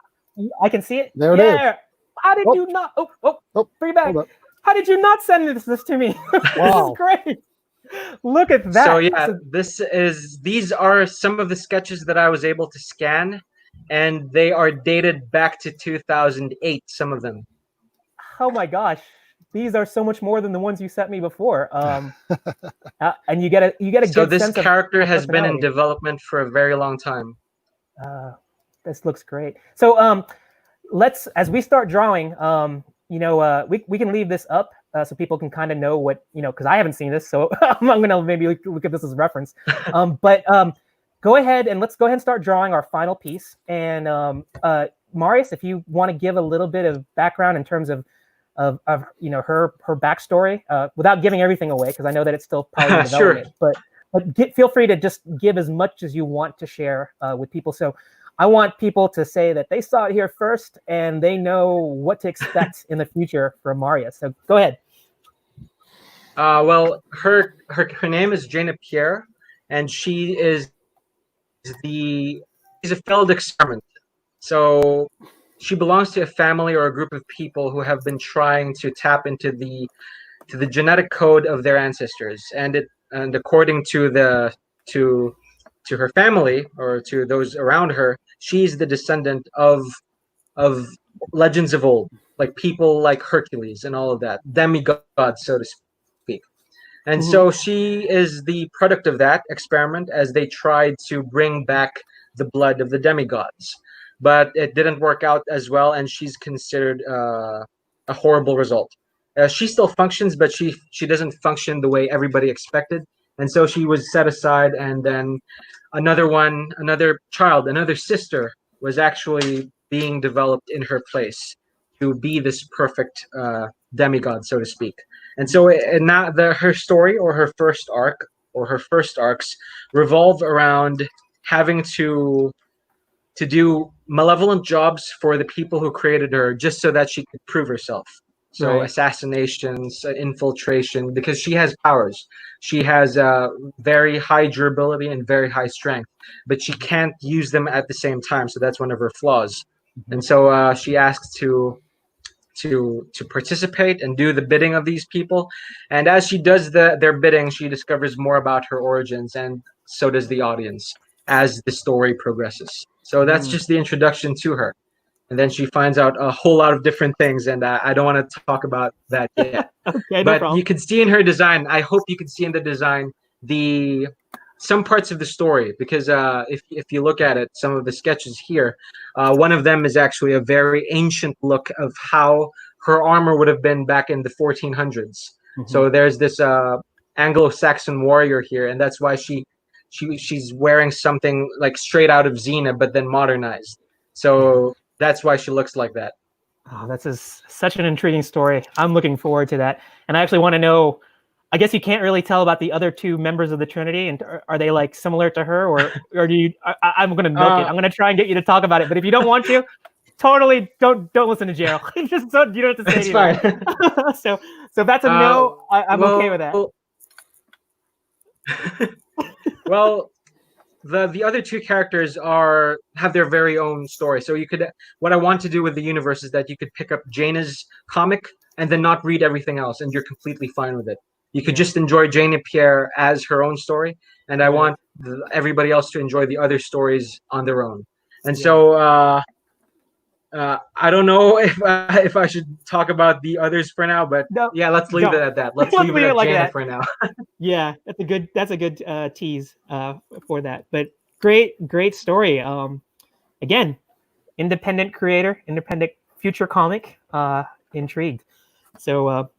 I can see it. There it is. How did you not? Bring it back. Hold up. How did you not send this to me? Wow. This is great. Look at that. So yeah, these are some of the sketches that I was able to scan, and they are dated back to 2008. Some of them. Oh my gosh, these are so much more than the ones you sent me before. And you get a So good this sense character of has been in personality. development for a very long time. This looks great. So let's, as we start drawing, we can leave this up so people can kind of know what, because I haven't seen this, so I'm gonna maybe look at this as reference. But go ahead and let's go ahead and start drawing our final piece. And Marius, if you want to give a little bit of background in terms of her backstory, without giving everything away, because I know that it's still probably in development. Sure. But feel free to just give as much as you want to share with people. So I want people to say that they saw it here first and they know what to expect in the future from Marius. So go ahead. Well, her name is Jana Pierre, and she's a failed experiment. So she belongs to a family or a group of people who have been trying to tap into the genetic code of their ancestors, and according to her family, or to those around her, she's the descendant of legends of old, like people like Hercules and all of that, demigods, so to speak. And so she is the product of that experiment, as they tried to bring back the blood of the demigods. But it didn't work out as well, and she's considered a horrible result. She still functions, but she doesn't function the way everybody expected. And so she was set aside, and then another child, another sister was actually being developed in her place to be this perfect demigod, so to speak. And so now her story, or her first arc, or her first arcs, revolve around having to do malevolent jobs for the people who created her, just so that she could prove herself. So Right. assassinations, infiltration, because she has powers. She has very high durability and very high strength, but she can't use them at the same time. So that's one of her flaws. And so she asks to participate and do the bidding of these people. And as she does their bidding, she discovers more about her origins, and so does the audience as the story progresses. So that's just the introduction to her. And then she finds out a whole lot of different things, and I don't want to talk about that yet. Okay, but no problem. you can see in her design, I hope you can see in the design, some parts of the story, because if you look at it, some of the sketches here, one of them is actually a very ancient look of how her armor would have been back in the 1400s. So there's this Anglo-Saxon warrior here, and that's why she's wearing something like straight out of Xena, but then modernized. So that's why she looks like that. Oh, that's such an intriguing story. I'm looking forward to that. And I actually want to know, I guess you can't really tell about the other two members of the Trinity, and are they like similar to her, or do you? I'm going to milk it. I'm going to try and get you to talk about it, but if you don't want to, totally don't listen to Jerel. Just so you don't have to say It's anything. fine. So if that's a no, I'm okay with that. Well, the other two characters have their very own story. So what I want to do with the universe is that you could pick up Jaina's comic and then not read everything else, and you're completely fine with it. You could just enjoy Jaina Pierre as her own story, and I want everybody else to enjoy the other stories on their own. And so I don't know if I should talk about the others for now, but yeah, let's leave it at that. Let's leave it at like Jaina for now. Yeah, that's a good tease for that. But great story. Again, independent creator, independent future comic. Intrigued. So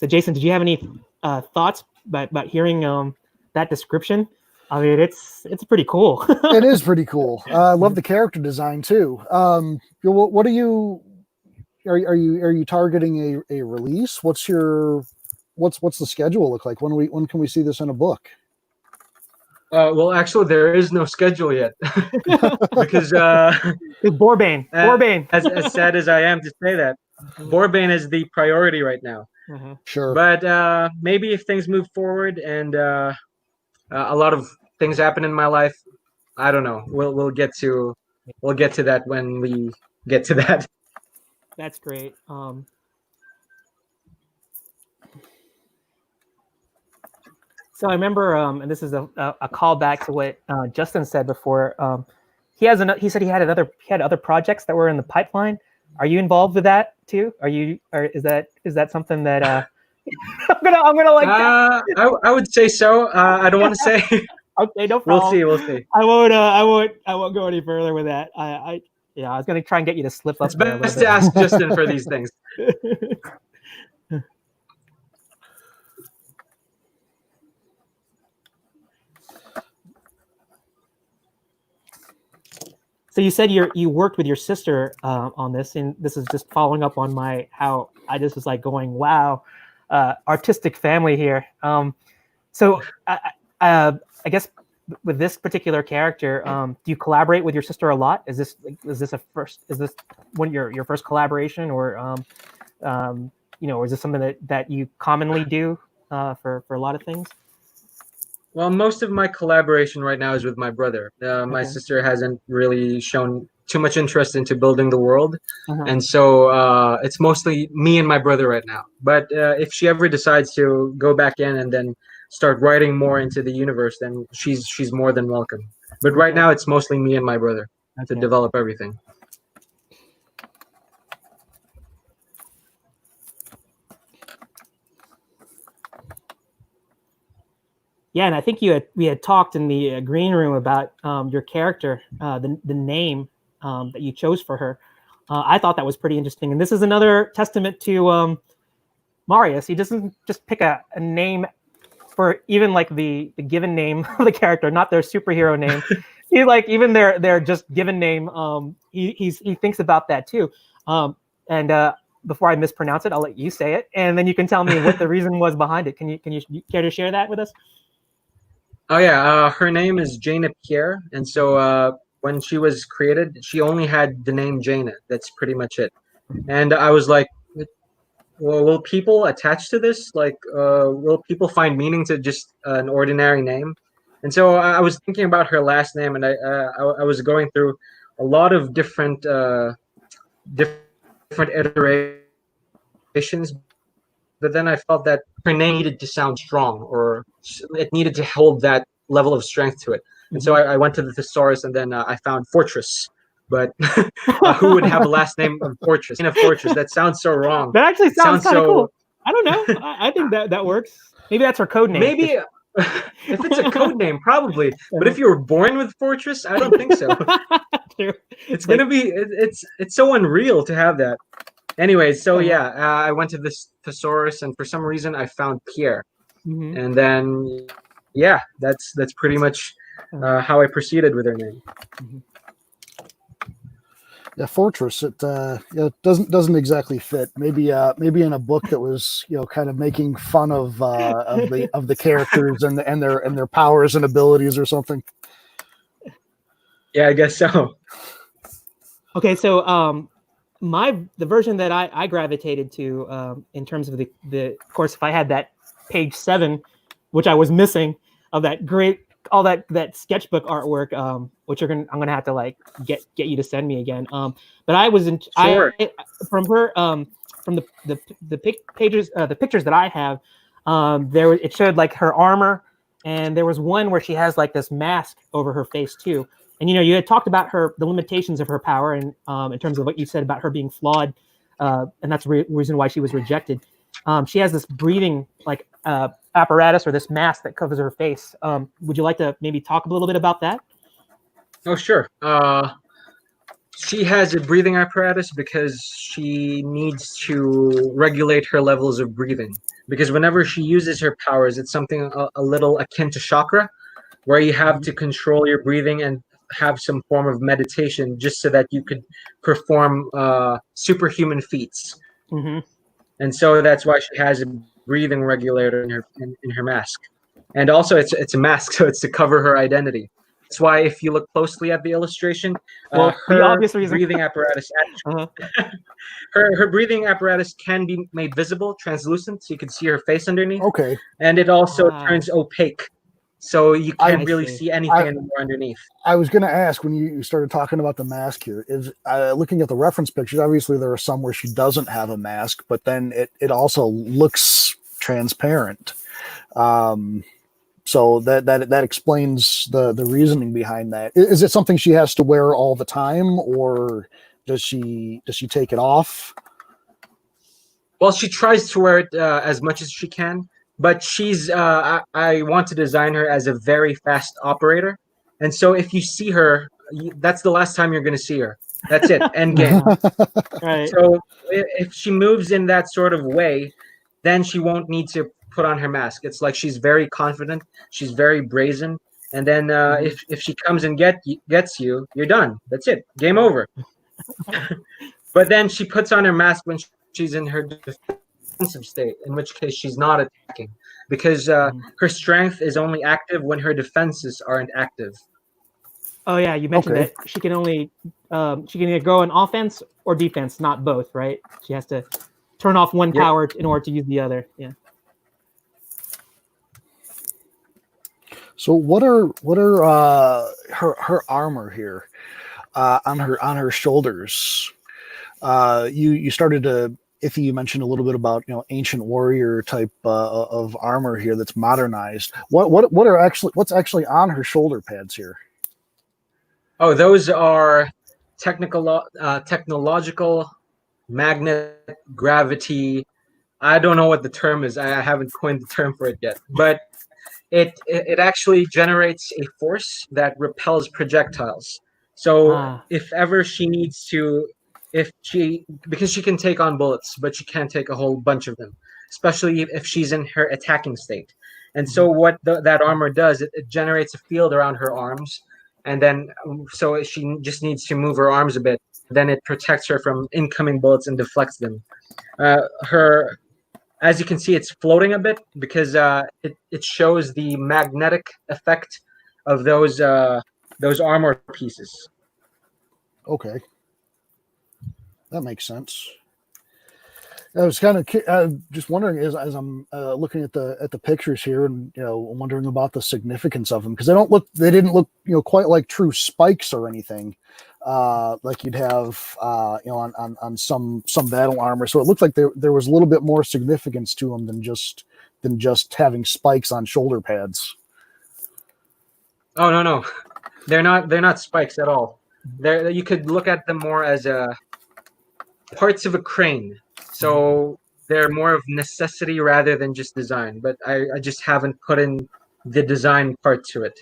Jason, did you have any thoughts about hearing that description? I mean, it's pretty cool. It is pretty cool. I love the character design too. What are you targeting a release? What's the schedule look like? When can we see this in a book? Well, actually, there is no schedule yet because Boar-Bane. Boar-Bane. As sad as I am to say that, Boar-Bane is the priority right now. Sure. But maybe if things move forward and a lot of things happen in my life, I don't know. We'll get to that when we get to that. That's great. So I remember, and this is a callback to what Justin said before. He said he had other projects that were in the pipeline. Are you involved with that too? Is that something that I'm gonna like? I would say so. I don't want to say. Okay, no problem. We'll see. I won't go any further with that. I was gonna try and get you to slip up. It's best to ask Justin for these things. So you said you worked with your sister on this, and this is just following up on how I just was like going, wow, artistic family here. So I guess with this particular character, do you collaborate with your sister a lot? Is this your first collaboration, or is this something that you commonly do for a lot of things? Well, most of my collaboration right now is with my brother. My sister hasn't really shown too much interest into building the world, and so it's mostly me and my brother right now. But if she ever decides to go back in and then start writing more into the universe, then she's more than welcome. But right now, it's mostly me and my brother to develop everything. Yeah, and I think we had talked in the green room about your character, the name that you chose for her. I thought that was pretty interesting, and this is another testament to Marius. He doesn't just pick a name for even like the given name of the character, not their superhero name. He like even their just given name. He thinks about that too. And before I mispronounce it, I'll let you say it, and then you can tell me what the reason was behind it. Can you care to share that with us? Oh yeah, her name is Jaina Pierre, and so when she was created, she only had the name Jaina. That's pretty much it. And I was like, well, will people attach to this? Like, will people find meaning to just an ordinary name? And so I was thinking about her last name, and I was going through a lot of different iterations. But then I felt that her name needed to sound strong, or it needed to hold that level of strength to it. And so I went to the thesaurus, and then I found fortress. But who would have a last name of Fortress? In a Fortress, that sounds so wrong. That actually sounds kind of cool. I don't know. I think that works. Maybe that's her code name. Maybe if it's a code name, probably. But if you were born with Fortress, I don't think so. It's gonna be. It's so unreal to have that. Anyway, so yeah, I went to this thesaurus, and for some reason, I found Pierre, and then yeah, that's pretty much how I proceeded with her name. Yeah, fortress. It doesn't exactly fit. Maybe in a book that was kind of making fun of the characters and their powers and abilities or something. Yeah, I guess so. Okay, so the version that I gravitated to in terms of the of course, if I had that page 7, which I was missing, of that great all that sketchbook artwork, which I'm gonna have to like get you to send me again. But I was in Sure. from her from the pictures that I have, it showed like her armor, and there was one where she has like this mask over her face too. And you had talked about the limitations of her power, and in terms of what you said about her being flawed, and that's the reason why she was rejected. She has this breathing like apparatus or this mask that covers her face. Would you like to maybe talk a little bit about that? Oh, sure. She has a breathing apparatus because she needs to regulate her levels of breathing. Because whenever she uses her powers, it's something a little akin to chakra, where you have to control your breathing and have some form of meditation just so that you could perform superhuman feats. Mm-hmm. And so that's why she has a breathing regulator in her mask. And also it's a mask, so it's to cover her identity. That's why if you look closely at the illustration, her obvious reason. breathing apparatus actually, her breathing apparatus can be made visible, translucent, so you can see her face underneath. Okay. And it also turns opaque, so you can't really see anything anymore underneath. I was going to ask, when you started talking about the mask here, is looking at the reference pictures, obviously there are some where she doesn't have a mask, but then it also looks transparent. So that explains the reasoning behind that. Is it something she has to wear all the time, or does she take it off? Well, she tries to wear it as much as she can, but she's I want to design her as a very fast operator. And so if you see her, that's the last time you're going to see her. That's it. End game. Right. So if she moves in that sort of way, then she won't need to put on her mask. It's like she's very confident. She's very brazen. And then if she comes and gets you, you're done. That's it. Game over. But then she puts on her mask when she's in her defensive state, in which case she's not attacking, because her strength is only active when her defenses aren't active. Oh yeah, you mentioned that she can either go in offense or defense, not both, right? She has to turn off one power in order to use the other. Yeah. So what are her armor here on her shoulders? You started to, Iffy, you mentioned a little bit about ancient warrior type of armor here that's modernized. What's actually on her shoulder pads here? Oh, those are technological magnet gravity. I don't know what the term is. I haven't coined the term for it yet, but it actually generates a force that repels projectiles. So if ever she needs to, because she can take on bullets, but she can't take a whole bunch of them, especially if she's in her attacking state. And so what that armor does, it generates a field around her arms. And then, so she just needs to move her arms a bit. Then it protects her from incoming bullets and deflects them. As you can see, it's floating a bit because it shows the magnetic effect of those armor pieces. Okay, that makes sense. I was kind of just wondering as I'm looking at the pictures here, and wondering about the significance of them, because they didn't look quite like true spikes or anything like you'd have on some battle armor. So it looked like there was a little bit more significance to them than just having spikes on shoulder pads. Oh no, they're not spikes at all. You could look at them more as parts of a crane. So they're more of necessity rather than just design. But I just haven't put in the design part to it.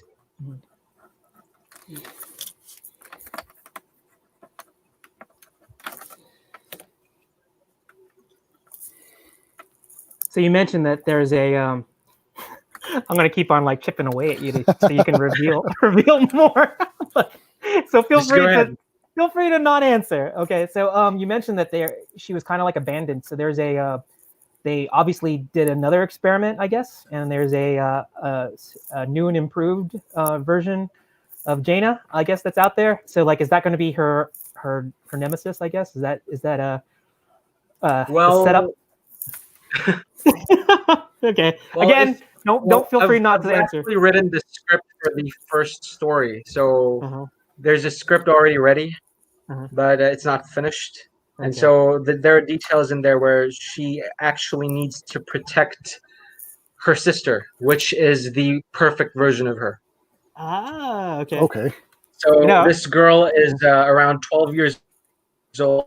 So you mentioned that there's a. I'm going to keep on like chipping away at you so you can reveal more. So feel free to feel free to not answer. Okay, so you mentioned that she was kind of like abandoned. So there's they obviously did another experiment, I guess, and there's a new and improved version of Jaina, I guess, that's out there. So like, is that going to be her nemesis? I guess is that a setup? Okay. Well, Again, don't feel free not to answer. I've actually written the script for the first story, so there's a script already ready, but it's not finished. And so there are details in there where she actually needs to protect her sister, which is the perfect version of her. Ah, okay. Okay. So this girl is around 12 years old,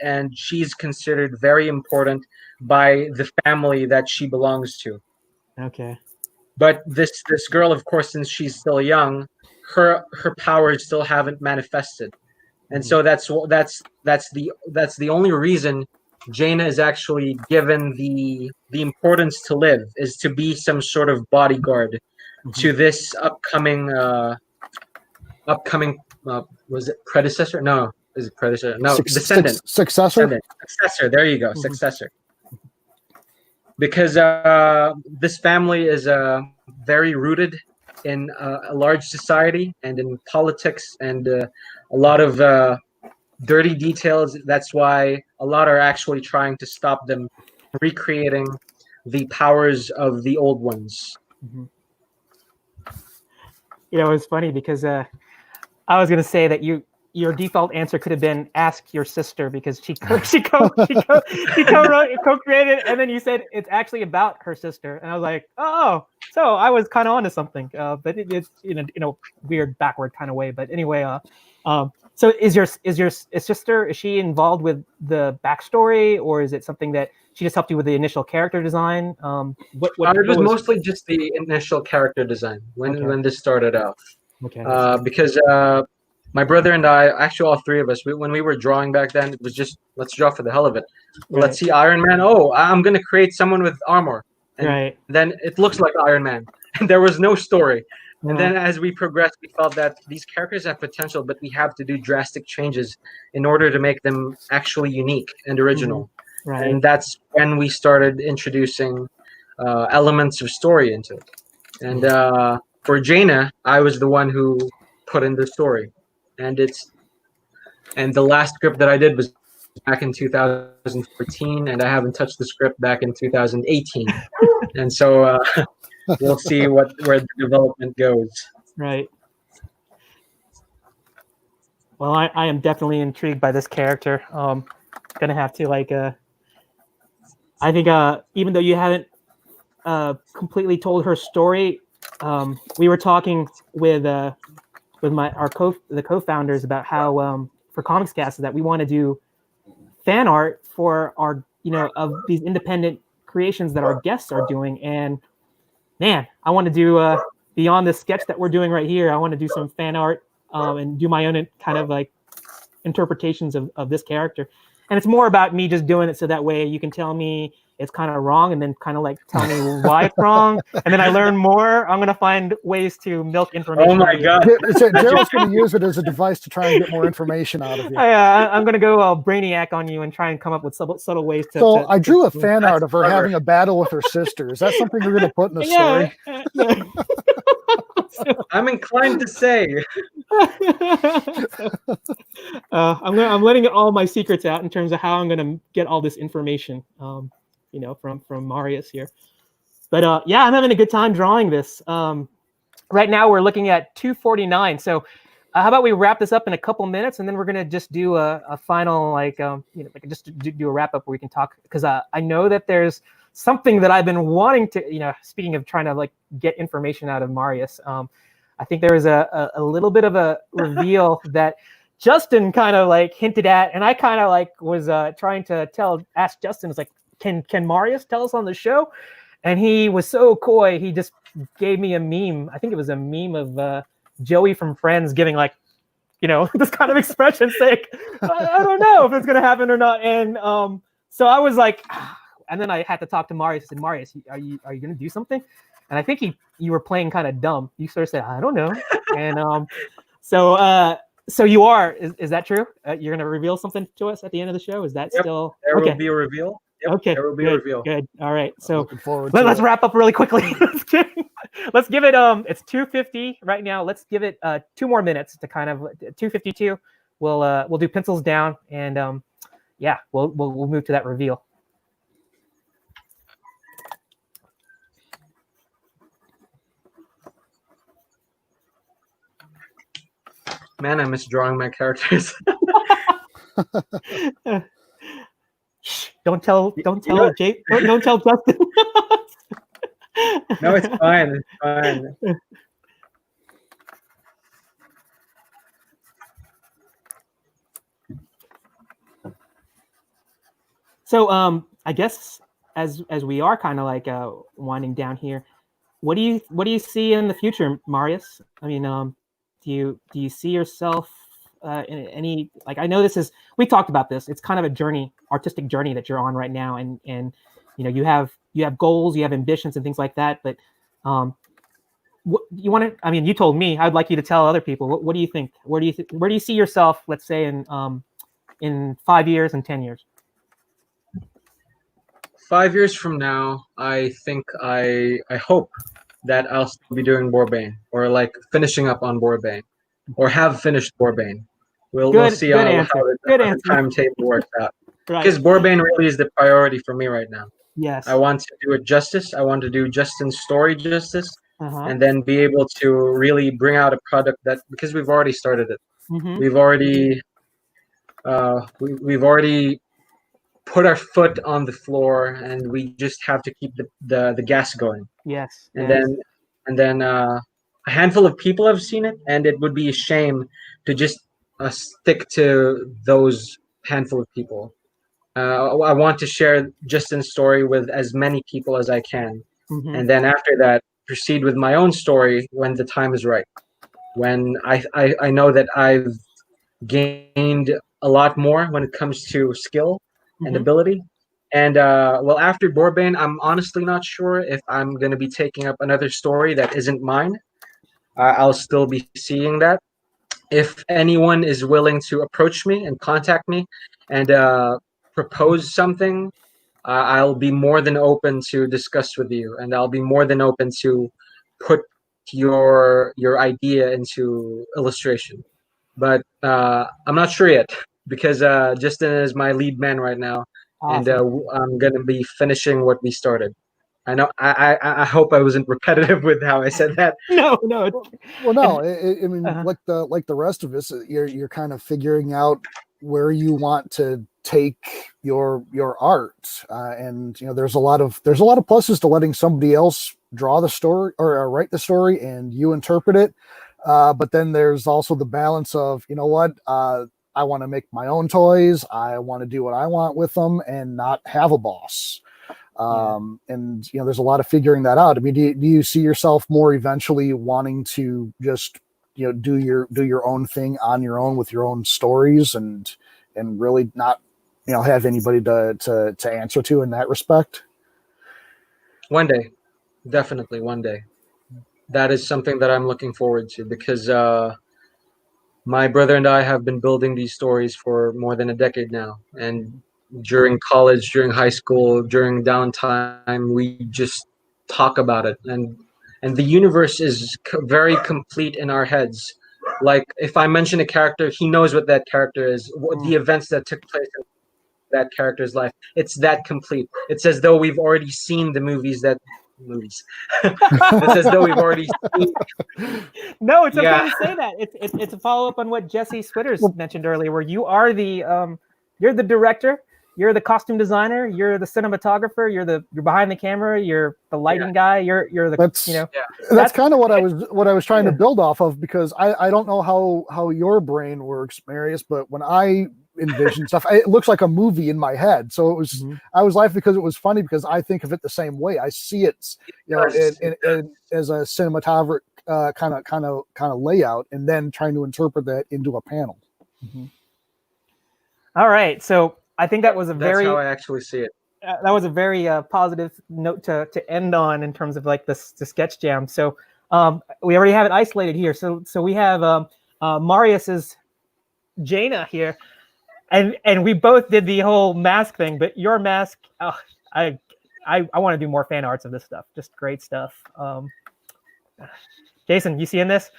and she's considered very important by the family that she belongs to. Okay. But this girl, of course, since she's still young, her powers still haven't manifested. And so that's the only reason Jaina is actually given the importance to live, is to be some sort of bodyguard to this upcoming was it predecessor? No, is it predecessor? No, descendant. Successor. Successor. There you go, successor. Because this family is very rooted in a large society and in politics and a lot of dirty details. That's why a lot are actually trying to stop them recreating the powers of the old ones. It's funny because I was going to say that your default answer could have been ask your sister, because she co-created, and then you said it's actually about her sister, and I was like, oh, so I was kind of onto something, but it's in a weird backward kind of way. But anyway, so is your sister, is she involved with the backstory, or is it something that she just helped you with the initial character design? It was mostly just the initial character design when this started out. Okay. Because my brother and I, actually all three of us, when we were drawing back then, it was just, let's draw for the hell of it. Right. Let's see Iron Man. Oh, I'm going to create someone with armor. And then it looks like Iron Man. And there was no story. And then as we progressed, we felt that these characters have potential, but we have to do drastic changes in order to make them actually unique and original. Right. And that's when we started introducing elements of story into it. And for Jaina, I was the one who put in the story. And the last script that I did was back in 2014, and I haven't touched the script back in 2018. And so we'll see where the development goes. Right. Well, I am definitely intrigued by this character. Gonna have to I think even though you haven't completely told her story, we were talking with the co-founders about how for Comics Cast that we want to do fan art for our of these independent creations that our guests are doing, and man, I want to do beyond the sketch that we're doing right here. I want to do some fan art and do my own kind of like interpretations of this character, and it's more about me just doing it so that way you can tell me it's kind of wrong, and then kind of like tell me why it's wrong, and then I learn more. I'm gonna find ways to milk information. Oh my god! Gerald's gonna use it as a device to try and get more information out of you. I'm gonna go brainiac on you and try and come up with subtle ways to. So I drew a fan art of her having a battle with her sister. Is that something you're gonna put in the story? I'm inclined to say. I'm letting all my secrets out in terms of how I'm gonna get all this information. From Marius here. But yeah, I'm having a good time drawing this. Right now we're looking at 2:49. So how about we wrap this up in a couple minutes, and then we're gonna just do a final just do a wrap up where we can talk, because I know that there's something that I've been wanting to, speaking of trying to get information out of Marius. I think there was a little bit of a reveal that Justin kind of hinted at, and I kind of was trying to ask Justin, it's like, Can Marius tell us on the show? And he was so coy. He just gave me a meme. I think it was a meme of Joey from Friends giving this kind of expression, saying, I don't know if it's gonna happen or not. And so I was like, and then I had to talk to Marius. I said, Marius, are you gonna do something? And I think you were playing kind of dumb. You sort of said, I don't know. And so So you are? Is that true? You're going to reveal something to us at the end of the show? Is that still There okay? will be a reveal. Yep, okay, there will be good, a reveal. Good. All right. I'm So looking forward to let's it. wrap up really quickly. Let's give it. It's 2:50 right now. Let's give it 2 more minutes to kind of 2:52. We'll do pencils down, and yeah, we'll move to that reveal. Man, I miss drawing my characters. Shh, don't tell Jake. Don't tell Justin. No, it's fine. It's fine. So I guess as we are kind of like winding down here, what do you see in the future, Marius? I mean, do you see yourself in any, like, I know we talked about this. It's kind of a journey, artistic journey that you're on right now, and you know you have goals, you have ambitions and things like that. But what you want to? I mean, you told me. I'd like you to tell other people. What do you think? Where do you see yourself? Let's say in 5 years and 10 years. 5 years from now, I think I hope that I'll still be doing Boar-Bane, or like finishing up on Boar-Bane, or have finished Boar-Bane. We'll see how the timetable works out. Right. Because Boar-Bane really is the priority for me right now. Yes. I want to do it justice. I want to do Justin's story justice, and then be able to really bring out a product that, because we've already started it. We've already we've already put our foot on the floor, and we just have to keep the gas going. Yes. And then a handful of people have seen it, and it would be a shame to just stick to those handful of people. I want to share Justin's story with as many people as I can, and then after that, proceed with my own story when the time is right. When I know that I've gained a lot more when it comes to skill and ability. And well, after Boar-Bane, I'm honestly not sure if I'm going to be taking up another story that isn't mine. I'll still be seeing that. If anyone is willing to approach me and contact me and propose something, I'll be more than open to discuss with you, and I'll be more than open to put your idea into illustration. But I'm not sure yet, because Justin is my lead man right now. Awesome. And I'm gonna be finishing what we started. I know. I hope I wasn't repetitive with how I said that. No. Well, no. I mean, like the rest of us, you're kind of figuring out where you want to take your art, and you know, there's a lot of pluses to letting somebody else draw the story or write the story, and you interpret it. But then there's also the balance of, you know what, I want to make my own toys. I want to do what I want with them and not have a boss. And you know, there's a lot of figuring that out. I mean, do you see yourself more eventually wanting to just, you know, do your own thing on your own with your own stories, and really not, you know, have anybody to answer to in that respect? One day, definitely one day. That is something that I'm looking forward to, because my brother and I have been building these stories for more than a decade now. And during college, during high school, during downtime, we just talk about it. And the universe is very complete in our heads. Like, if I mention a character, he knows what that character is, what the events that took place in that character's life. It's that complete. It's as though we've already seen the movies. It's as though we've already seen. No, it's okay to say that. It's a follow up on what Jesse Switters mentioned earlier, where you are you're the director, you're the costume designer, you're the cinematographer, you're behind the camera, you're the lighting guy, you're the that's kind of what I was trying to build off of, because I don't know how your brain works, Marius, but when I envision stuff, it looks like a movie in my head. So it was I was laughing because it was funny, because I think of it the same way. I see it, you know, in as a cinematographer kind of layout, and then trying to interpret that into a panel. All right, so I think that was that's how I actually see it. That was a very positive note to end on in terms of like the sketch jam. So we already have it isolated here. So we have Marius's Jaina here, and we both did the whole mask thing. But your mask, I want to do more fan arts of this stuff. Just great stuff. Jason, you seeing this?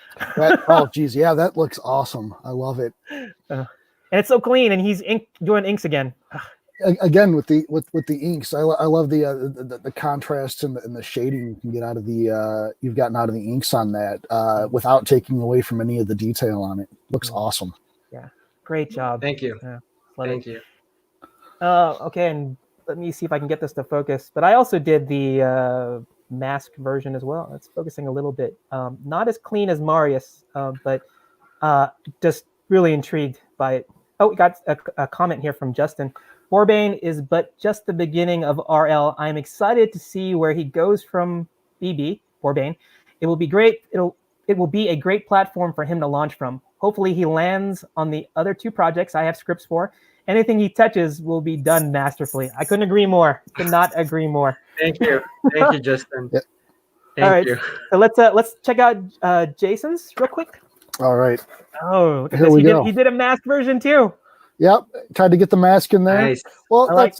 Oh, geez, yeah, that looks awesome. I love it. And it's so clean, and he's doing inks again. Again with the inks, I love the contrast and the shading you can get out of the you've gotten out of the inks on that without taking away from any of the detail on it. Looks awesome. Yeah, great job. Thank you. Yeah, Thank you. Okay, and let me see if I can get this to focus. But I also did the mask version as well. It's focusing a little bit, not as clean as Marius, but just really intrigued by it. Oh, we got a comment here from Justin. Boar-Bane is but just the beginning of RL. I'm excited to see where he goes from BB, Boar-Bane. It will be great. It will be a great platform for him to launch from. Hopefully he lands on the other two projects I have scripts for. Anything he touches will be done masterfully. I couldn't agree more. Could not agree more. Thank you. Thank you, Justin. Yep. Thank you. So let's check out Jason's real quick. All right. Oh, look at Here this. we go. He did a masked version too. Yep, tried to get the mask in there. Nice. Well, I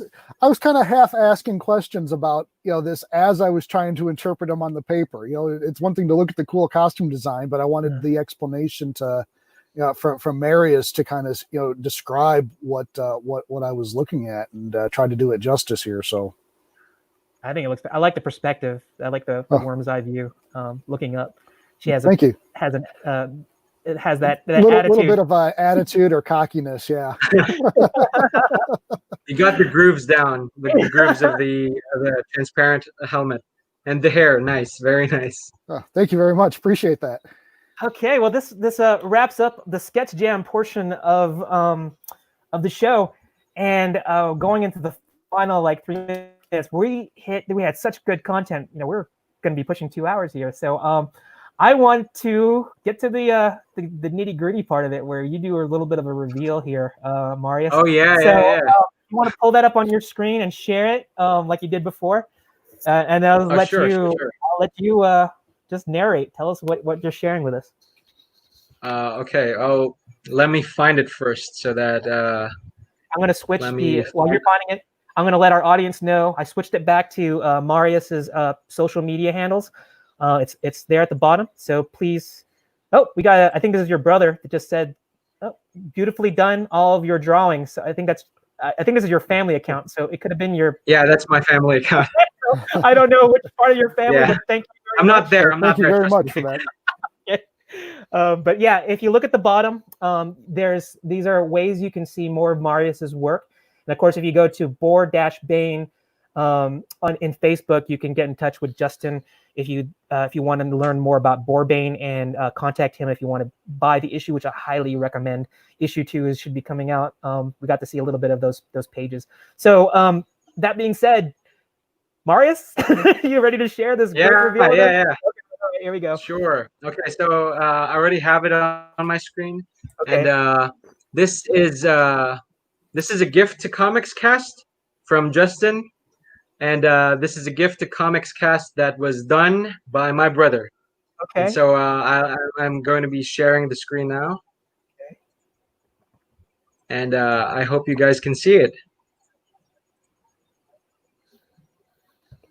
I was kind of half asking questions about this as I was trying to interpret them on the paper. It's one thing to look at the cool costume design, but I wanted the explanation to, from Marius to kind of describe what I was looking at and try to do it justice here. So, I think it looks. I like the perspective. I like the worm's eye view. Looking up, she has. Thank you. Has an. It has that little attitude. Bit of attitude or cockiness, yeah. You got the grooves down, the grooves of the transparent helmet, and the hair. Nice, very nice. Oh, thank you very much. Appreciate that. Okay, well, this wraps up the sketch jam portion of the show, and going into the final 3 minutes, we had such good content. We're going to be pushing 2 hours here, so I want to get to the nitty gritty part of it, where you do a little bit of a reveal here, Marius. Oh yeah, so, yeah. You want to pull that up on your screen and share it, like you did before, and I'll let you just narrate. Tell us what you're sharing with us. Okay. Oh, let me find it first, so that I'm going to switch while you're finding it. I'm going to let our audience know I switched it back to Marius's social media handles. It's there at the bottom. So please. Oh, we got. I think this is your brother that just said, "Oh, beautifully done, all of your drawings." So I think this is your family account. So it could have been your. Yeah, that's my family account. I don't know which part of your family, but thank you very much. I'm not there. Thank you very much for that. But yeah, if you look at the bottom, these are ways you can see more of Marius's work. And of course, if you go to Boar-Bane in Facebook, you can get in touch with Justin if you want to learn more about Boar-Bane, and contact him if you want to buy the issue, which I highly recommend. Issue 2 should be coming out. We got to see a little bit of those pages. So that being said, Marius, you ready to share this great reveal? Yeah. Okay, here we go. Sure. Okay, so I already have it on my screen, okay. And this is a gift to Comics Cast from Justin, and this is a gift to Comics Cast that was done by my brother. Okay. And so I'm going to be sharing the screen now, okay. And I hope you guys can see it.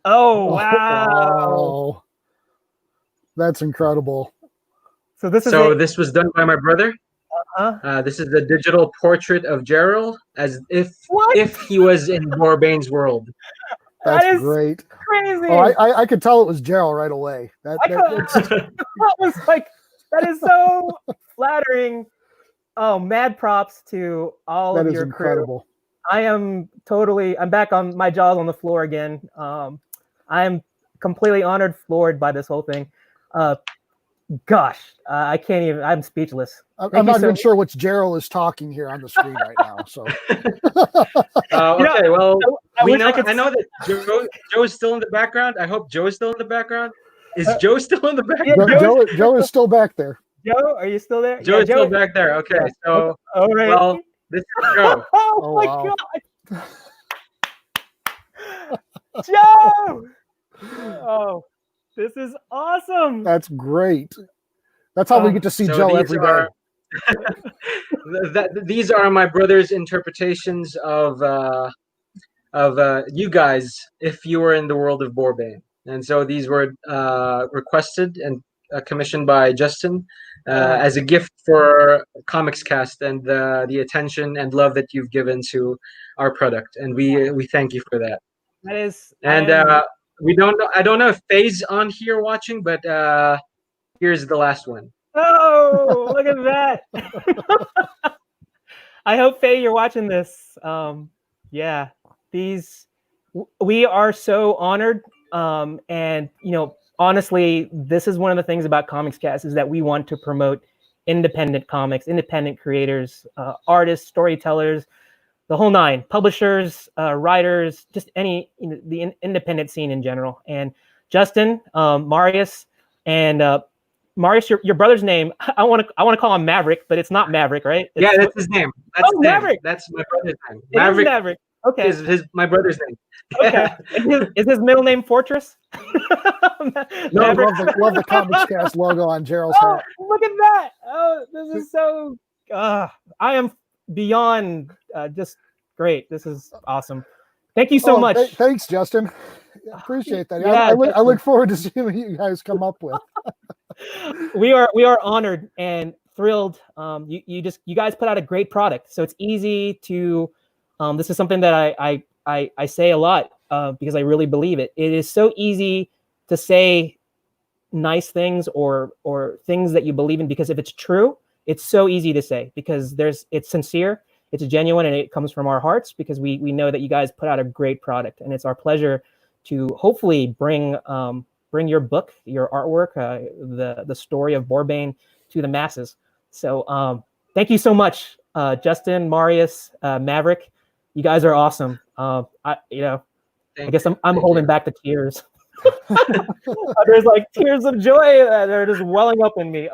Oh wow! That's incredible. So this was done by my brother. This is the digital portrait of Jerel, as if he was in Boar-Bane's world. That's great. Crazy. Oh, I could tell it was Jerel right away. That was that is so flattering. Oh, mad props to all of your incredible. Crew. I'm back on my jaws on the floor again. I am completely honored, floored by this whole thing. Gosh, I can't even. I'm speechless. I'm not even sure which Jerel is talking here on the screen right now. So, okay, well, I know that Joe is still in the background. I hope Joe is still in the background. Is Joe still in the background? Yeah, Joe is still back there. Joe, are you still there? Joe is still back there. Okay, so well, this is Joe. Oh my God, Joe! Oh. This is awesome. That's great. That's how we get to see Joe every day. These are my brother's interpretations of you guys if you were in the world of Boar-Bane. And so these were requested and commissioned by Justin as a gift for Comics Cast and the attention and love that you've given to our product, and we thank you for that. That is, and we don't know. I don't know if Faye's on here watching, but here's the last one. Oh, look at that! I hope Faye, you're watching this. Yeah, we are so honored, and honestly, this is one of the things about Comics Cast is that we want to promote independent comics, independent creators, artists, storytellers, the whole nine, publishers, writers, just any the independent scene in general. And Justin, Marius, and Marius, your brother's name, I want to call him Maverick, but it's not Maverick, right? Yeah, that's his name. That's Maverick. That's my brother's name. Maverick. Okay. Is my brother's name. Okay. Is his middle name Fortress? No, love the Comics Cast logo on Jerel's hat. Look at that. Oh, this is so I am beyond just great. This is awesome. Thank you so much. Thanks, Justin. Appreciate that. Yeah, I look forward to seeing what you guys come up with. We are honored and thrilled. You guys put out a great product, so it's easy to. This is something that I say a lot because I really believe it. It is so easy to say nice things or things that you believe in, because if it's true, it's so easy to say because it's sincere, it's genuine, and it comes from our hearts because we know that you guys put out a great product, and it's our pleasure to hopefully bring your book, your artwork, the story of Boar-Bane to the masses. So thank you so much, Justin, Marius, Maverick. You guys are awesome. I guess I'm holding back the tears. There's like tears of joy that are just welling up in me.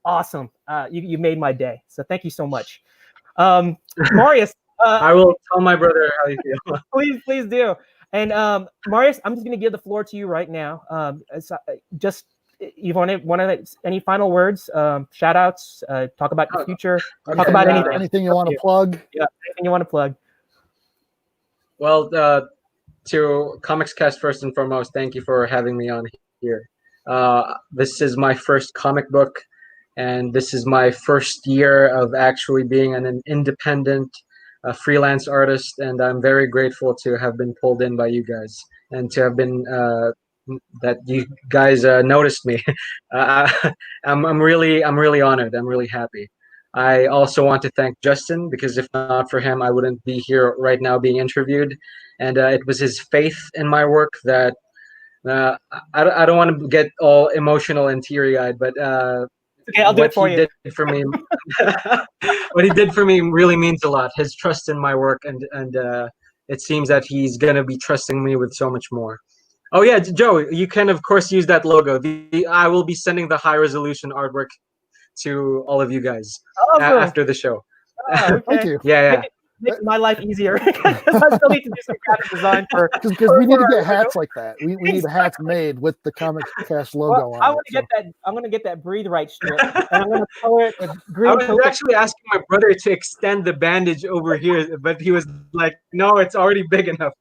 Awesome. You made my day. So thank you so much. Marius. I will tell my brother how you feel. Please do. And Marius, I'm just going to give the floor to you right now. Just you want any final words, shout outs, talk about the future, talk about anything you want to plug. Yeah, anything you want to plug. Well, to Comics Cast, first and foremost, thank you for having me on here. This is my first comic book, and this is my first year of actually being an independent freelance artist, and I'm very grateful to have been pulled in by you guys and to have been that you guys noticed me. I'm really honored. I'm really happy. I also want to thank Justin, because if not for him, I wouldn't be here right now being interviewed. And it was his faith in my work that I don't want to get all emotional and teary-eyed, but okay, I'll do it for you. What he did for me really means a lot. His trust in my work, and it seems that he's gonna be trusting me with so much more. Oh yeah, Joe, you can of course use that logo. I will be sending the high-resolution artwork to all of you guys after the show. Oh, okay. Thank you. Yeah. Make my life easier because I still need to do some graphic design because we need to get hats like that. We need hats made with the Comics Cast logo on. I'm gonna get that Breathe Right strip, and I'm gonna color it with green. I was actually asking my brother to extend the bandage over here, but he was like, "No, it's already big enough."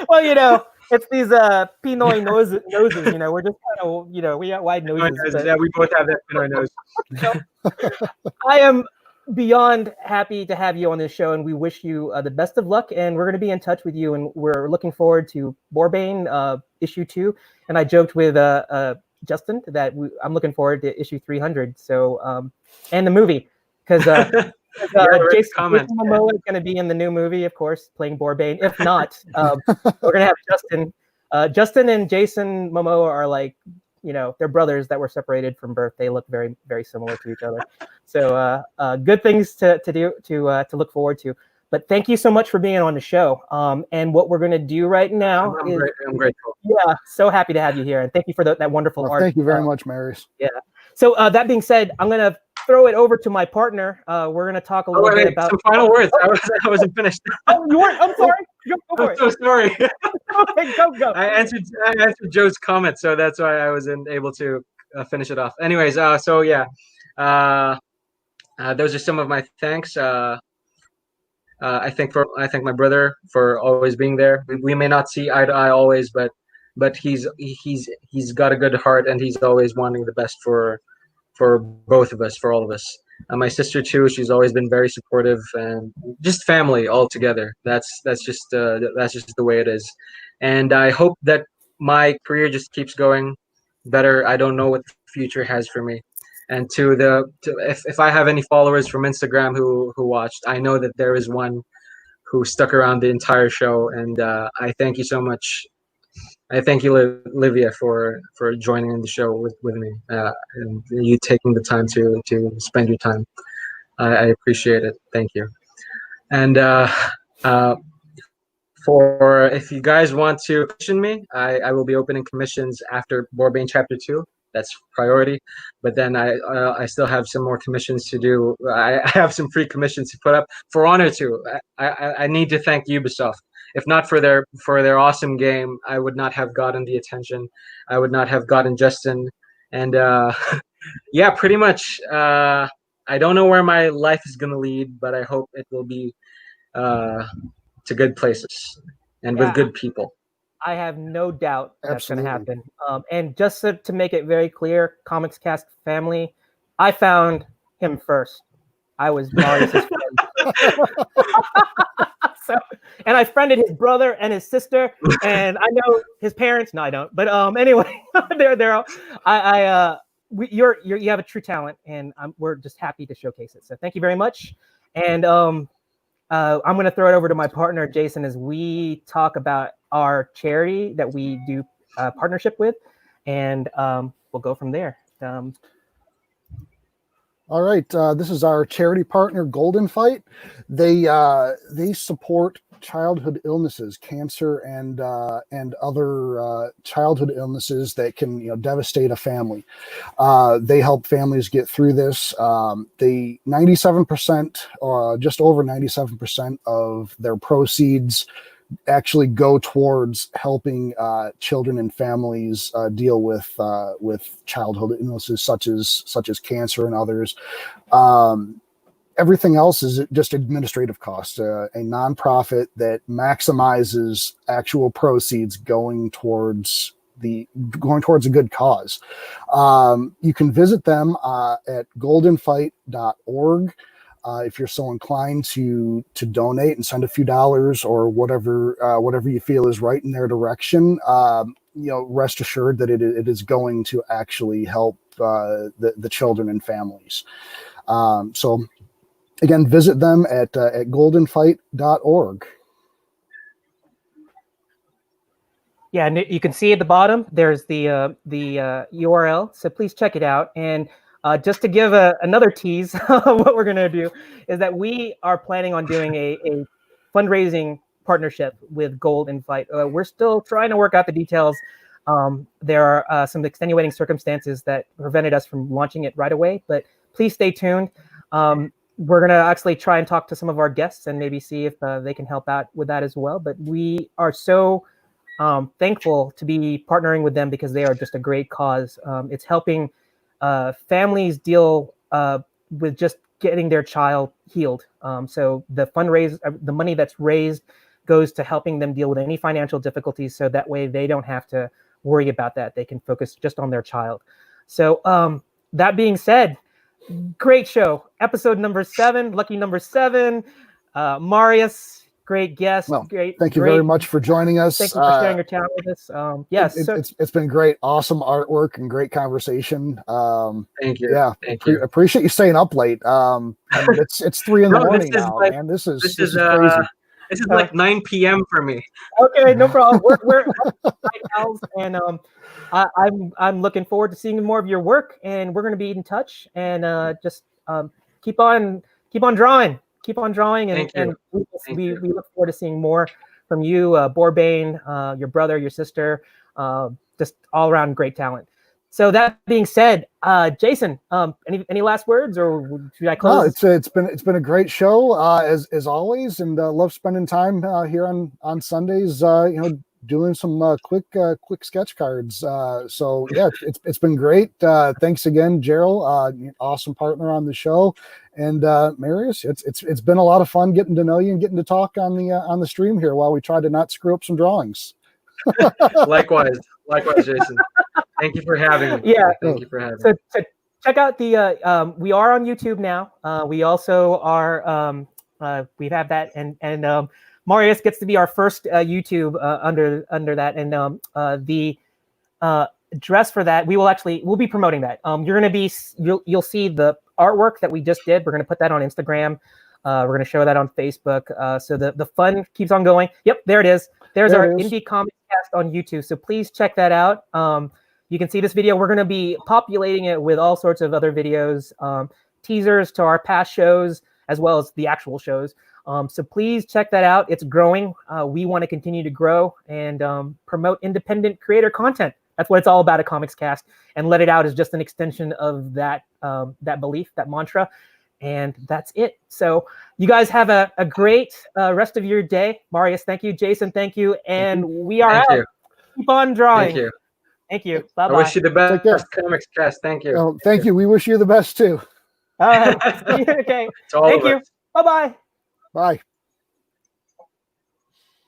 Well, it's these Pinoy noses. We're just kind of, we got wide noses. Yeah, we both have that Pinoy nose. I am beyond happy to have you on this show, and we wish you the best of luck. And we're going to be in touch with you, and we're looking forward to Boar-Bane issue 2. And I joked with Justin that I'm looking forward to issue 300. So and the movie, because Jason Momoa is going to be in the new movie, of course, playing Boar-Bane. If not, we're going to have Justin. Justin and Jason Momoa are like, they're brothers that were separated from birth. They look very, very similar to each other. So good things to do to look forward to. But thank you so much for being on the show. And what we're going to do right now I'm grateful. Yeah, so happy to have you here, and thank you for that wonderful art. Thank you very much, Marius. Yeah. So that being said, I'm going to throw it over to my partner. We're going to talk a little bit about some final words. I wasn't finished. Oh, you weren't? I'm sorry. I'm so sorry. Okay, go. I answered Joe's comment, so that's why I wasn't able to finish it off. Anyways, those are some of my thanks. I thank my brother for always being there. We may not see eye to eye always, but he's got a good heart, and he's always wanting the best for both of us, for all of us. My sister too. She's always been very supportive, and just family all together. That's just the way it is. And I hope that my career just keeps going better. I don't know what the future has for me. And if I have any followers from Instagram who watched, I know that there is one who stuck around the entire show, and I thank you so much. I thank you, Livia, for joining in the show with me, and you taking the time to spend your time. I appreciate it. Thank you. And uh, for if you guys want to commission me, I will be opening commissions after Boar-Bane Chapter 2. That's priority. But then I still have some more commissions to do. I have some free commissions to put up. For Honor 2, I need to thank Ubisoft. If not for their awesome game, I would not have gotten the attention. I would not have gotten Justin. And yeah, pretty much. I don't know where my life is gonna lead, but I hope it will be to good places and with good people. I have no doubt that's going to Absolutely. happen. And just to make it very clear, Comics Cast family, I found him first. I was Marius's friend. So, and I friended his brother and his sister, and I know his parents. No, I don't. But anyway, they're you have a true talent, and we're just happy to showcase it. So thank you very much. And I'm going to throw it over to my partner, Jason, as we talk about our charity that we do partnership with, and we'll go from there. All right, this is our charity partner, Golden Fight. They support childhood illnesses, cancer, and other childhood illnesses that can devastate a family. They help families get through this. They 97%, just over 97% of their proceeds actually go towards helping children and families deal with childhood illnesses such as cancer and others. Everything else is just administrative costs. A nonprofit that maximizes actual proceeds going towards a good cause. You can visit them at goldenfight.org. If you're so inclined to donate and send a few dollars or whatever you feel is right in their direction, rest assured that it is going to actually help the children and families. So again, visit them at goldenfight.org. Yeah, and you can see at the bottom there's the URL, so please check it out. And just to give another tease, what we're going to do is that we are planning on doing a fundraising partnership with Golden Fight. We're still trying to work out the details. There are some extenuating circumstances that prevented us from launching it right away, but please stay tuned. We're going to actually try and talk to some of our guests and maybe see if they can help out with that as well. But we are so thankful to be partnering with them because they are just a great cause. It's helping families deal with just getting their child healed. So the money that's raised goes to helping them deal with any financial difficulties, so that way they don't have to worry about that. They can focus just on their child. So that being said, great show. Episode number 7, lucky number 7. Marius, great guest. Well, great. Thank you very much for joining us. Thank you for sharing your talent with us. Yes, it's been great, awesome artwork and great conversation. Thank you. Yeah, Thank you. Appreciate you staying up late. It's 3 in the morning now, man. This is crazy. This is like 9 p.m. for me. Okay, no problem. We're night owls, and I'm looking forward to seeing more of your work, and we're going to be in touch, and just keep on drawing. Keep on drawing, and we look forward to seeing more from you, Boar-Bane, your brother, your sister, just all around great talent. So that being said, Jason, any last words, or should I close? No, it's been a great show as always, and love spending time here on Sundays. Doing some quick sketch cards. So yeah, it's been great. Thanks again, Jerel, awesome partner on the show, And Marius, it's been a lot of fun getting to know you and getting to talk on the stream here while we try to not screw up some drawings. Likewise, Jason. Thank you for having me. Yeah. Thank you for having me. So check out the we are on YouTube now. We also are we have that, and Marius gets to be our first YouTube under that, and the address for that we'll be promoting that. You'll see the artwork that we just did. We're gonna put that on Instagram. We're gonna show that on Facebook. So the fun keeps on going. Yep, there it is. There's our Indie Comics Cast on YouTube. So please check that out. You can see this video. We're going to be populating it with all sorts of other videos, teasers to our past shows, as well as the actual shows. So please check that out. It's growing. We want to continue to grow and promote independent creator content. That's what it's all about at Comics Cast. And Let It Out is just an extension of that belief, that mantra. And that's it. So you guys have a great rest of your day. Marius, thank you. Jason, thank you. And we are out. Keep on drawing. Thank you. Thank you. Bye-bye. I wish you the best Comics Cast. Thank you. Oh, thank you. We wish you the best too. Okay. Thank you. Bye-bye. Bye.